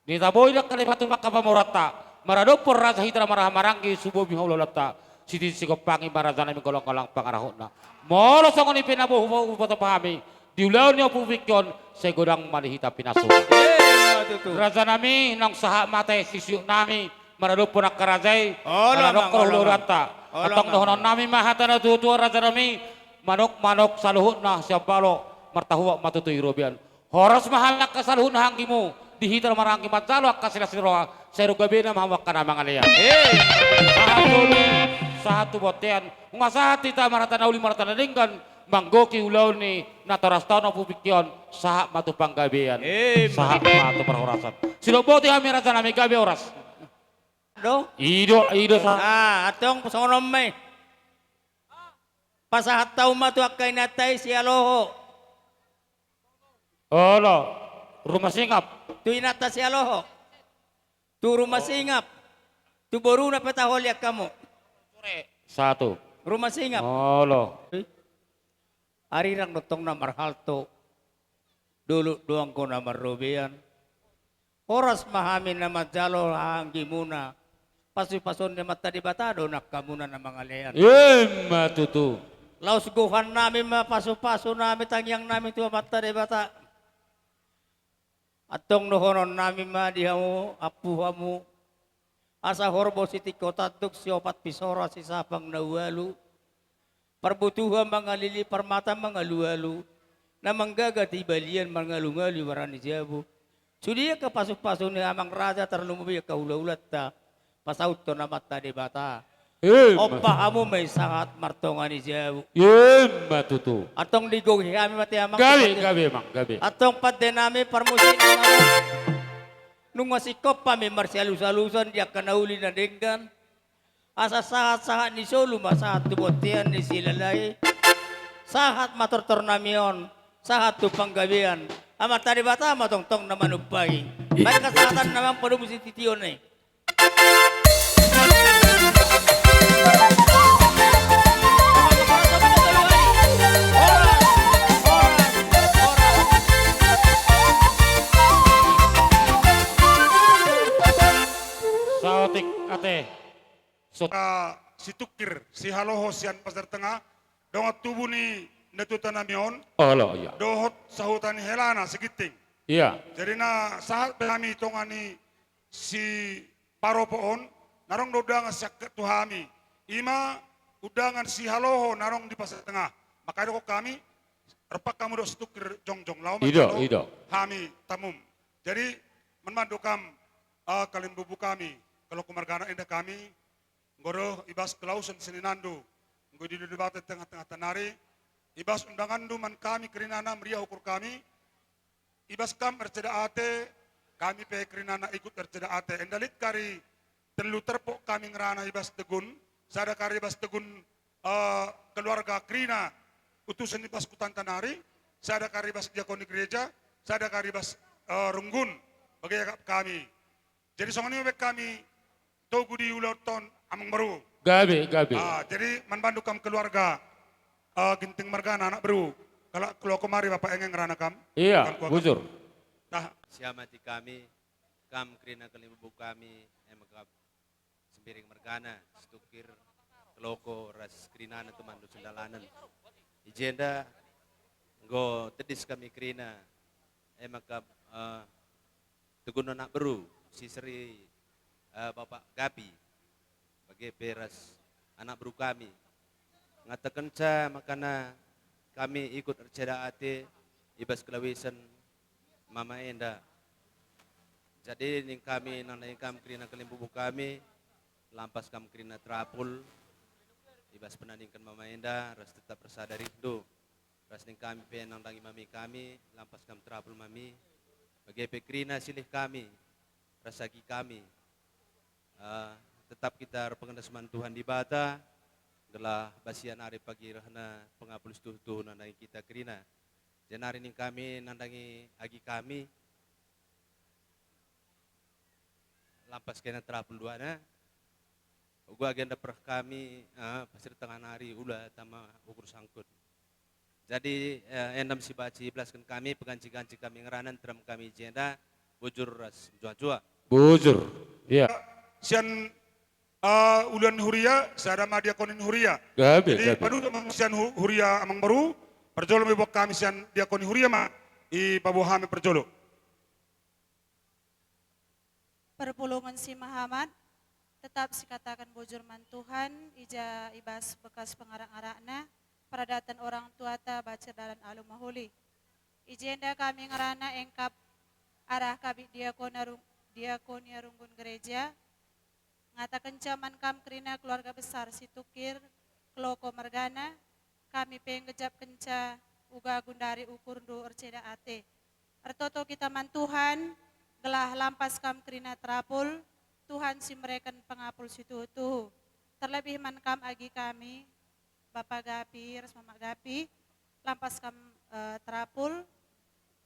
Nitaboy na kalipatu makapamurata. Maradopor raja hitra marahamarangi subuh bihaulolata. Siti sikopangi maraja nami golong-golong pangarahot na. Molo songoni pinabuhu upato pahami. Diulaw niyo pupikyon sa godang malihita pinaso. Raja nami nang saha mate sisyo nami maradopor na karajay. Maradopor hulurata. Atong dohonon nami mahata na tutua raja nami. Manok-manok saluhut na siya balo martahuwa matutuy robian. Horos mahalak ka saluhut na hanggi mo. Dihita marangki matsalo ak kasila siroa. Seru gabi na mahawak ka na mga liyan. Sahatu botean. Mga sahat ita marata na uli marata na linggan. Manggoki ulaw ni natarastaw na pupikyon. Sahak matupang gabian. Sahak matuparhorasan. Silobote kami raja nami gabi oras. Ido sa. Atong pasonom may. Pasahat tao matu akay natay si Aloho. Olo, rumah singap. Tu inata si Aloho. Tu rumah singap. Tu baru na petaholiak kamu. Satu. Rumah singap. Olo. Arirang notong na marhalto. Dulu doang ko na marubian. Oras mahamin na madjalo hanggi muna. Pasu-pasun na mata di batado nakamuna na mga leyan. Matutu. Laos guhan namin mapaso-paso namin tangyang namin tuwa mata di bata. Atong nohonon namin madihamu apuhamu. Asa horbo si tikotatuk si opat pisora si sapang nawalu. Parbutuhan mga lili parmata mga luwalu. Na manggagati balian mga lungali warani jabu. Sudiya ka paso-paso ni amang raja tarlumubi ka ula-ulat ta. Pasaut to na mata di bata. Opahamu may sangat martongan ni jabu. Matutu. Atong ligog kami mati amang. Gabi mang gabi. Atong pade namin parmusin. Nung masikop pa may marsialusalusan diya kanauli na denggan. Asa sahat-sahat ni Solo masahat tubotian ni Silalay. Sahat matortor namion. Sahat tupang gabian. Amat tadi bata matong-tong na manupay. May kasahatan naman panubusin titiyon eh. Sautik ate. Si Tukir, si Haloho, sian pasar tengah, dongat tubuh ni natutan namion, Olo iya. dohot sahutan ni Helana segiting. Iya. Jadi na saat kami tongani si paropoon, narong dodang siak tuhami, ima udangan si Haloho narong di pasar tengah. Maka ko kami, repak kamu do si Tukir jongjong lau Ido. Hami tamum. Jadi menmadukam kalian bubu kami, kalau kumargana indah kami, ngoro ibas kelausan seninando, nggo di debate tengah-tengah tanari, ibas undangan duman kami kerinana meriah ukur kami, ibas kam erceda ate, kami pe kerinana ikut erceda ate, endalit kari telu terpok kami ngerana ibas tegun, sada kari ibas tegun keluarga kerina, utusan ibas kutan tanari, sada kari ibas diakoni gereja, sada kari ibas runggun, bagi kami. Jadi songon ini kami togu di uloton Amang Baru. Gabi. Jadi membantu kam keluarga Ginting Margana anak Baru. Kalau kemari Bapak engeng rana kam. Iya, bujur. Nah, Siamati kami, kam krina kelimbu kami, emakap sembiring Margana, stukir, keloko, ras krinana teman do sendalanan. Ijenda, go tedis kami krina, emakap tegun anak Baru, sisri Bapak Gabi, bagi beras anak Baru kami. Ngatakan ca makana kami ikut erceda ate ibas kelawisan Mama Enda. Jadi ning kami nanay kam krina kelimbubu kami lampas kam krina trapul ibas penandingkan Mama Enda ras tetap bersadari do. Ras ning kami penandangi mami kami lampas kam trapul mami bagi pekrina silih kami rasagi kami. Tetap kita pengendasman Tuhan di bata adalah basian ari pagi rahna pengapul tuh nandangi kita krina. Janari ning kami nandangi agi kami lampas kena terapul duana. Gua agenda per kami pasir tengah hari ulah tama ukur sangkut. Jadi endam si baci belaskan kami peganci-ganci kami ngeranan teram kami jenda bujur ras jua-jua. Bujur. Iya. Sian ulan huria, saya ada diakonin huria. Jadi padu sian huria Amang Baru, perjolo mebok kami sian diakonin huria mah i pabuhami perjolo. Perpulungan si Muhammad tetap sikatakan bujur man Tuhan ija ibas bekas pengarang-arangna peradatan orang tua ta baca dalam alum mahuli. Ijenda kami ngerana engkap arah kabit diakonia runggun gereja ngatakan caman kam kerina keluarga besar si Tukir Keloko Margana kami penggejap kenca uga gundari ukur do erceda ate ertoto kita man Tuhan gelah lampas kam kerina terapul Tuhan si mereka pengapul situ terlebih man kam agi kami Bapak Gapi res Mama Gapi lampas kam terapul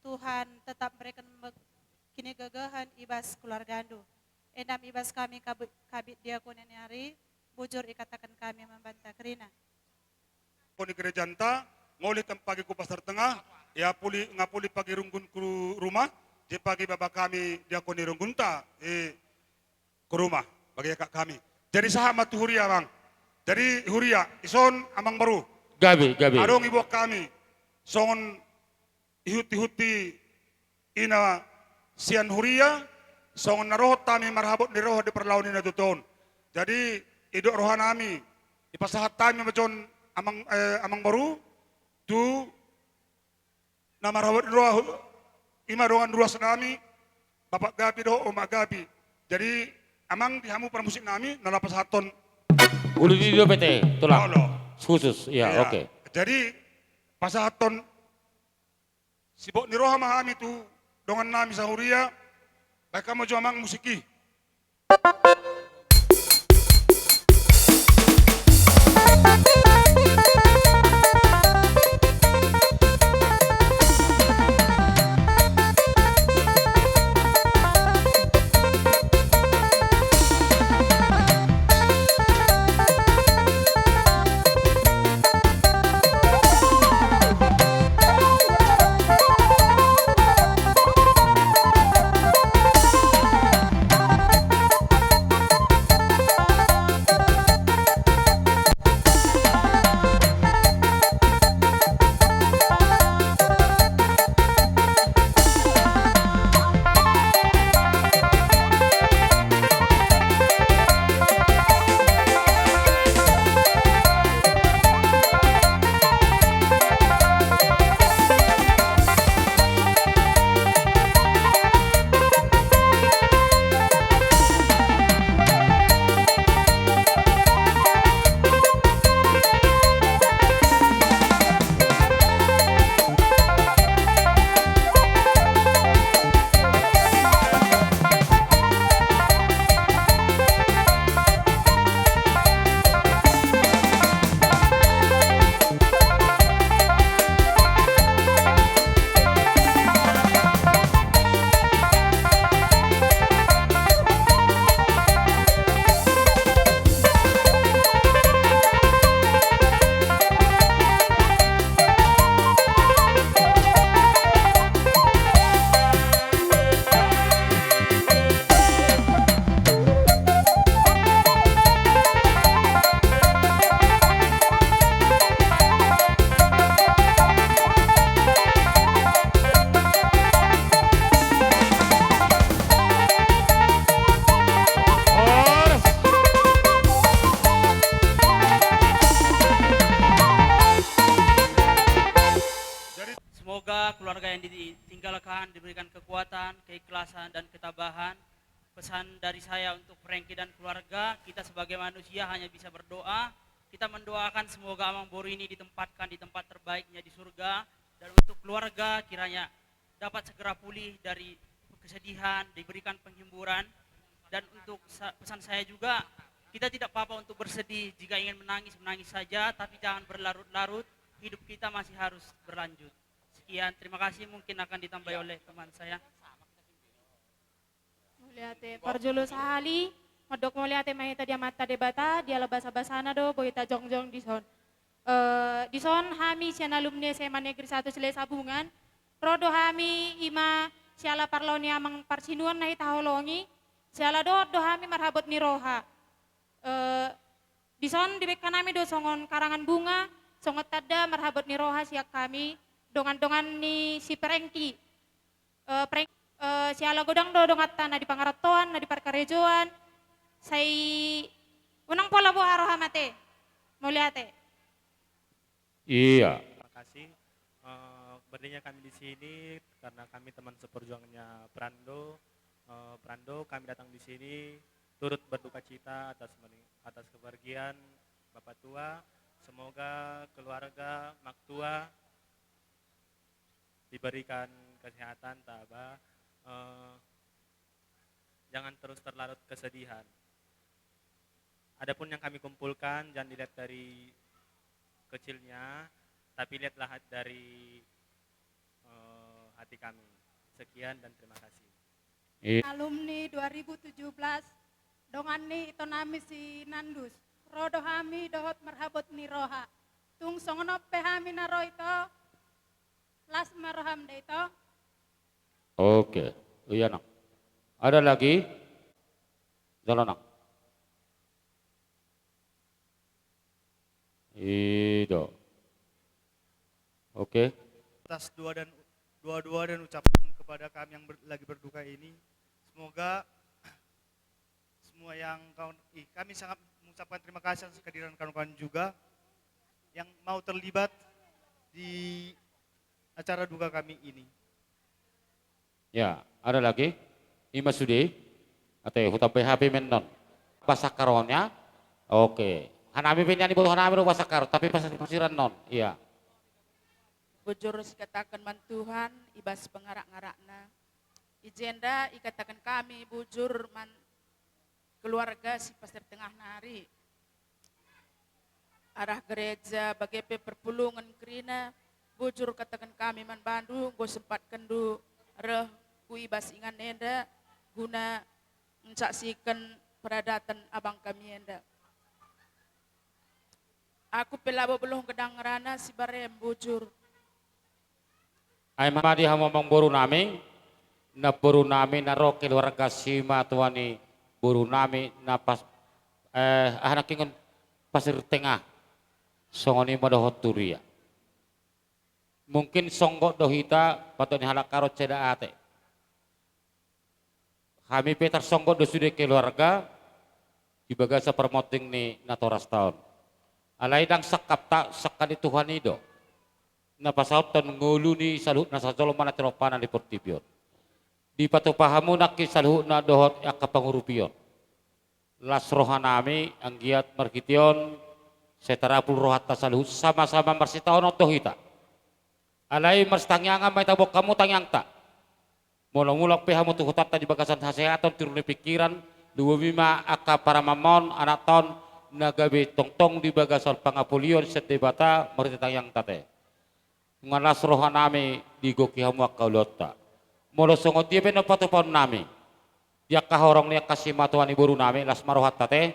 Tuhan tetap mereka kini gagahan ibas keluargandu. Endam ibas kami kabit diakonin hari, bujur ikatakan kami membantah kerina. Koni gereja anta, ngoli kan pagi ku pasar tengah, ya ngapuli pagi runggun ku rumah, je pagi bapak kami diakoni runggun ta, ke rumah, bagi kak kami. Jadi sahabat huria bang, jadi huria, ison Amang Baru. Gabi. Adong ibu kami, songon ihuti ina sian huria, songon naroh tami marhabot ni roh di perlawanan na tuton. Jadi idok rohan nami ipasahat tami macon Amang Baru tu na marhabot roh ima rohan ruas nami Bapak Gabi doh Oma Gabi. Jadi amang dihamu permusik nami nalapas haton. Uli di PT tulang. Khusus, ya oke. Jadi pasahaton sibok ni roh mahami tu dongan nami sahuria. Baik kamu jual musiki. yang ditinggalkan diberikan kekuatan, keikhlasan, dan ketabahan. Pesan dari saya untuk Frankie dan keluarga, kita sebagai manusia hanya bisa berdoa. Kita mendoakan semoga Amang Boru ini ditempatkan di tempat terbaiknya di surga. Dan untuk keluarga kiranya dapat segera pulih dari kesedihan, diberikan penghiburan. Dan untuk pesan saya juga, kita tidak apa-apa untuk bersedih. Jika ingin menangis, menangis saja, tapi jangan berlarut-larut. Hidup kita masih harus berlanjut. Sekian, terima kasih. Mungkin akan ditambahi oleh teman saya. Muliate parjolo sahali, madok muliate mahita dia mata debata, dia lebasa basana do, boita jongjong dison. Dison hami sian alumni SMA Negeri 1 Sile Sabungan, rodo hami ima siala parlauni amang parsinuan nahi taholongi, siala do hami marhabot ni roha. Dison dibekkan kami do songon karangan bunga, songot tada marhabot ni roha siak kami, dongan-dongan ni si Prengki. Siala godang do dongatan na di pangaratoan, na di parkarejoan, say unang pola bo aroha mate, muliate. Iya. Terima kasih. Berdirinya kami di sini karena kami teman seperjuangannya Prando. Prando kami datang di sini turut berduka cita atas kepergian Bapak Tua. Semoga keluarga Mak Tua diberikan kesehatan, tabah. Jangan terus terlarut kesedihan. Adapun yang kami kumpulkan jangan dilihat dari kecilnya, tapi lihatlah dari hati kami. Sekian dan terima kasih. Alumni 2017, dongan ni ito nami si Nandus. Rodo hami dohot marhabot ni Roha. Tung songonop pe hami na ro ito, las marham da ito. Oke, iya nak. Ada lagi? Jalan nak. Itu. Oke. Atas dua dan ucapan kepada kami yang lagi berduka ini, semoga semua yang kami sangat mengucapkan terima kasih atas kehadiran kawan-kawan juga yang mau terlibat di acara duka kami ini. Ya, ada lagi? Ima sudi? Atau hutan PHP menon? Pasakaronnya? Oke. Hanami pinjani butuh hanami rupa sakar, tapi pas pasiran non. Iya. Bujur sikatakan man Tuhan, ibas pengarak-ngarakna. Ijenda ikatakan kami bujur man keluarga si pasir tengah nari. Arah gereja bagai perpulungan kerina, bujur katakan kami man Bandung, go sempat kendu reh ku ibas ingan enda guna mensaksikan peradatan abang kami enda. Aku pelabo belum kedang rana si barem bujur. Ay mamadi hamamang buru nami, na buru nami na ro keluarga sima tuani buru nami na pas anak ingon pasir tengah songoni madohot turia. Mungkin songgot dohita patoni halak karot ceda ate. Kami petar songgot do sudah keluarga ibaga sa permoting ni natoras tahun. Alay dang sakap tak sakadi Tuhan ido. Na pasaut tan ngulu ni saluhut na sa jolom na teropanan di portipion. Di patupahamu nak saluhut na dohot aka pangurupion. Las rohanami ang giat markition setarapul rohat ta saluhut sama-sama marsitaon tohita. Alay marstangyanga may tabok kamu tangyang ta. Mula-mula pehamu tuhutat ta di bagasan hasehatan turun pikiran 25 aka para mamon anak tahun nagabi tongtong di bagasal pangapulion set debata maritang yang tate. Ngalas rohanami di gokihamu akaulota. Molo songot dia beno patupon nami. Dia kahorong niya kasih matuan iburu nami las marohat tate.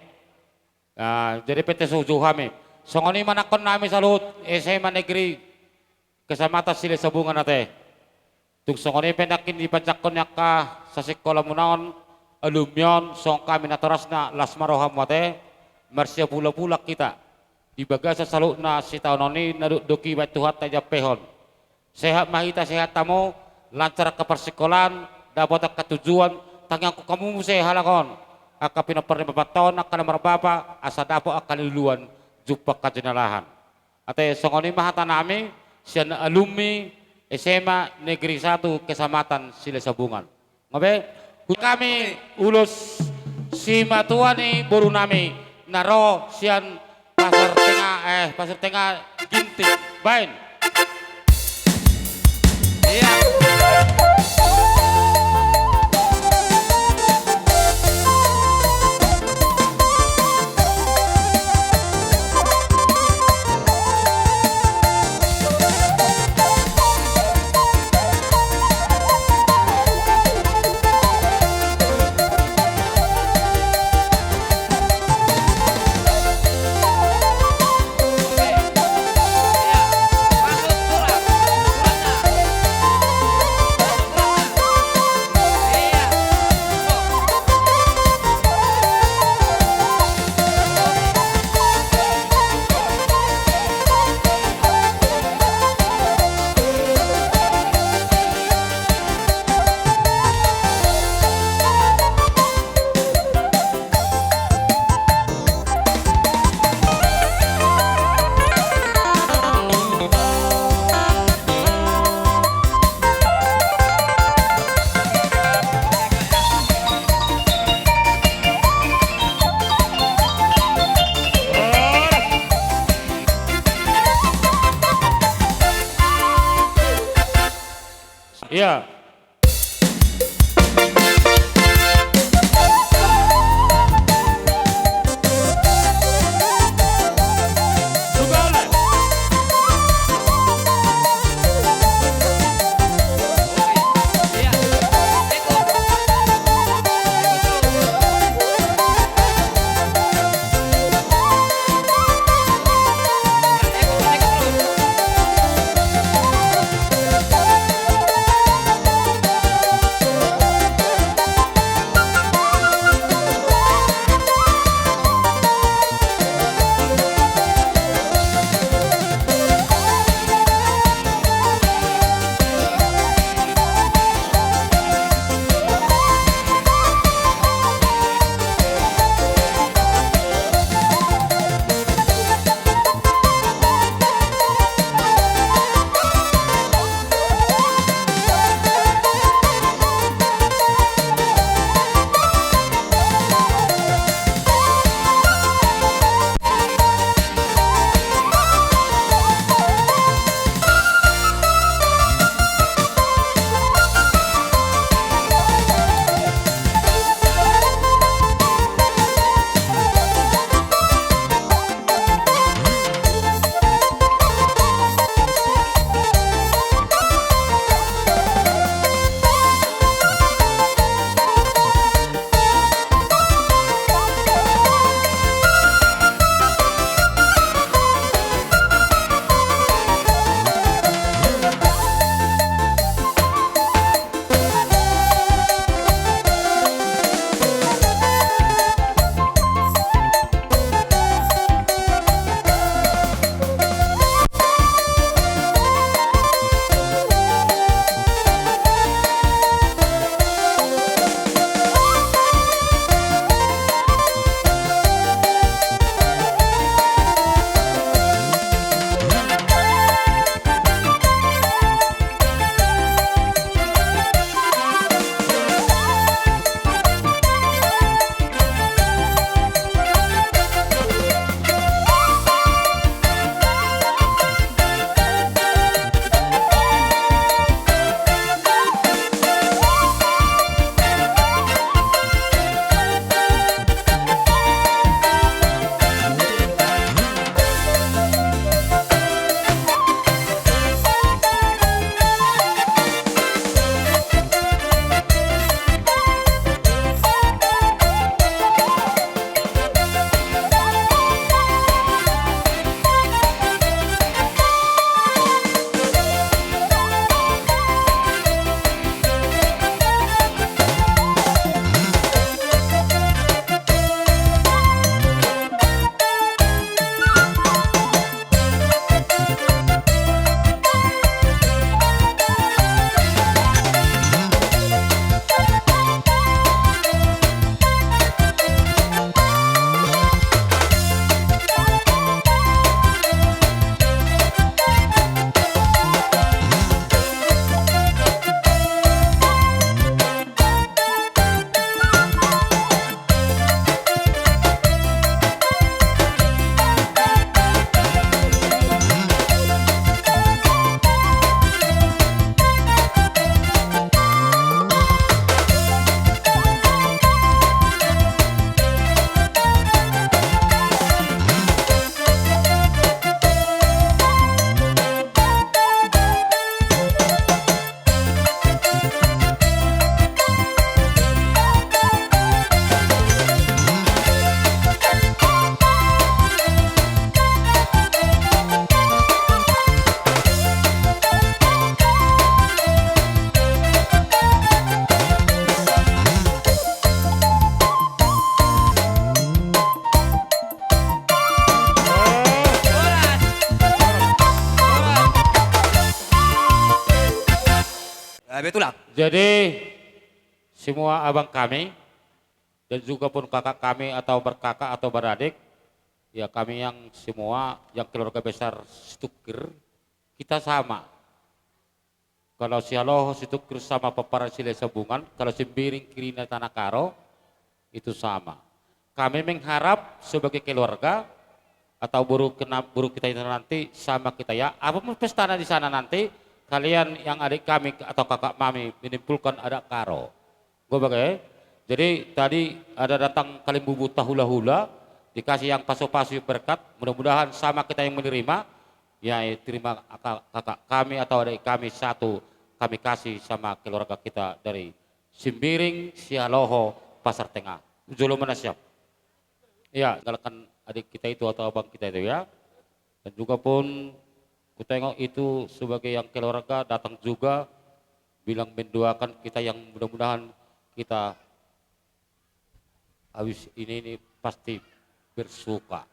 Jadi PT sujuhami. Songoni manakon nami salut SMA Negeri Kesamata Sile Sabungan ate. Tung songoni pendakin di pancakon yaka sa sekolah munaon alumnion song kami natorasna las maroham ate. Marsya pula-pula kita di bagasa salukna si tahun ini naduduki batuhat taja pehon. Sehat mahita sehat tamu lancar ke persekolahan dapat ketujuan tangyang ku kamu sehalakon. Aka pinaperni bapak tahun akan merbapa asa dapo akan luluan jupak kajenalahan. Ate songoni mahata nami sian alumni SMA Negeri 1 Kecamatan Silesabungan. Ngabe kami ulus si matuani boru nami naro sian pasar tengah ginting bain. Iya. Iya. Betulah. Jadi semua abang kami dan juga pun kakak kami atau berkakak atau beradik, ya kami yang semua yang keluarga besar Stukir, kita sama. Kalau si Aloho Stukir sama Papara Sile Sabungan, kalau si Biring Kirina Tanah Karo, itu sama. Kami mengharap sebagai keluarga atau buruh kita itu nanti sama kita ya. Apapun pestana di sana nanti, kalian yang adik kami atau kakak mami menimpulkan ada karo. Gue bagai. Jadi tadi ada datang kalian bubu hula-hula, dikasih yang pasu-pasu berkat. Mudah-mudahan sama kita yang menerima. Ya terima kakak kami atau adik kami satu kami kasih sama keluarga kita dari Simbiring, Sialoho, Pasar Tengah. Jolo mana siap? Ya, galakan adik kita itu atau abang kita itu ya. Dan juga pun ku tengok itu sebagai yang keluarga datang juga bilang mendoakan kita yang mudah-mudahan kita habis ini pasti bersuka.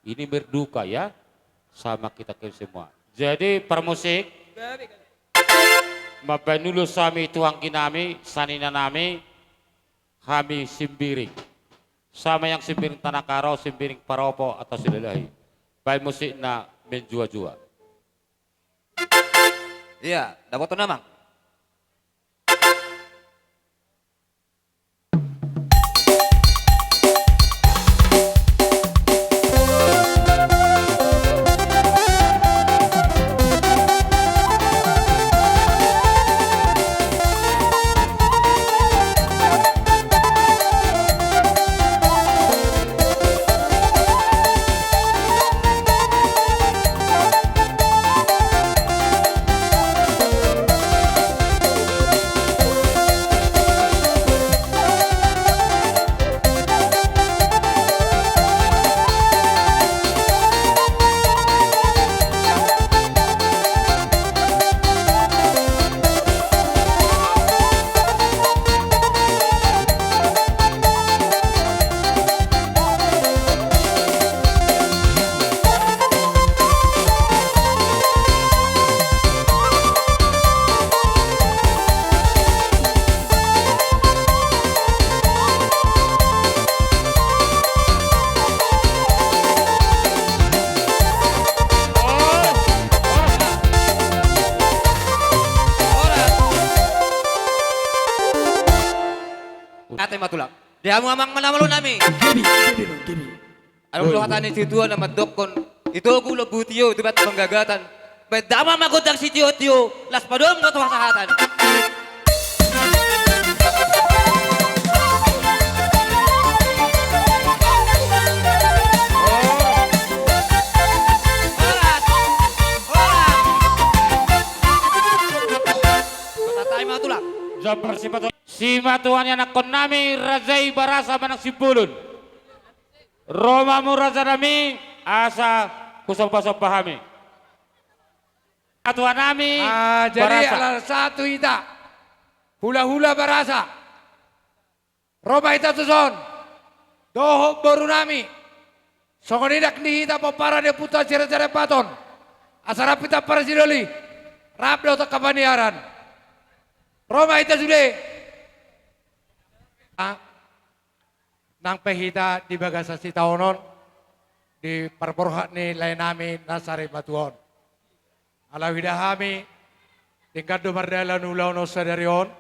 Ini berduka ya sama kita semua. Jadi permusik mapanulu sami tuang kinami sanina nami kami Simbiring. Sama yang Simbiring Tanah Karo, Simbiring Paropo atau Silalahi. Baik musik na menjua-jua. Iya, dapat nama. Matulak. Dia amang manamalu nami. Alam lo hatani si Tuhan nama dokon. Itu aku lo butiyo itu bat penggagatan. Bedama magudang si Tio las padom ko sahatan. Si matuan yang nakon nami Razai Barasa Manak Sipulun. Romamu Raza nami asa kusop-kusop pahami. Matuan nami jadi Barasa. alar satu ita. Hula-hula Barasa. Roma ita tuson. Doho baru nami. Songonidak ni ita papara dia puta cere-cere paton. Asara pita para sidoli. Rabdo to kabaniaran. Roma ita sude. Nang pehita di bagasa si taonon di perporhat ni lain nami nasari batuon. Alawida kami tingkat do mardala nulaw no sadarion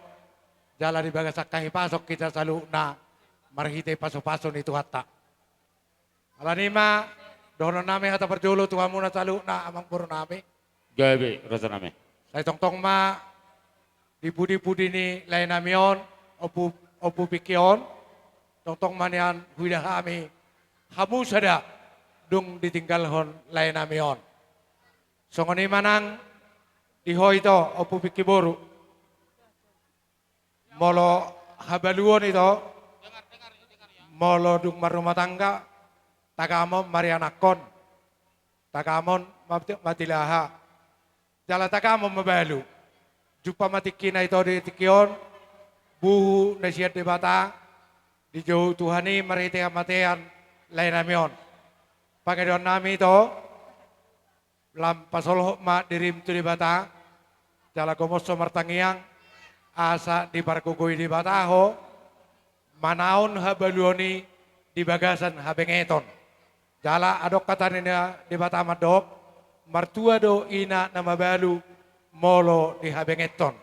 jala di bagasa kahipasok kita salu na marhite paso-paso ni tuhata. Alanima dono nami hata perjolo tuha muna salu na amang puro nami. Gabi rasa nami. Saya tong-tong ma di budi-budi ni lain namion opu pikion, tong manian huida kami, kamu sada dung ditinggalhon lain namion. Songoni manang diho ito opu pikiboru, molo habaluon ito, molo dung marumah tangga, tagamon marianakon, tagamon matilaha, jala tagamon mabalu, jupa matikina ito di tikion, buhu nasihat di bata, di jauh Tuhani marite amatean lain namion. Pangedon nami itu, lam pasoloh ma dirim tu di bata, jala komoso martangiang, asa di parkukui di bataho, manaon habaluoni di bagasan habengeton. Jala adok katanina di batamadok, martua do ina nama balu molo di habengeton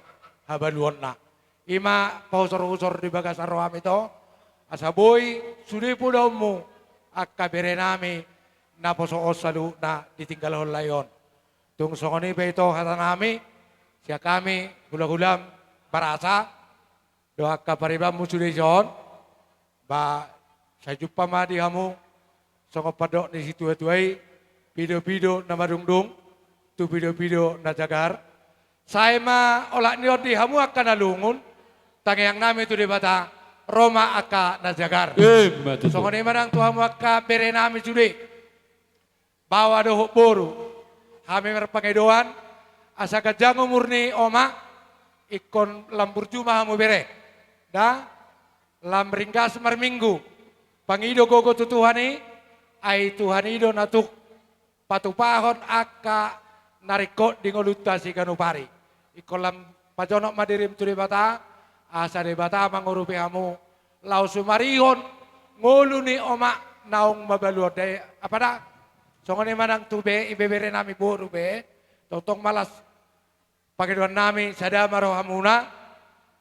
habaluon na. Ima pausor-usor di bagasan roham itu, asa boy sudi pudomu akka berenami na poso osalu na ditinggal layon. Tung songoni pe ito kata nami, siya kami gula-gulam barasa, doa kaparibam musudi jon, ba sa jumpa ma di hamu, songo padok di situ tuai, pido-pido na madungdung, tu pido-pido na jagar. Saya ma olak niot di hamu akan nalungun, tangyang nami tu di bata, Roma aka na jagar. Songo ni manang tu hamu aka bere nami sudi, bawa dohok boru, kami merpangedoan, asa kajango murni oma, ikon lampur cuma hamu bere, dah lam ringkas marminggu, pangido gogo tu Tuhani, ai Tuhanido natuk patupahon aka narikot di ngolutasi kanupari. Ikon lam pajonok madirim tu bata, asa de bata mangurupi hamu, lau sumarihon ngoluni oma naung mabaluot de apa dah? Songone manang tube ibebere nami boru be, totong malas pakeduan nami sada maro hamuna,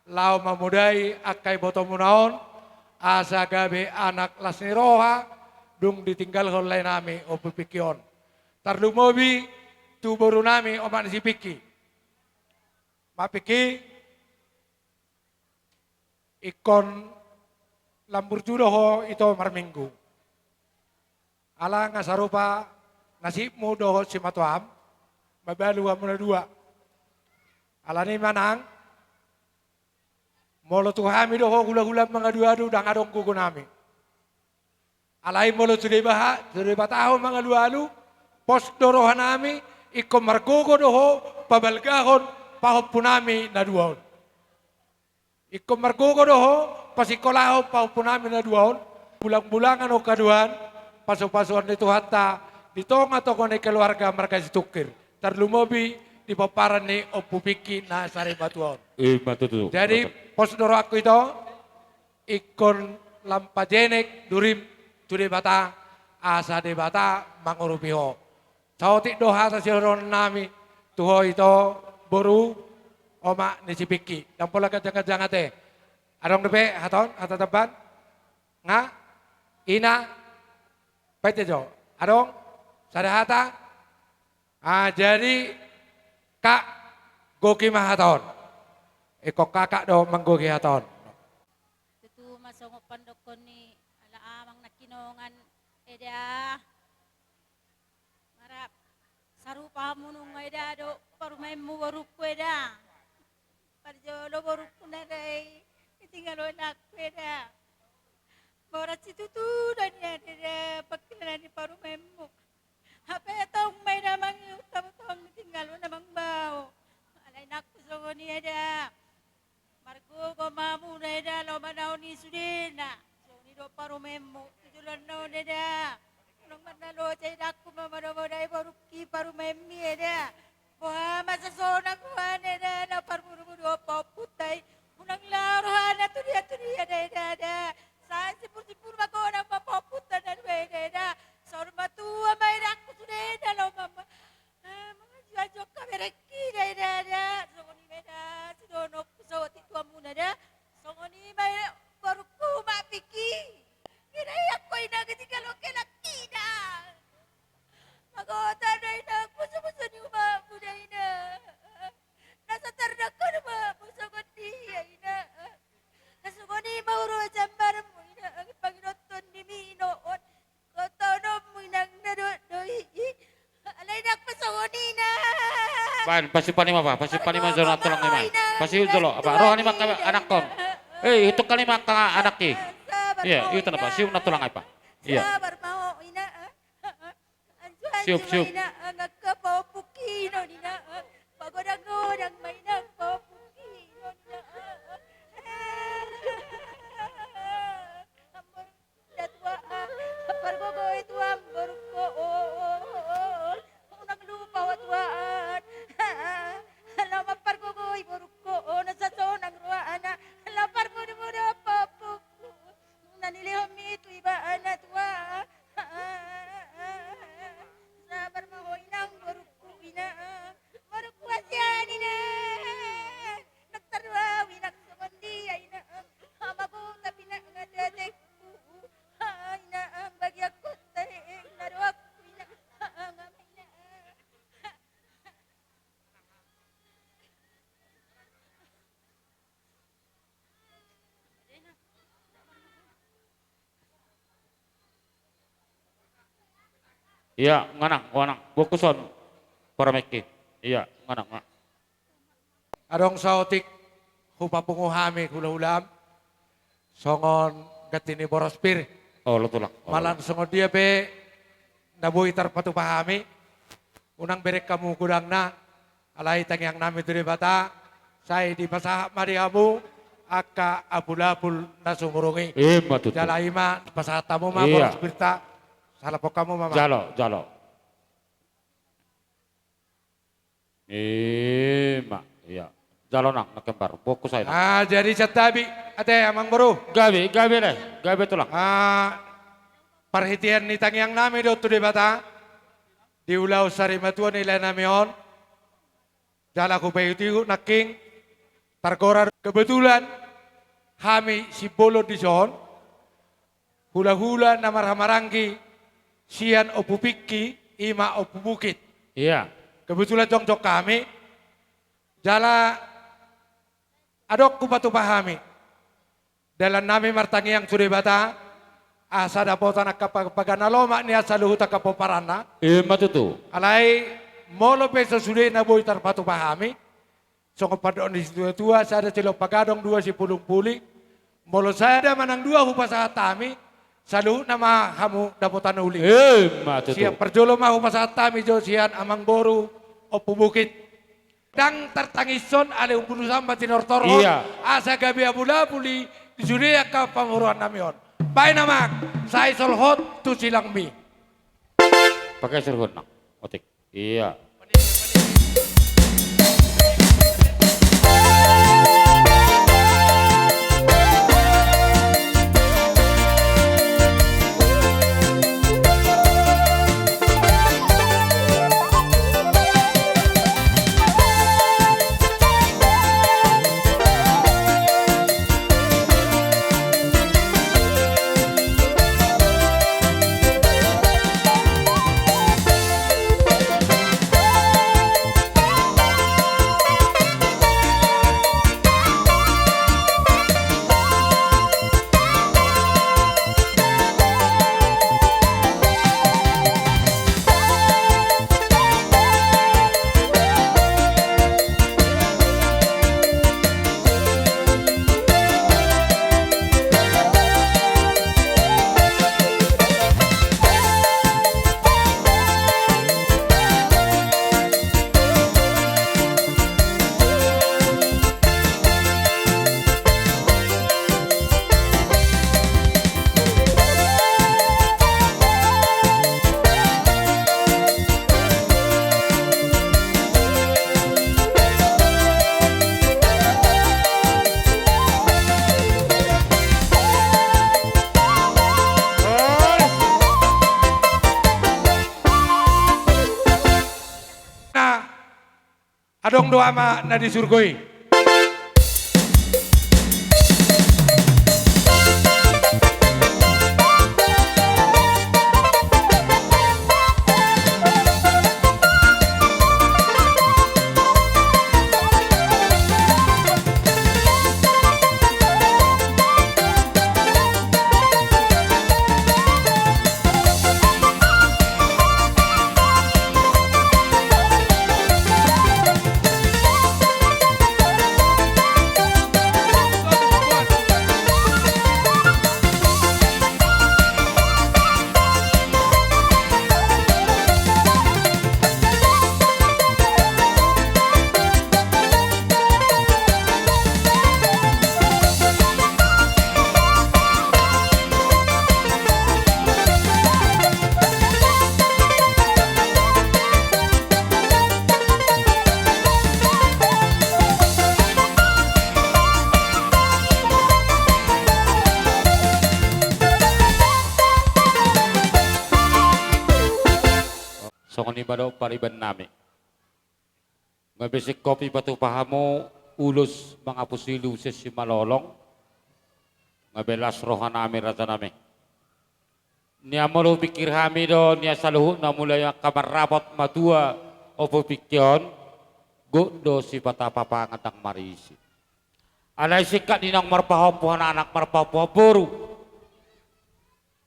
lau mamudai akai botomunaon, asa gabe anak lasni roha, dung ditinggal oleh nami opu pikion. Tarlu mobi tu boru nami oman si piki. Ma piki ikon lambur judoho itu marminggu. Ala ngasarupa nasibmu doho si matuam, mabalu amuna dua. Alani manang, molo tuhami doho gula-gula mangadu-adu dang adong kuku nami. Alai molo sudah tahu mangadu-adu, pos dorohan nami, ikom margogo doho, pabalgahon, pahop punami na duaon. Ikom margogo doho, pasikolaho pahop punami na duaon, bulang-bulangan o kaduan, pasok-pasukan itu hatta, ditong atau kone keluarga mereka situkir. Terlumobi di paparan ni opupiki na sari batuan. Jadi pos doro aku itu ikon lampajenek durim tu bata asa de bata mangurupiho. Sautik doha sa siron nami tuho itu boru oma ni sipiki. Dan pola kajang-kajang ate. Adong depe haton hata teban nga ina pete jo. Adong sadahata, jadi kak goki mahaton, eko kakak do manggoki haton. Tutu masongok pandokon ni ala amang nakinongan eda, marap sarupa munung eda do parumemu baruku eda, parjolo baruku nadai, tinggal nak eda, borat situ tu dan eda pakilan di parumemu. Apa tahu may namang utang-utang tinggal namang bau. Alay naku songo ni ada. Margo ko mamu na ada lo manaw ni sudena. So ni do parumemu tujulan no ada. Nung manalo chay naku mamano dai baruki parumemi ada. Wah masa sona ko ada na parmuru pa putay. Unang laruhan na tu dia ada. Sa sipur-sipur mako nang mapaputan na ada. Saur matua may aku sudah dalam mama. Mga jual-jual kameraki ada. Songoni meda si dono pesawat itu amun ada. Songoni may baru ku mak piki. Kira aku ina ketika lo kelak tidak. Magota na ina puso-puso ni uma muda ina. Nasa tardakon ma puso ko dia ina. Songoni mauro jambar mo ina ang paginoton ni Minoon. Pan, pasti panima apa? Pasti panima zona tulang lima. Pasti jolo apa? Roh lima anak kon. Itu kali maka anak ki. Iya, itu apa? Siup na tulang apa? Iya. Siup. Pagodang-godang may nagpapukino na. Datwa, pargogo itu ambor ko. Unang lupa watwaan. Alam pargogo ibor ko. Nasa sonang Iya, nganang, bukuson para meki. Iya, nganang. Adong saotik hupapunguhami hula-hulam. Songon gatini borospir. Oh, lo tulang. Malan songon dia be nabuhi tarpatu pahami. Unang berek kamu kudangna. Alai tangyang nami tu bata. Saya di pasah mariamu. Aka abulabul nasumurungi. Matutu. Jalaima pasah tamu ma Iya. borospirta. Salah po kamu mama. Jalo. Mak, iya. Jalo nang nakembar, fokus aja. Ah, jadi catabi, ate amang bro. Gabi tulang. Perhatian ni tangyang nami do tu di bata. Di ulau sari matuan nilai namion. Jala ku payuti naking. Tarkora kebetulan. Hami si bolo di son. Hula-hula namar hamarangki. Sian opu pikki, ima opu bukit. Iya. Kebetulan jongcok kami. Jala adok ku batu pahami. Dalam nami martangi yang suri bata. Asa dapotan kapagana loma ni asa luhuta kapoparana. Matutu. Alai molo peso sudah naboy tarpatu pahami. Songo padon di situ tua sada celo pagadong dua si pulung puli. Molo sada manang dua hupasa tami. Salu nama kamu dapotan uli. Matutu. Siap perjolo mah hupasa tami jo sian amang boru opu bukit. Dang tertangison ale umpunu samba tinortoron. Iya. Asa gabi abula puli disuria ka panguruan namion. Baik nama saya solhot tu silang mi. Pakai serhut nang. Otik. Iya. Adong doa ma na di surgoi. Songoni bado pariban nami. Ngabisik kopi batu pahamu ulus mangapusilu sesi malolong. Ngabelas rohan nami rata nami. Nia mulu pikir kami do nia saluhu na mulai kamar rapat matua opo pikyon. Gundo si bata papangat ang marisi. Alay sikat ninang marpahapuhan anak marpahapuha boru.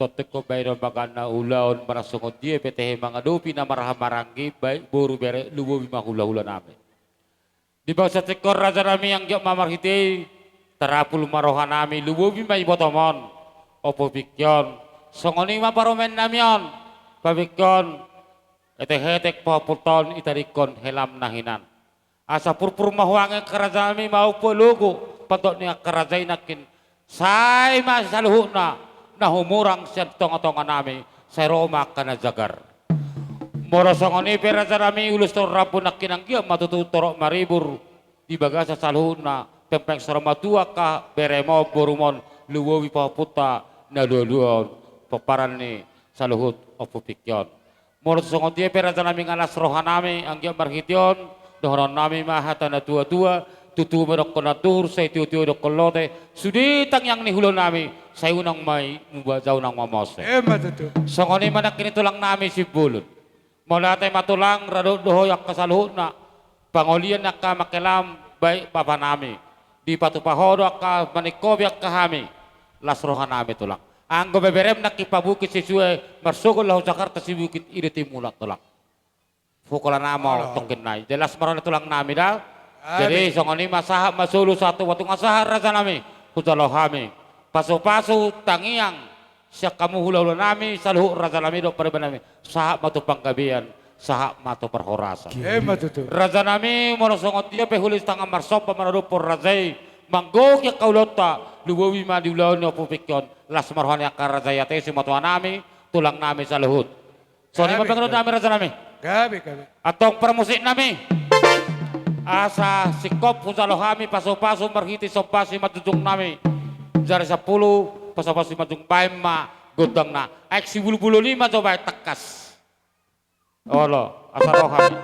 totek ko bayro magana ulaon para sungod dia petehe mga dopi na marahamarangi baik boru bere lubo bima hula-hula namin. Di bawah sa tekor raja nami yang giok mamarhite terapul maroha nami lubo bima ibotomon opo pikyon songoni maparomen namion pabikyon etek-etek paputon itarikon helam nahinan. Asa purpur mahuange kerajaan nami mau pelugo patok niya kerajaan nakin say masaluhuna na humurang siya tonga-tonga nami sa Roma kana jagar. Morosongoni peraja nami ulus rapu na kinanggiya matututorok maribur di bagasa saluhuna pempeng saramatua ka beremo borumon luwowi paputa na luluon paparan ni saluhut opupikyon. Morosongoni peraja nami ngalas roha nami anggiya marhityon dohonon nami mahata na tua-tua tutu merok konatur say tiu-tiu dok kolote suditang yang nihulo nami say unang may mubajaw ng mamose. Matutu. Songoni manak kinitulang nami si bulun. Molatay matulang rado dohoyak kasaluhut na pangolian na ka makilam bay papa nami. Di patupahodo ka manikobyak kahami lasrohan nami tulang. Ang gobeberem na kipabukit si suwe marsugol lahu Jakarta si bukit iriti mulak tulang. Fukulan namo tokin nai. Jelas maron tulang nami dah. Jadi songoni masaha masulu satu waktu ngasaha raja nami hutalo kami paso-paso tangiang siya kamu hula-hula nami saluh raja nami dok pada nami sahak matu panggabian sahak matu perhorasan raja nami monosongot dia pehulis tangan marsop pamanado por rajai manggok ya kaulota lubawi madi ulaon ya pupikyon las marhan ya karajayate si matuan nami tulang nami saluhut soni mapengro nami raja nami gabi atong pramusik nami asa sikop pusalo kami paso-paso marhiti sopasi matujung nami jari 10 paso-paso matujung paima godang na aik si bulu-bulu 5 coba tekas olo asa roh kami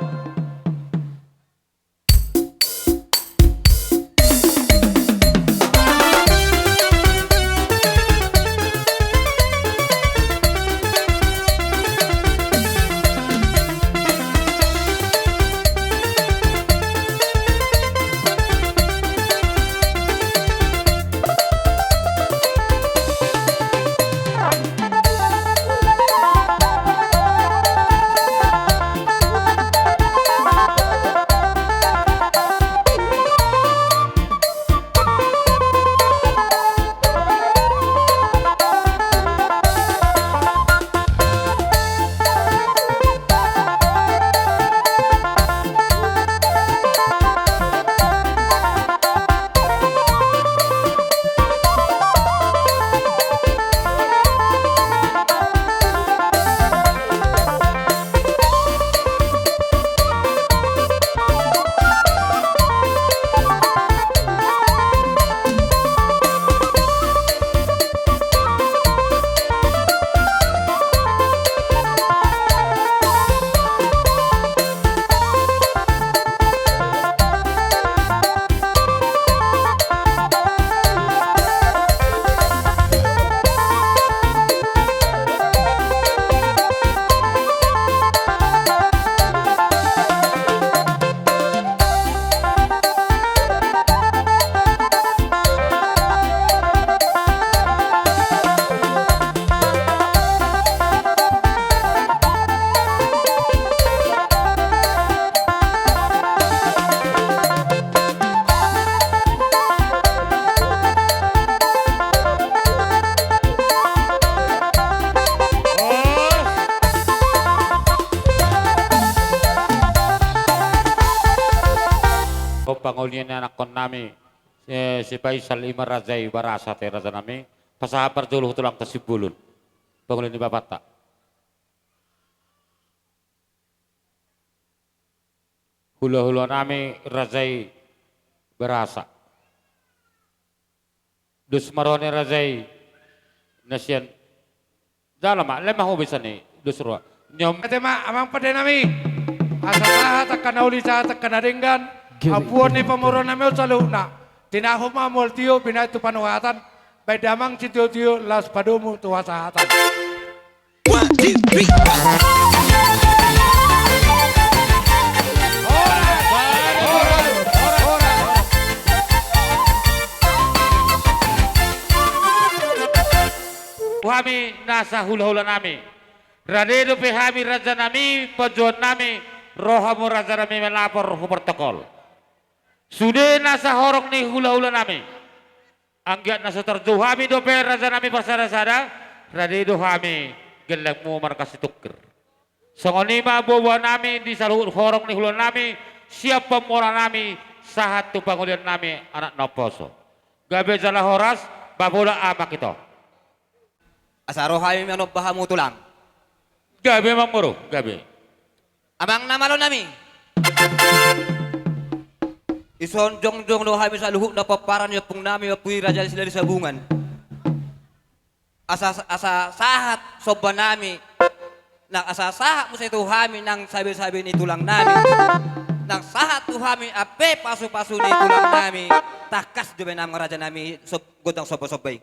pangolian anak kon nami si Faisal Ima Rajai barasa te raja nami pasahapar dulu tulang kesibulun pangolian di bapak tak hula-hula nami Rajai berasa dus marone Rajai nasian dalam lemah bisa nih dus ruah nyom tema amang pada nami asa takkan uli takkan adenggan apuan ni pamoro nami saluna tinahum amol tio binatu panuhatan baik damang tio las padomu tuasahatan 1, 2, 3 Wah hami nasa hula-hula nami. Radedo pehami raja nami, pejuan nami, rohamu raja nami melapor ke protokol. Sudah nasa horong ni hula-hula nami. Anggiat nasa terjuhami dope raja nami persada-sada, radedo hami gelengmu markas tukir. Songonima bawa nami di saluhur horong ni hula nami, siap pemora nami, sahat tu pangulian nami anak noposo. Gabe jala horas, babola amak itu. Asaro kami manop bahamu tulang. Gabe mamuro, gabe. Amang namalo nami. Ison jong-jong do kami sa luhuk na paparan ya pung nami apuy raja sila di sabungan. Asa sahat soba nami. Nang asa sahat mo sa ito kami nang sabi-sabi ni tulang nami. Nang sahat tu kami ape pasu-pasu ni tulang nami. Takas do ba namang raja nami godang soba-sobay.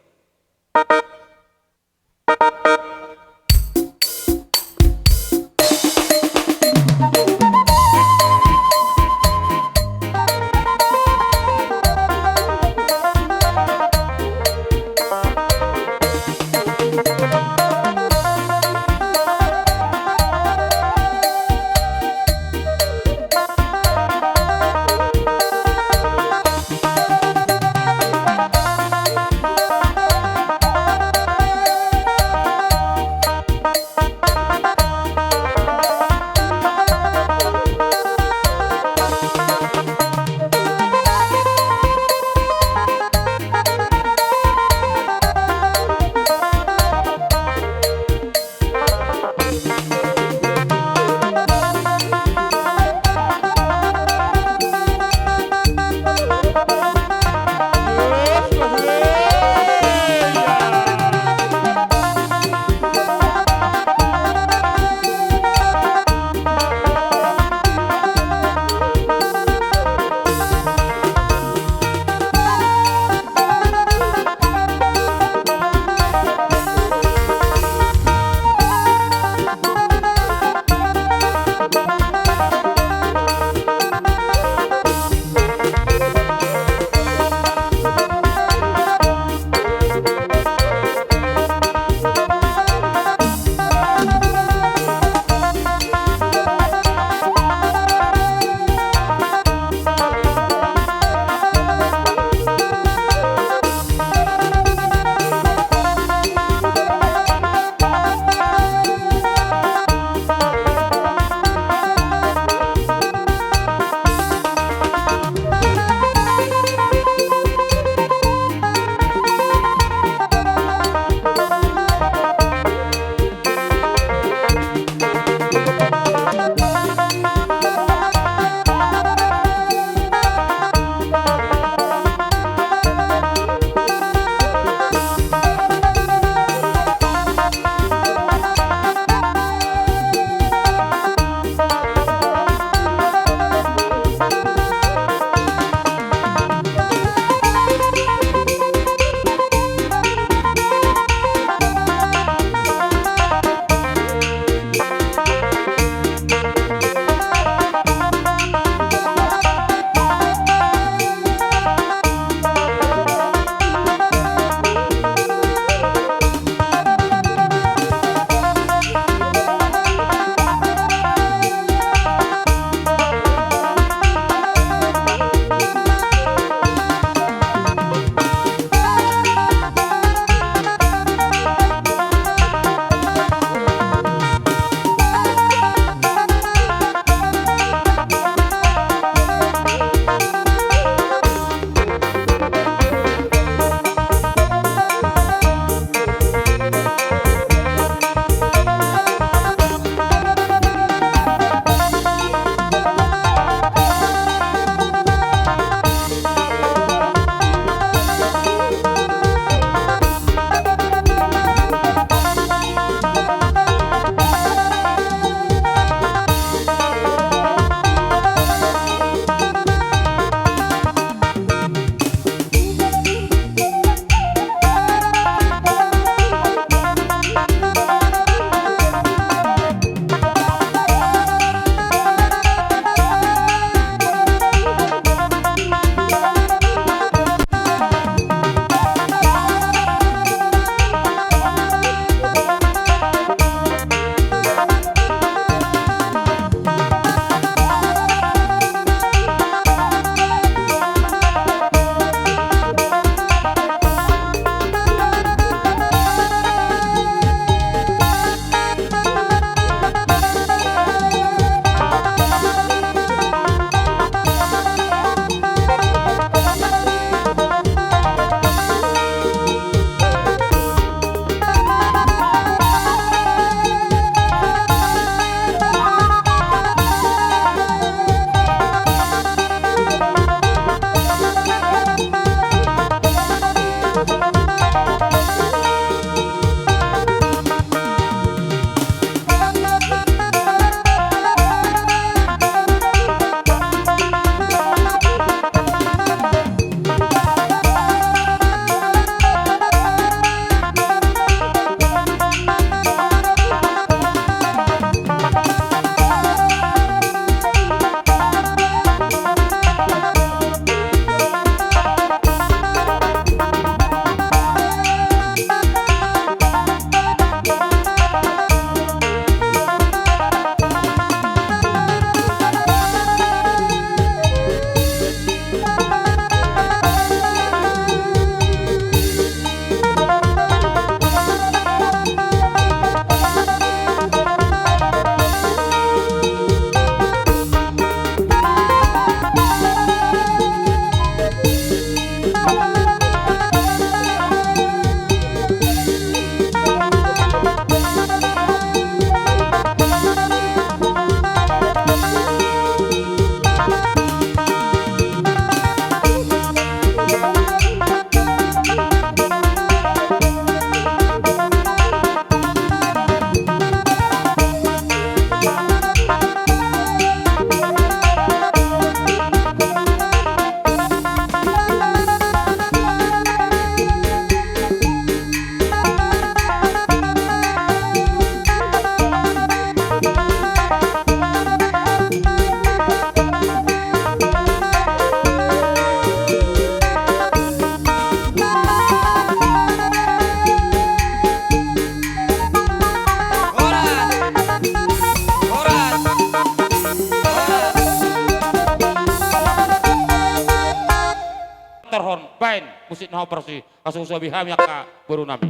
bain musik nah operasi kasus sabi hami ka baru nami.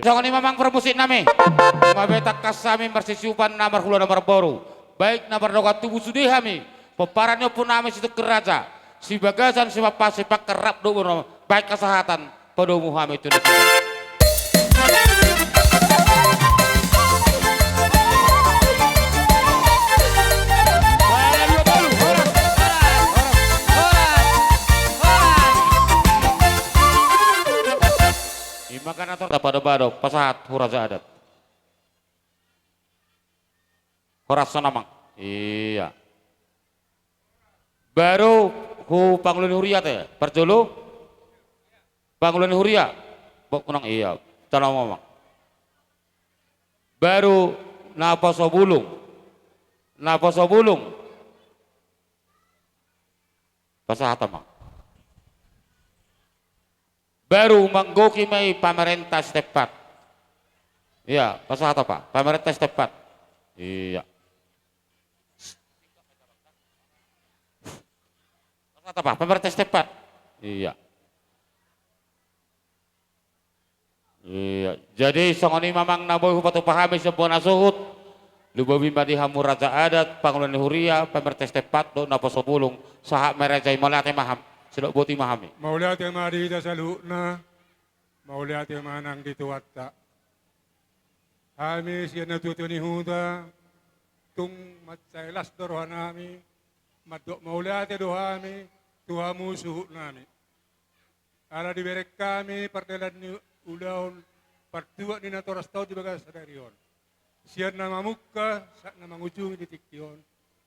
Jangan ini memang permusik nami. Mabetak kasami mersisiupan namar hulu namar boru. Baik namar dogat tubuh sudih kami. Peparannya pun nami situ keraja. Si bagasan si bapak sepak kerap doa baik kesehatan pada Muhammad itu. Makan atau pada bado pasahat huraza adat. Horas sonamang. Iya. Baru hu Panglun Huria teh, perjulu Panglun Huria. Bok menang iya, tanah mama. Baru Naposo Bulung. Naposo Bulung. Pasahata mang. Baru manggoki may pemerintah setempat. Iya, pasahata Pak, pemerintah setempat. Iya. Pasahata Pak, pemerintah setempat. Iya. Iya, jadi songoni mamang naboy hupatu pahami sebuah nasuhut lubawi madi hamur raja adat Panglun Huria pemerintah setempat do Naposo Bulung sahak merejai malate maham sedok boti mahami Maulate madi ita saluna, maulate manang dituwatta. Kami siya natutuni huda, tung matsailas dorohanami, madok maulate dohami, tuhamu suhut nami. Ala diberek kami partelan ni ulaon partua ni natoras tau di bagas sadarion. Siya nama muka, sa nama ujung di tiktion,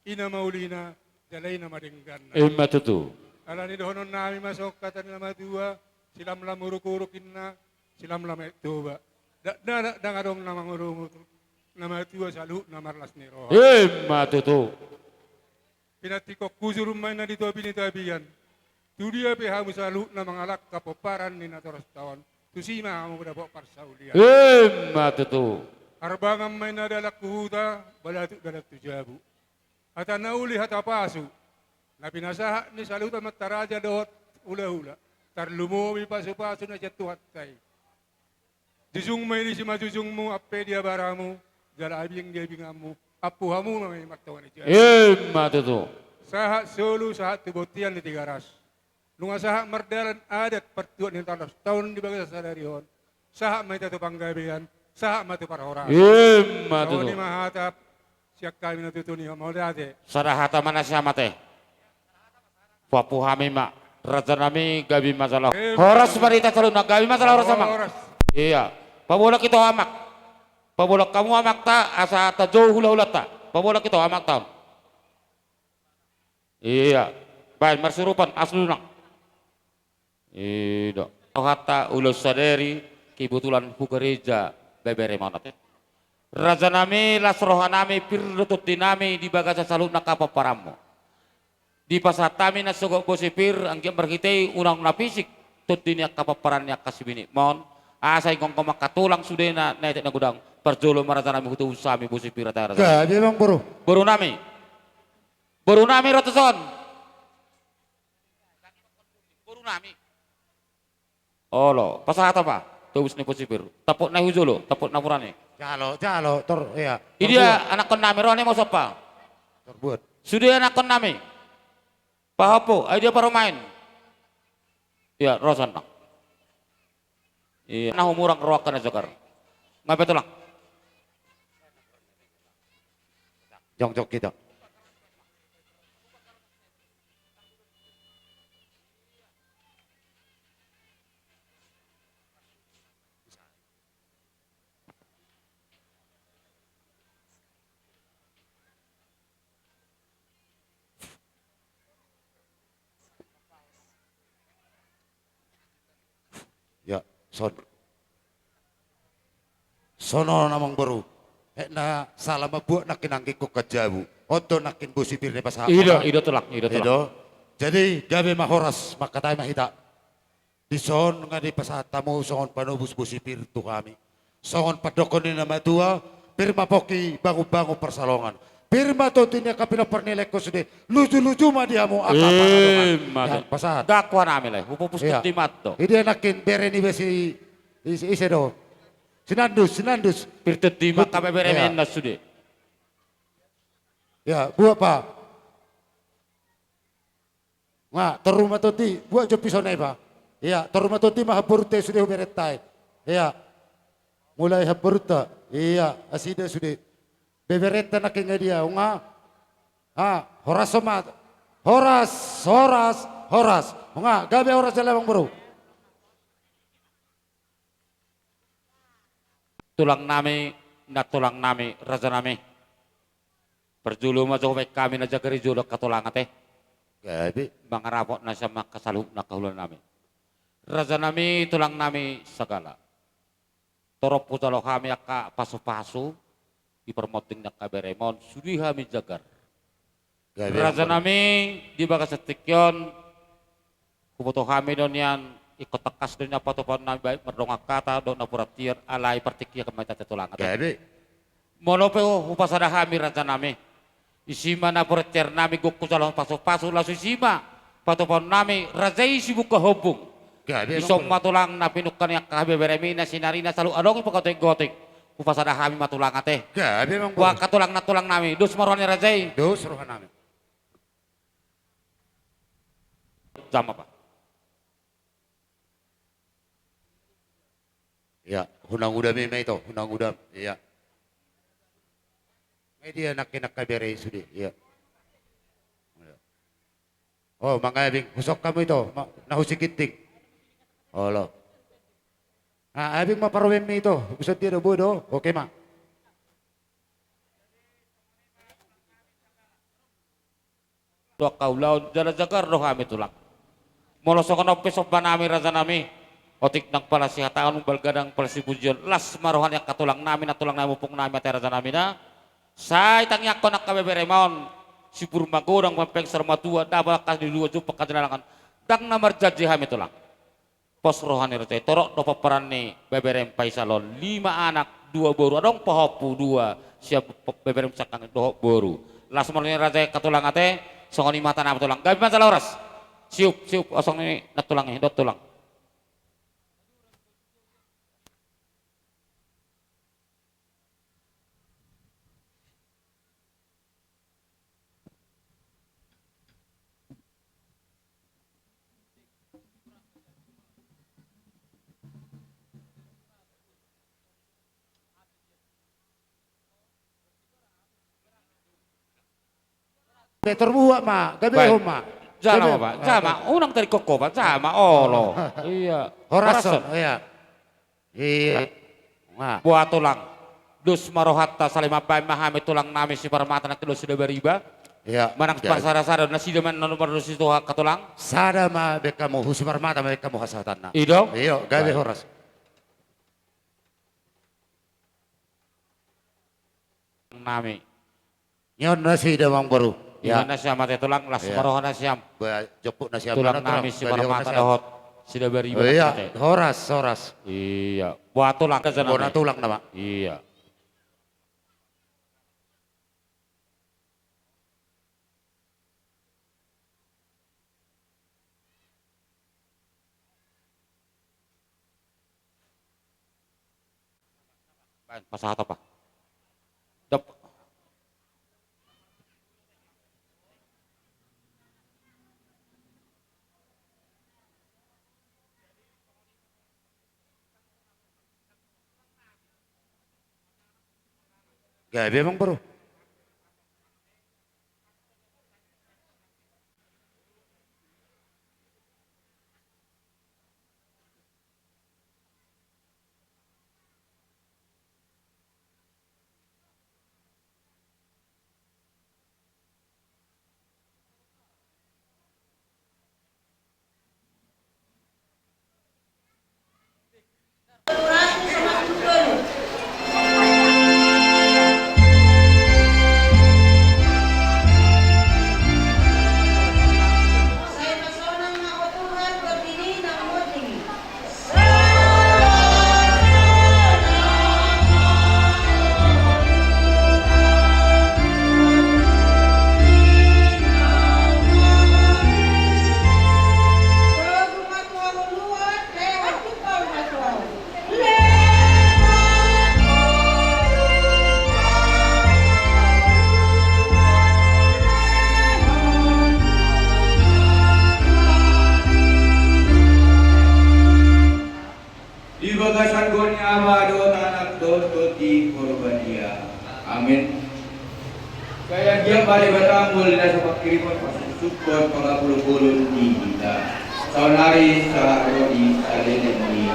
ina maulina, jalay na madenggan. Emma tutu. Ala ni dohonon nami masok kata nama dua, silam lam uruk-urukin na, silam lam ektoba. Dangadong nama ngurumut, nama dua salu nama las ni roha. Emma tutu. Pinatikok kusurum main na dito pinitabian. Tudia pihamu salu na mangalak kapoparan ni natoras tawon. Tusima kamu pada bawa parsaulian. Emma tutu. Arbangam may nadalak kuhuta, balatuk dalat tujabu. Hata nauli hata pasu. Na pinasaha ni salutan mataraja dohot ula-ula. Tarlumowi pasu-pasu na jatuhat tay. Jusung may ni si majusung mo, ape dia baramu, jala abing dia bingamu, apuhamu may maktawan ni Tiyan. Emma tutu. Sahat solo, sahat tibutian ni Tigaras. Nunga saha mardalan adat pertuan ni talas tahun di bagas sadarion. Saha may tatu panggabian, saha matu para orang. Emma tutu. Ni mahatap siak kami natutuni maulate. Sarahata mana siapa teh? Papu hami mak. Raja nami gabi masalah. Horas barita selalu nak gabi masalah horas sama. Iya. Pabolak itu amak. Pabolak kamu amak ta asa ta jauh hula-hula ta. Pabolak itu amak ta. Iya. Baik marsurupan asluna. Iya. Hatta ulus sadari kebetulan hugereja bebere manat. Raja nami lasroha nami pirlutut dinami di bagasa salut nakapa paramu. Di pasatami na sugok bosipir ang berkitay unang napisik tutin niya kapaparan niya kasibini. Mon asay kong kumakatulang sude na netek na gudang perjolo marata nami hutu usami bosipir atara. Gak, dia bang bro. Buru nami. Buru nami rotoson. Buru nami. Olo, pasahata pa. Tubus ni bosipir. Tapot na hujolo, tapot na purane. Jalo, tor, iya. Idia anak kon nami rohane mo sapa. Terbuat. Sudah anak kon nami. Pahapo, ay dia baru main. Iya, rosan nak. Iya, nah umurang roak kana jakar. Ngapain tuh lang? Jong kita. Ya, sono namang baru. Na salah mabuak nakin angki ko kajabu. Oto nakin busipir ni pasahap. Ido tulak. Jadi gabi mahoras makatay mahita. Di son nga di pasahatamu songon panubus busipir tu kami. Songon padokon ni nama tua. Pirma poki bangu-bangu persalongan. Pirma to tinya kapila pernilek ko sude. Lucu-lucu ma dia mo Mado. Pasahat. Dakwa namin lah. Upupus di matto. Ide nakin bere ni besi ise do. Sinandus. Pirtet di mak kape bere menas sude. Ya, buat pa. Nga, terumah toti, buat jo pisonay pa. Iya, terumah toti mahaburte sude beretai. Iya. Mulai haburta. Iya, asida sude. Bebereta na kinga dia, nga. Horas somat. Horas. Nga, gabi horas sa lamang bro. Tulang nami, raja nami. Perjulu majo kami na jagari julo katulang ate. Gabi. Mangarapot na siya makasalub na kahulan namin. Raja nami tulang nami segala. Torop putalo kami ka pasu-pasu di permoting na kaberemon sudi kami jagar. Raja nami di bagas setikyon kubuto kami don yan ikut tekas don apa tuh nami baik merdongak kata don apuratir alai pertikya kami tata tulang. Gabi. Monope upasada kami raja nami. Isima na puratir nami gukku calon pasu-pasu lasu isima patupon nami raja isi buka hubung. Isong matulang na pinukan yang kabeberemi na sinari na selalu adong pagkotek-gotek. Kupasada kami matulang ate. Gabi mang Wa katulang na tulang nami. Dus maruhan ni Rajay. Dus maruhan nami. Jam apa? Ya, hunang udam ini itu, hunang udam. Iya. Media nak kabere sudi. Iya. Oh, mangabing husok kamu itu, nahusikitik. Halo. Ah, abing maparwem itu, bisa tidak bodoh, oke mak. Dua kaulau jala jagar doh kami tulang. Molosokon ope sopan nami raja nami. Otik nang palasi hataan umbal gadang palasi pujian. Las marohan yang katulang nami na tulang nami upung nami ate raja nami na. Say tangyak konak kabeberemon. Si burma godang mempeng sermatua dabal kas di dua jupa kajenalangan. Dang namar jaji kami tulang. Pos rohani rete torok do paparan ni beberem paisalon 5 anak 2 boru adong pohopu 2 siap beberem sakang dohok boru las molnya raja katulang ate songoni mata na tulang gabi masalah oras siup osong ini nak tulang dot tulang Terbuat mak, gabi mak. Jama pak, jama unang dari koko pak, jama olo. Iya. Horason, iya. Iya. Buat tulang. Dus marohatta salima bai mahami tulang nami si parmata nak kedua sudah beriba. Iya. Manang parsara-sara nasi demen nomor dosis tuha katulang. Sada ma bekamu husi parmata bekamu hasatan. Ido. Iya, gabi horas. Nami. Nyon nasi demang baru. Ya nasiam mate tulang las marohan nasiam. Jepuk nasiam tulang nami si parmata dohot. Sudah beriba. Iya, horas. Iya. Buat tulang. Buat tulang nama. Iya. Pasah apa? Dap. Gabi emang bro. Amin. Kaya dia balik batambul dan sepak kiriman pasuk support pangapuluh-puluh di kita. Saunari sa rodi aleni.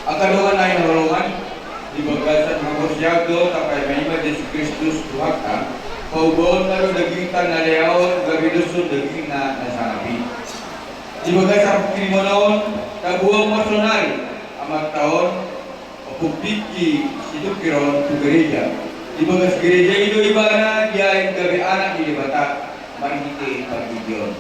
Akadungan lain holongan di bagasan hapus jago tapai menimba Yesus Kristus Tuhan Paubon naru daging tanah leon gabi dusun daging na nasanapi. Di bagas ang kimonon tabuang masonari amat tahun pupiki itu kiron tu gereja. Di bagas gereja itu ibarat dia yang gabi anak di Batak mari kita pergion.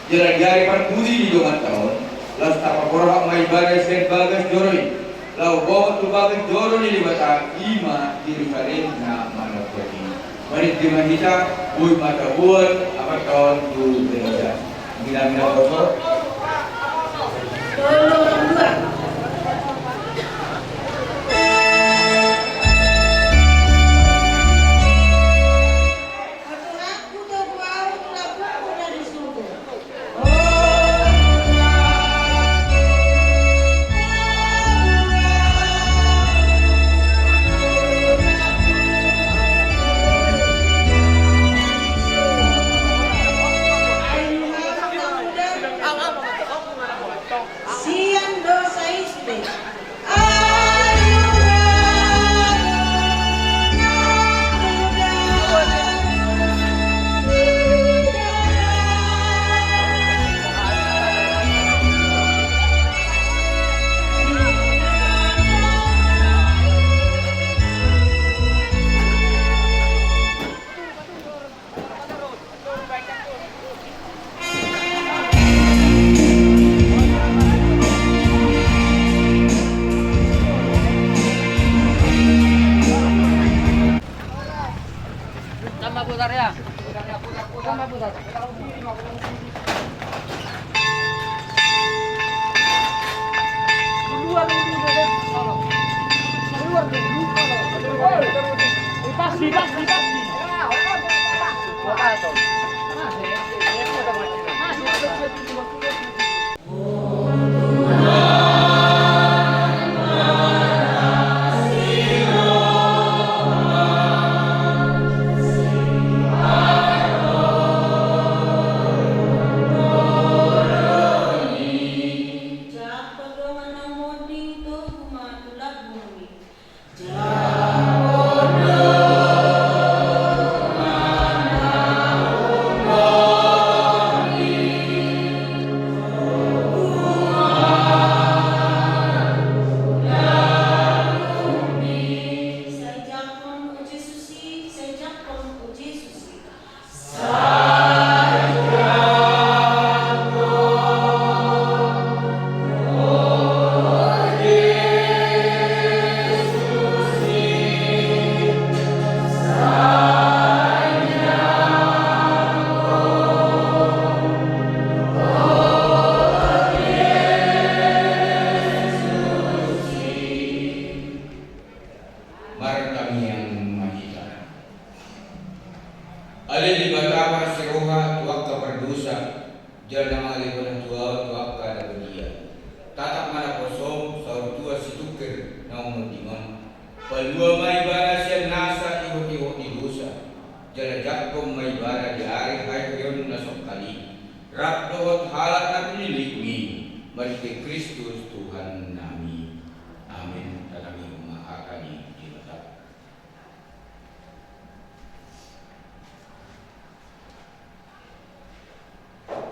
Jalan jari perpudi di 2 tahun. Lalu tapa korok mai bagai sen bagas joroi. Lalu bawa tu bagas joroi di Batak ima Yerusalem na mana pergi. Mari di kita bui mata buat apa tahun tu gereja. Mila kotor.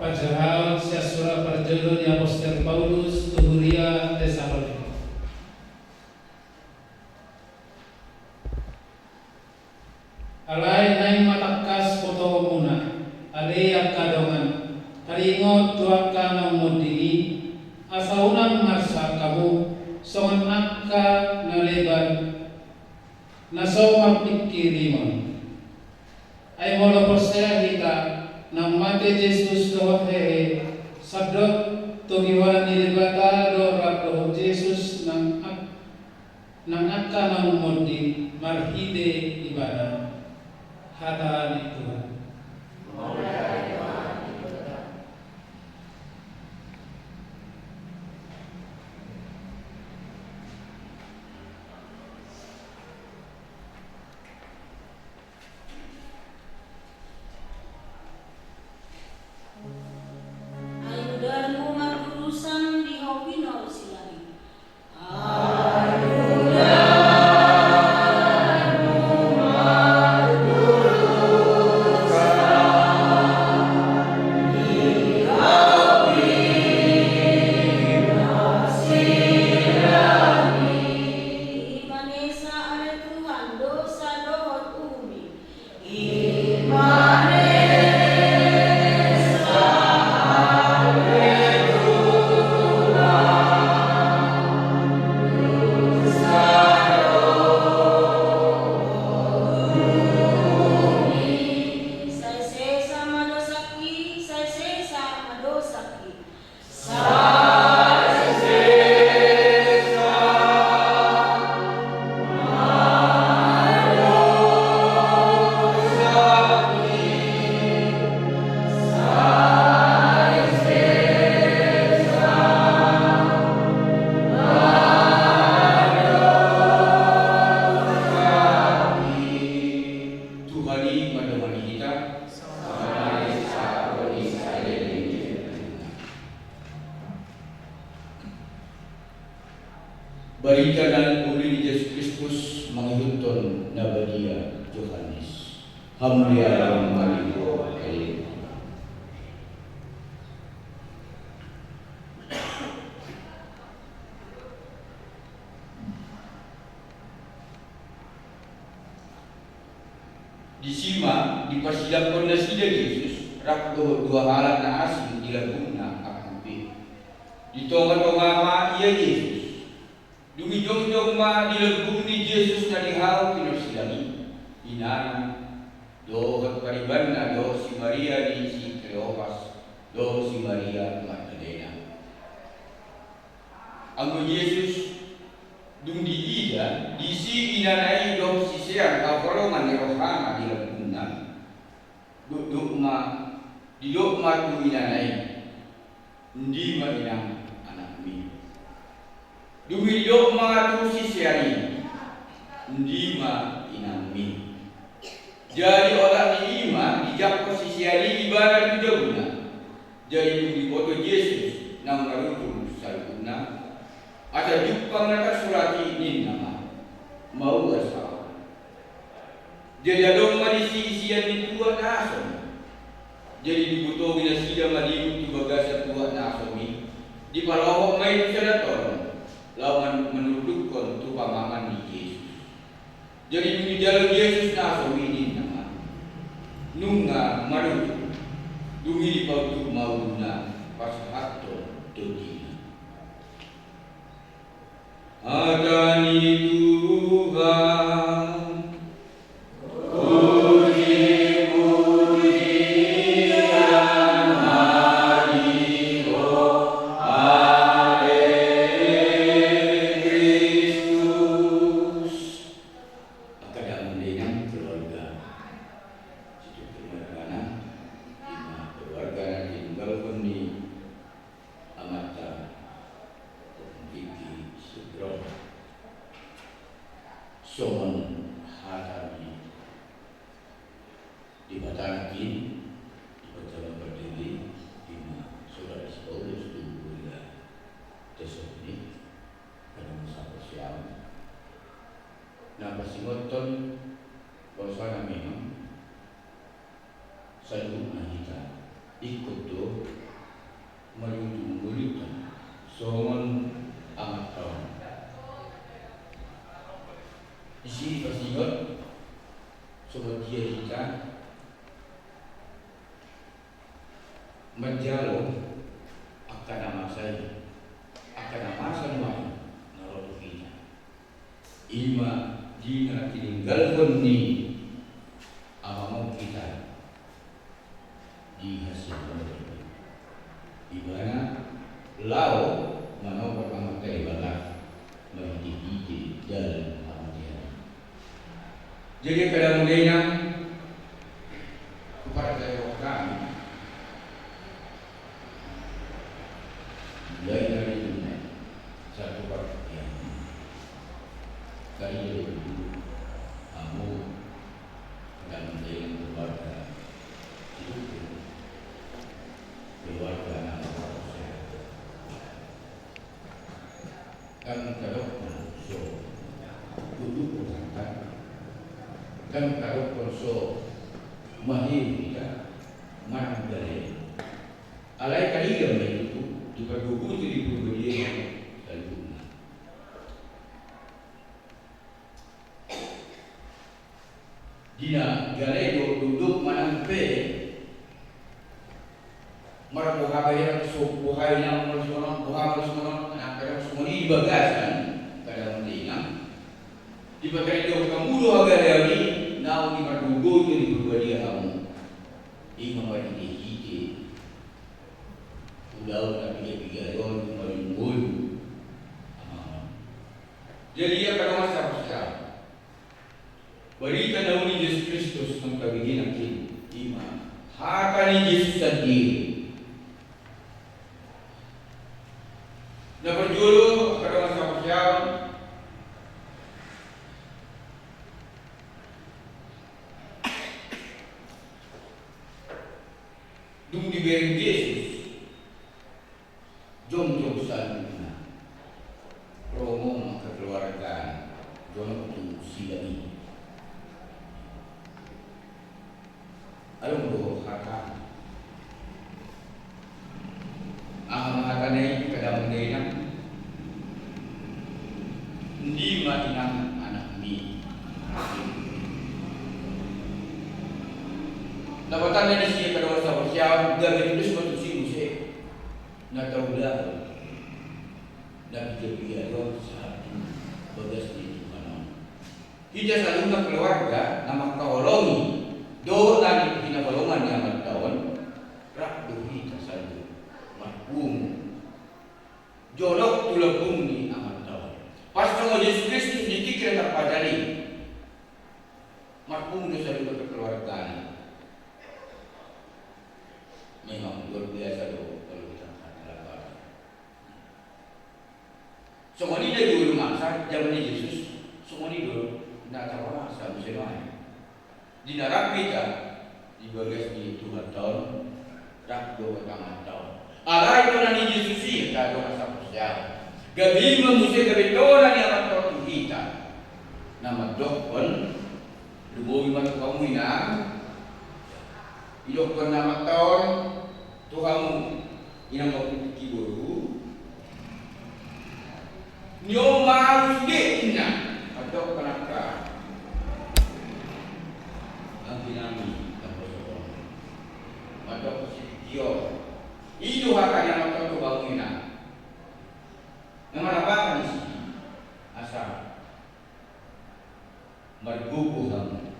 Padahal sesura perjalanan yang Apostol Paulus tuhuria Tesalonika. Alai naing matakas foto muna, ade yang kadongan, taringot tuaka nang mudini, asaunang marsa kamu, songan akka naleban, nasawang pikirimon. Ay molo posera kita, nang mate Jesus doh sabdot tugiwan nilibata do rato Jesus nang akka nang mundi marhide ibadah hata ni Tuhan. Anugerah Maria Johannes Hamulia Mario Elim. Disima di persidangan nasida Yesus rak dua halat na asing dilaguna akan pi. Di tonga-tonga ia Yesus. Dumi jong ma dilaguna ni Yesus na dihau kinusilami. Inana dohot pariban na do si Maria di si Cleopas do si Maria Magdalena. Anggo Yesus dung di ida di si inanai do si sean kafolongan ni rohana di laguna. Duk ma tu inanai ndi ma inang anak mi. Dumi duk ma tu si seani ndi ma inang mi. Jadi orang ni iman dijak posisi hari ibarat jauhna. Jadi di foto Yesus nang ngarutu saluna. Ada jumpa mereka surat ini nama mau asal. Jadi ada malisi isian di tua nasom. Jadi dibutuh bila sida madiu di bagasa tua nasomi. Di palawak mai sedator. Lawan menudukkan tu pamaman di Yesus. Jadi di dalam Yesus nasomi ini nunga marutu dumi pautu mauna pasahato dodina adani Tuhan puji pujian Mario Ade Kristus akadang dengan keluarga keluarga tinggal pun di amata Gigi Sugro Somon Hatami di Batanaki di Batang Berdiri di Saudara Paulus di Bulia Tesoni pada masa siang. Nah pasingoton bosana memang satu kita ikut tu menuju mulitan somon amat tahun. Isi pasingot sobat dia kita menjalo akan nama saya akan nama semua naruh kita. Ima dina tinggalkan ni amamau kita di hasil di mana lau manau pertama kali balas menjadi jalan amatian. Jadi pada mulanya kepada saya kami mulai dari dunia satu perhatian kali dulu kamu dan menjadi keluarga keluarga anak saya kan kalau so duduk berangkat kan kalau so mahir kita mana dari alai kali yang itu dipergugu di dia lalu dia galego duduk manampe marah buhabayang buhayang buhabayang anak semua ini bagasan pada mendengar di bagian itu kamu dua hari nau di pergugu di dia kamu ini memang ini ulau tapi dia pigaron malumbul jadi ia pada masa sekarang berikan nauni Yesus Kristus yang kabigin akin iman hakani Yesus sendiri na berjulu pada masa sekarang dung diberi Yesus jom sana promo kekeluargaan jono tu sila ini Napatan na siya kadang sa siya gamit itu semua tu si musik. Na tahu dah. Dan dia itu satu bagas di mana. Kita selalu nak keluarga nama kaholongi. Do dan hinabalongan yang tahun rak duhi satu makbum. Jorok tulabung ni amat tahun. Pas sama Yesus Kristus dikikir tak padali. Makbum tu selalu kekeluargaan. Memang luar biasa doh kalau kita katakan. Semua ini dari dulu masa zaman Yesus, semua ini dulu tidak tahu masa musim di neraka kita di bagas di Tuhan tahun, rak dua tahun. Allah itu nanti Yesus sih kalau masa sosial. Gabi manusia gabi orang yang akan tahu kita. Nama dokon, lubo iman kamu ina. Ilok ko nama tahun Tuhan inang maputi buru nyo maus na atau kenapa ang pinami atau positio itu akan yang atau bangun na namarapakan si asa marbubuhang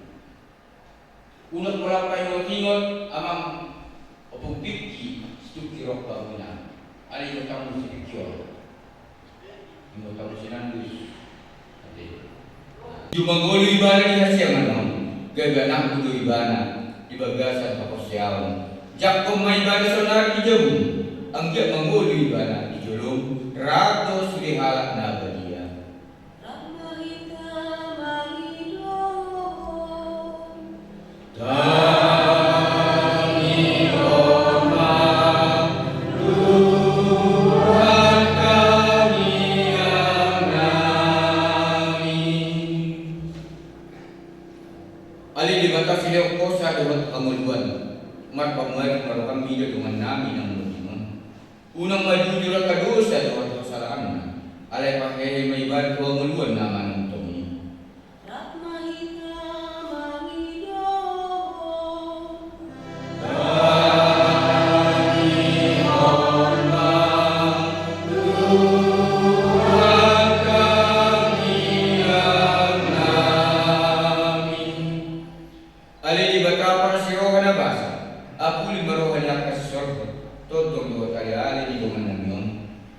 unat mula kayo tingon amang opong pipki stukirok bangunan. Ada yang tamu sikio, yang tamu sinandus. Jumangolo ibana di hasil manam, gaganang kudu ibana di bagasan kaposiawan. Jakom may ibana sonar di jabun, ang giat mangolo ibana di jolong, rato sulihalak na badia. Unang majujur ka dosa dapat kesalahan. Alay pakai may ibarat ko nguluan naman ng tumi. Alay di bata para si Roha na basa. Apo limarohan lang kasi sorbo. Totong dua kali ali di gumanan yon.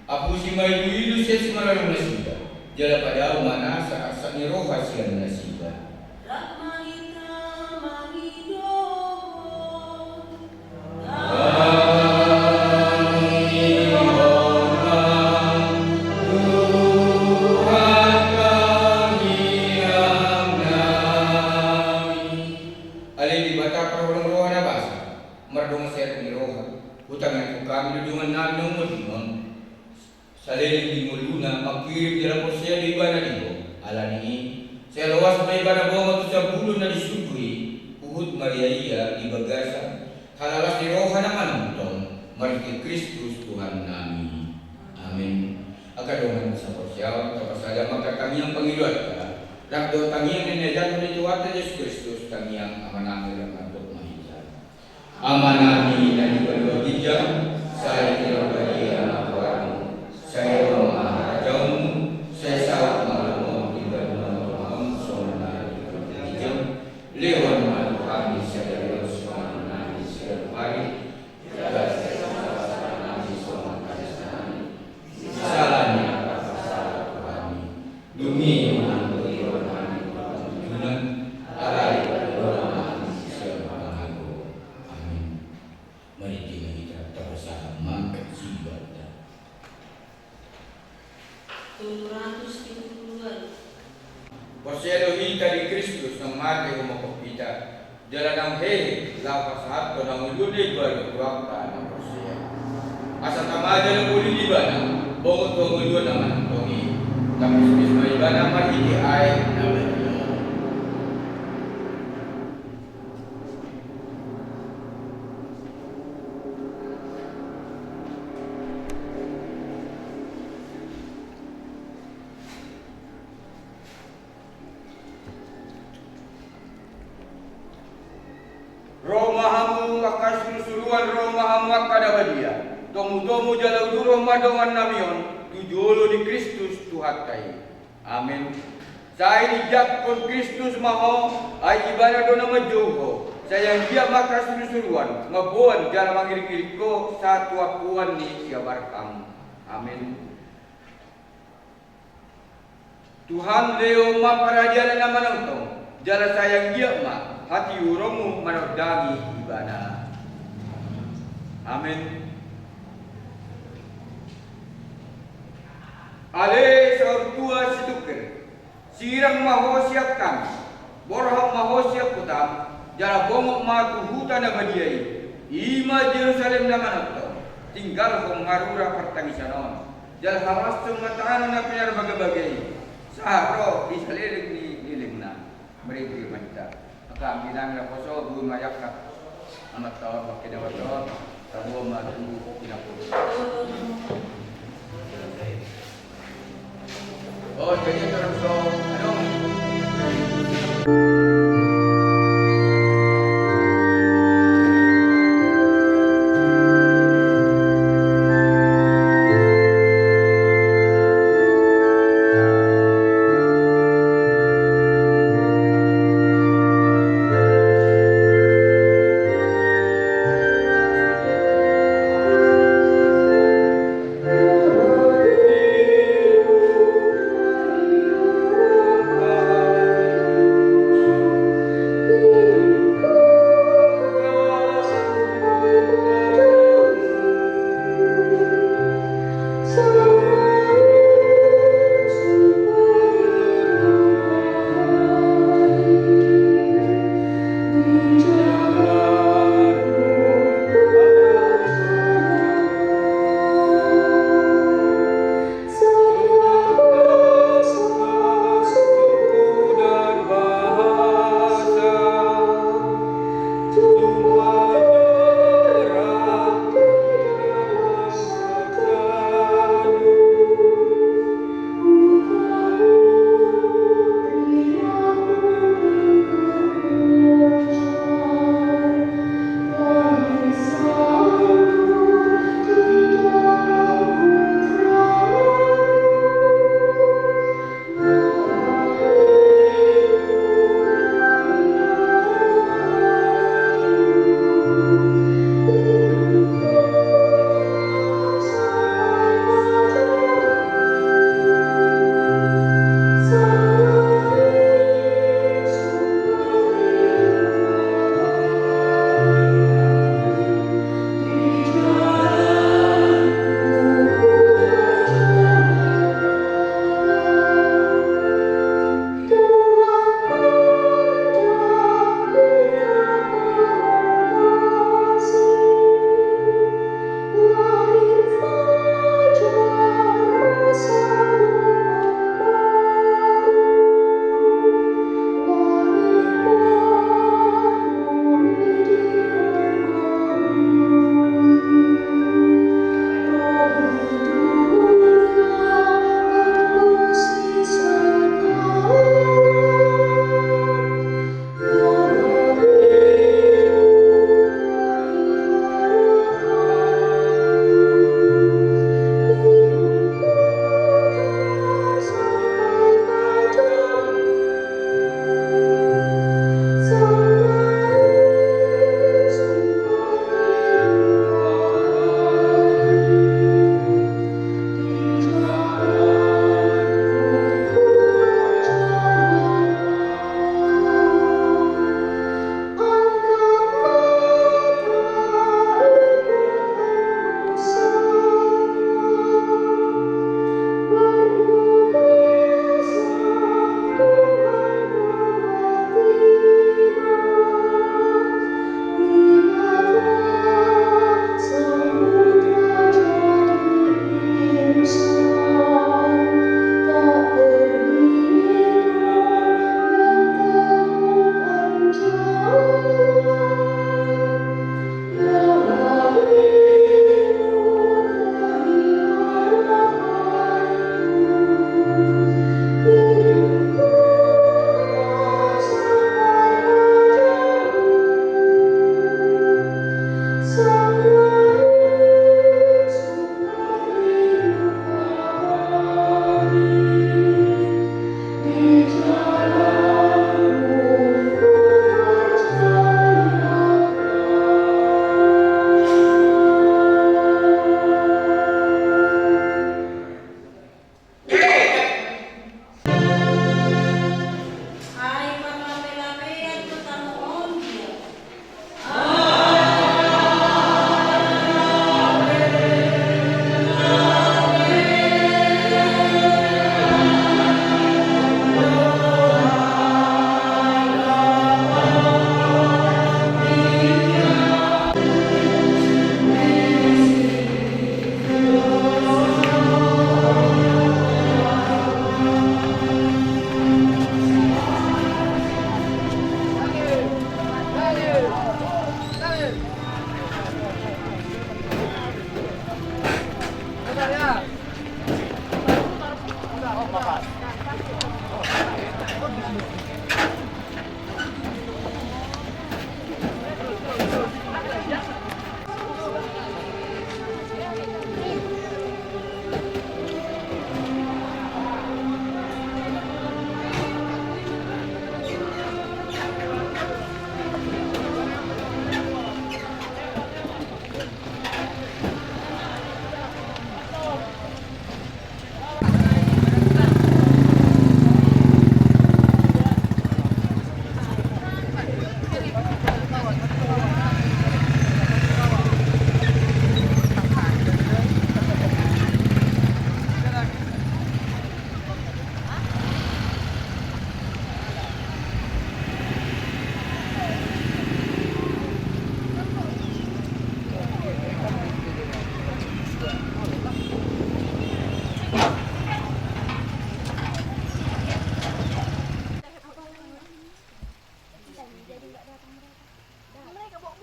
Apo si may duido siya si malalong nasiba. Jala pada umana sa asa ni Roha siya nasiba. Amanami dan kedua bijak, saya tidak bagi anak orang, saya memahajam, saya sangat malam di dalam sonai bijak, lewat malu kami saya lewat sonai setiap hari, jaga saya sonai sonai kami, salahnya apa salah kami, demi menanggung kami, tujuan alai berdoa siapa mengaku. Mari kita bersama ibadah. 770-an. Poselo hita di Kristus ng mati humokop kita. Jalan ang hehe, lapas hatto ng ulunay ba ng wakta ng posya. Asa tamada ng uli iba na, bongot ko ngulun naman ang tongi. Tapos mismo iba na mahiti ay na Roma makas suruhan roh mahamak kadabadia. Tomu jalau duroh madongan namion, tujolo di Kristus Tuhan kai. Amin. Saya dijak kon Kristus maho, ay ibadah dona majoho. Saya dia makas suruhan, mabuan jalan mangirik-irik ko satu akuan ni siabar kamu. Amin. Tuhan leo ma para jalan nama nonton, jalan sayang dia ma, hati uromu manodangi ibadah. Amin. Ale saur tua situkir, sirang maho siap kami, borham maho siap putam, jala bongok ma tuhuta nama diai, ima Jerusalem nama nonton, tinggal pengarura pertangisanon, jala hawas matano na pinar bagai-bagai. Sahro di seliling ni nilingna mereka macam kami bilang na poso bu mayakka amat tawar pakai dapat tawar tahu madu tidak pun oh jadi terus so Aduh.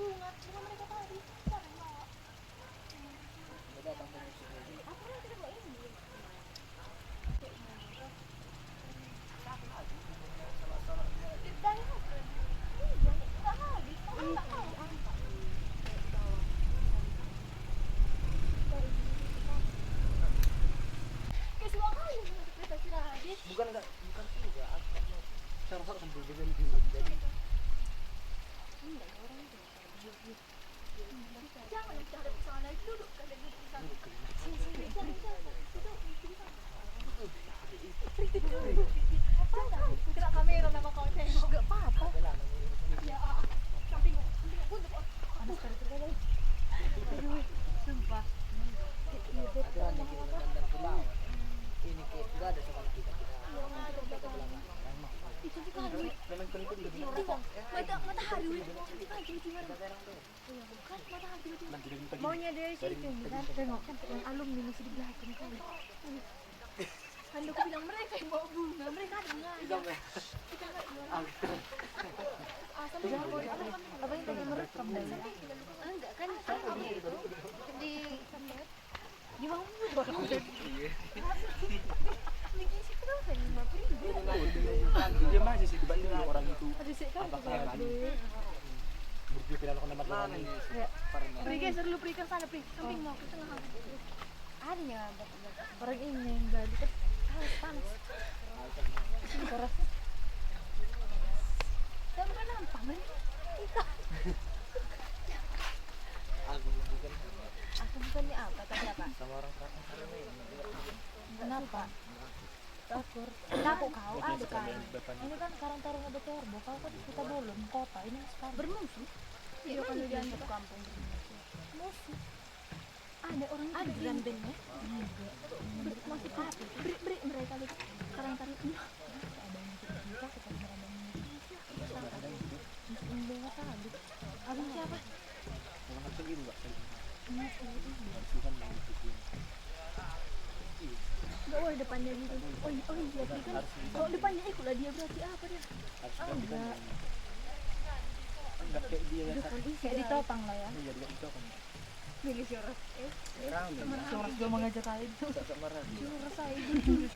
bunga mereka tadi. Jangan bawa. Apa yang tidak bawa ini? Bukan juga. Saya rasa sambil jadi. Jangan cari kesana duduk kalian duduk di sana. Sini cari duduk. Kena kamera nama kau tengok. Enggak apa-apa. Ya, samping untuk. Aduh, sekali terkadang. Aduh, sumpah. Ini enggak ada sama kita. Itu juga memang penting matahari maunya dari situ kan tengok kan yang alumni masih di belakang kan aku bilang mereka yang bawa bunga mereka ada bunga kita nggak sampai apa yang tadi merekam enggak kan di bawah Diam aja sih dibanding orang itu. Apakah berpikir kalau nama mana ini? Pergi dulu pergi ke sana pergi samping mau ke tengah. Ada ya orang ini yang gali kan panas. Sini keras. Saya bukan nampak nih. Aku bukannya apa tadi apa? Sama orang Kenapa? Takut kau ada kan? Ini kan Karang Taruna Beterbo, kau kan kita belum kota ini sekarang bermusuh. Iya kan dia di kampung musuh. Ada orang ada di gandengnya. Masih beri mereka lihat Karang Taruna. Ada yang kita kita abang siapa? orang kecil ini Mbak. Enggak, oh depannya gitu. Oh iya kan. Kalau depannya ikutlah dia berarti apa dia? Enggak. Enggak kayak dia Kayak ditopang lah ya. Iya, dia ditopang. Milih Syoras. Syoras juga mengajak aja. Syoras aja.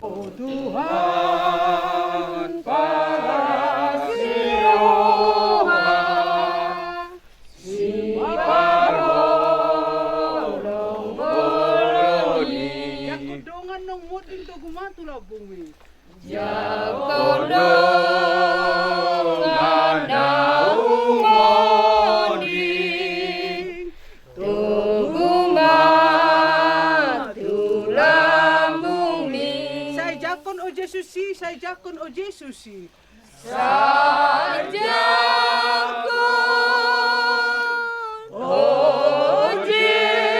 Oh Tuhan para siroha si parolong boloni ya kudongan nong mutin to gumatula bumi ya kudongan daung moni saya jakon o Jesusi. Saya jakon o Jesusi. Saya jakon o Jesusi.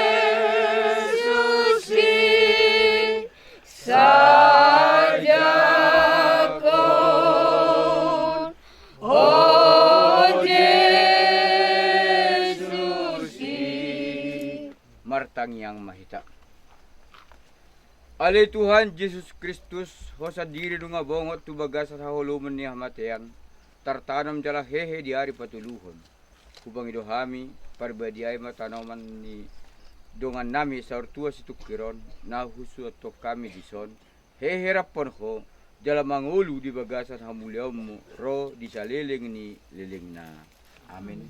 Martang yang mahita. Ale Tuhan Yesus Kristus, hosa diri dunga bongot tu bagasat hahuluman niya matean, tartanam jala hehe di ari patuluhon. Kubang ido hami, parbadiay matanaman ni dongan nami sa ortua si tukiron, na husu at kami dison, hehe rapon ho, jala mangulu di bagasat hamulyaw mo, ro di sa liling ni liling na. Amen.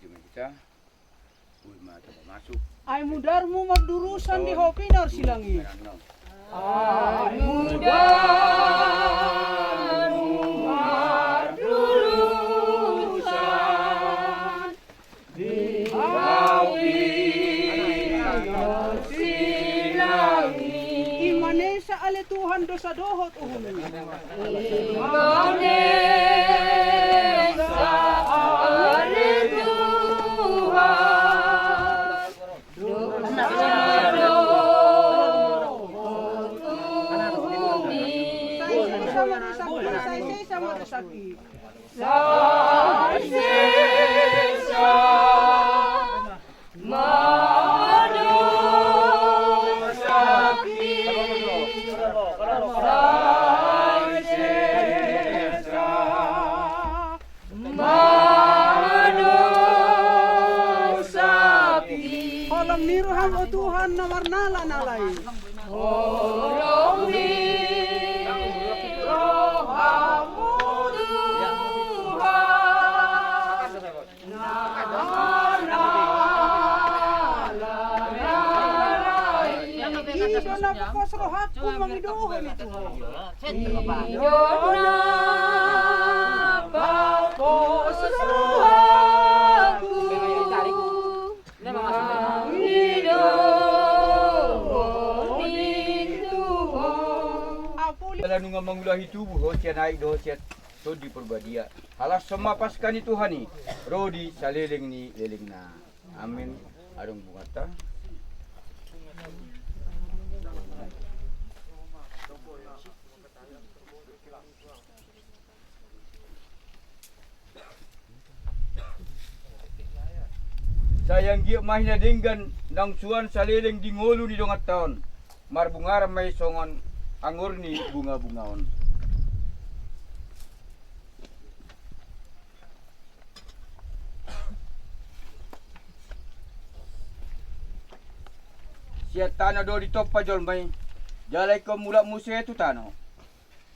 cuma kita. Ulma coba masuk. Ay mudarmu magdurusan di Hopinar silangi. Ay mudarmu magdurusan di Hopinar silangi. Imane sa aletuhan do sa dohot uhuli. Imane sa aletuhan. Olam niruham o Tuhan na warnala nalay. Olam niruham o Tuhan na warnala nalay. Ido na pakosrohaku mangiduhan ito. Ido na pakosrohaku. Kalau nunga mangulahi tubuh hosian naik do hosiat so di perbadia. Halas semapaskan itu hani rodi saleleng ni lelengna. Amin. Adong bungata. Sayang giyak mahina denggan nang suan saleleng di ngolu ni dongat taon. Marbungar may songon anggur ni bunga-bungaon. Siat tanah do di top pajol may. Jalai ko mula musya itu tanah.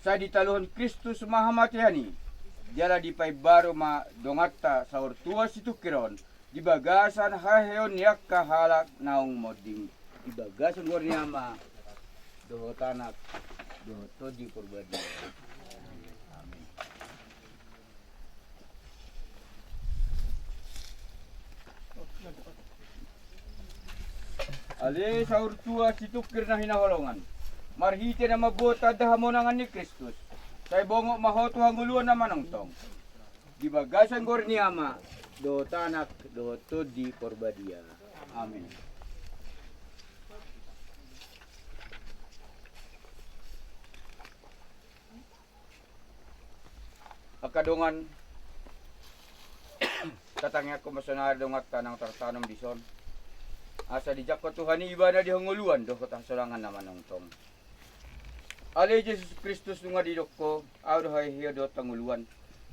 Sa ditaluhan Kristus mahamatihani. Jala di pay baro ma dongata sa ortua situ kiron. Di bagasan haheon yak kahalak naung moding. Di bagasan gornya ma doho tanak doho toji purbadi. Amin. Ale saur tua situkir na hinaholongan. Marhite na mabota dahamonangan ni Kristus. Say bongok mahoto hanguluan naman ang tong. Di bagasan gorniama doho tanak doho toji purbadia. Amin. Akadongan katangnya ko masanari dongat tanang tartanom dison. Asa dijak ko Tuhan iba na dihanguluan doh katasolangan naman ng tong. Ale Jesus Kristus nga didok ko awdo hay hiyo do tanguluan.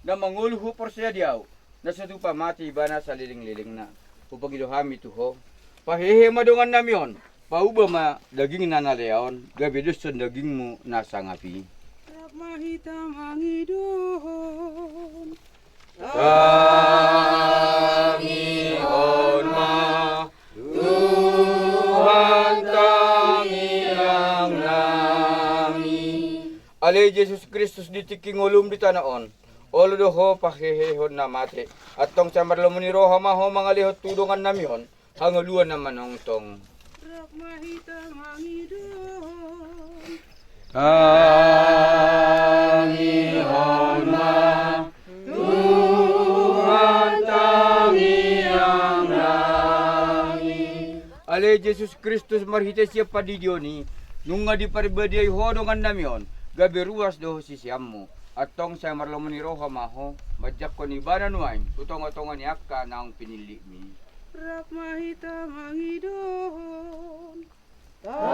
Na manguluhu por siya diaw. Na sa tupa mati iba na sa liling-liling na. Upagidohami tuho. Pahehe madongan namyon. Pauba ma daging nanaleon. Gabi doon daging mo nasa ngapi. Mahitam ang iduhon. Tangihon ma Tuhan tangiang nami. Ale Jesus Kristus ditiking ulum di tanaon. Olo doho pakihehon na mate. At tong samarlo ni roha maho mga lihot tudungan namihon. Hanguluan naman ang tong. Mahitam ang iduhon. Tangihon ma Tuhan tangiang nami. Ale Jesus Kristus marhite siya padidioni nunga di paribadiay hodongan namyon gabi ruas doho sisiammo at tong sa marlomon ni roha maho madyak ko ni bananuain tutong-utongan ni akka naong pinili mi. Rak mahitam ang iduhon. Tangihon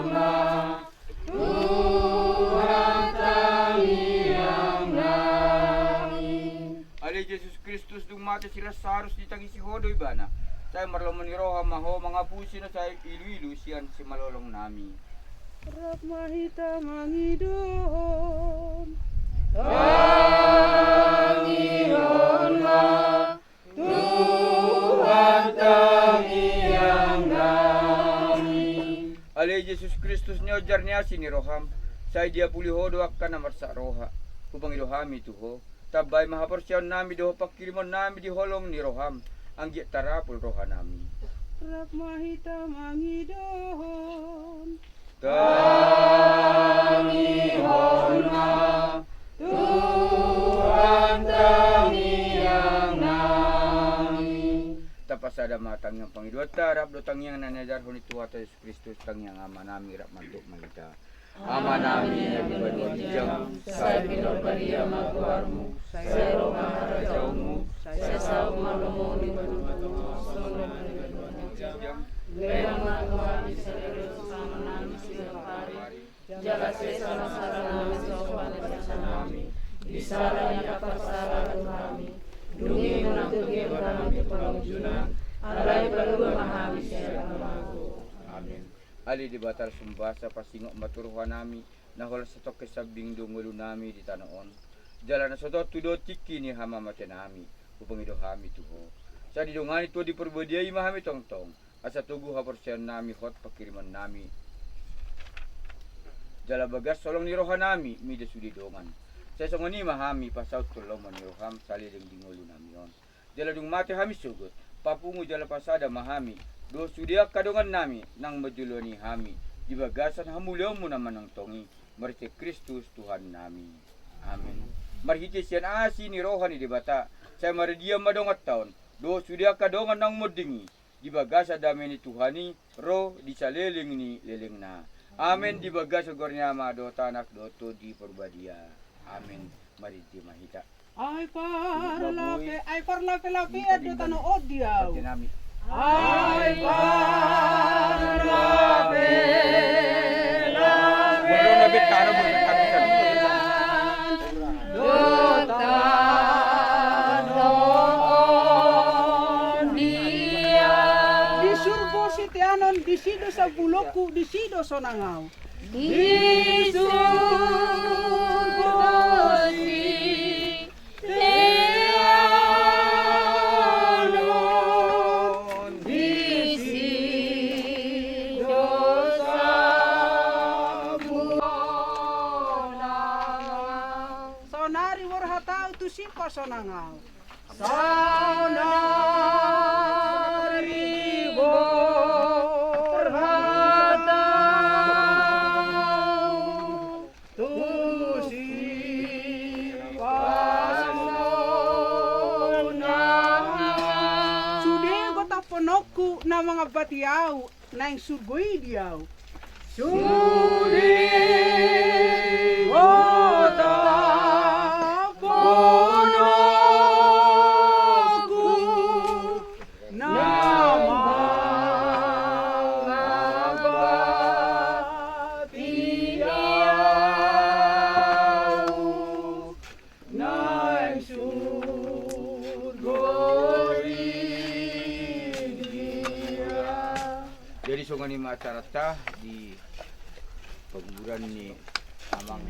ma Tuhan tangiang nami. Ale Jesus Kristus dumate sila sarus di tangi si hodoy bana. Sa marlomon ni roha maho mga pusi na sa ilu-ilu siyan si malolong nami. Rak mahitam ang iduhon. Tangihon Yesus Kristus nyojar niasi ni roham. Saya dia pulih ho doa kana marsa roha. Upang idohami tuho. Tabay mahaporsyon nami doho pakirimon nami di holong ni roham. Anggi tarapul roha nami. Rap mahita mangidohon. Tangihon na Tuhan tangiyang nami. Tapasada matang yang pangidwa tarap do tangyang nanadar honi Tuhan Yesus Kristus tangyang ama nami rak mantuk malita. Ama nami yang berdua jam, saya pinobariya magwarmu, saya roma harajaumu, saya saum malumu di berdua jam. Lemang Tuhan Yesus sama nami siapari, jala sesana sarana sopan nami, disaranya kapasara kami, dungi menantugi kami pengunjunan, alai perlu memahami siapa namaku. Amin. Ali di batar sumbasa pasingok maturuhan nami, nahol setok kesabing dungulu nami di tanoon. Jalan soto tudo tiki ni hama mate nami, upang ido hami tuho. Sa didongani to di perbediai mahami tongtong, asa tugu haporsian nami hot pakiriman nami. Jala bagas solong ni roha nami, mida sudi dongan. Sa songoni mahami pasaut tulong ni roham saliling dingulu nami on. Jala dung mate hami sugut, papungu jala pasada mahami. Do sudia kadongan nami nang majuloni hami di bagasan hamulyomu naman ng tongi marite Kristus Tuhan nami. Amin. Marhiti siyan asi ni rohani di bata saya maridia madongat taon do sudia kadongan nang modingi di bagasa dami ni Tuhani ro di saliling ni liling na. Amin di bagasa gornyama do tanak do to di perbadia. Amin. Mariti mahita. Ay parlape edo tano odiaw. Ay parlape di surgo sitianon disido sa buloku disido sonangaw. Di surgo sitianon disido sa buloku. Sonari warhatao tu simpa sonangaw. Sonari warhatao tu simpa sonangaw. Sudego ta ponoku na mga batiaw na yung surgoy diyaw. Sudego ta Jadi sungani macarata di pengguran ni Amang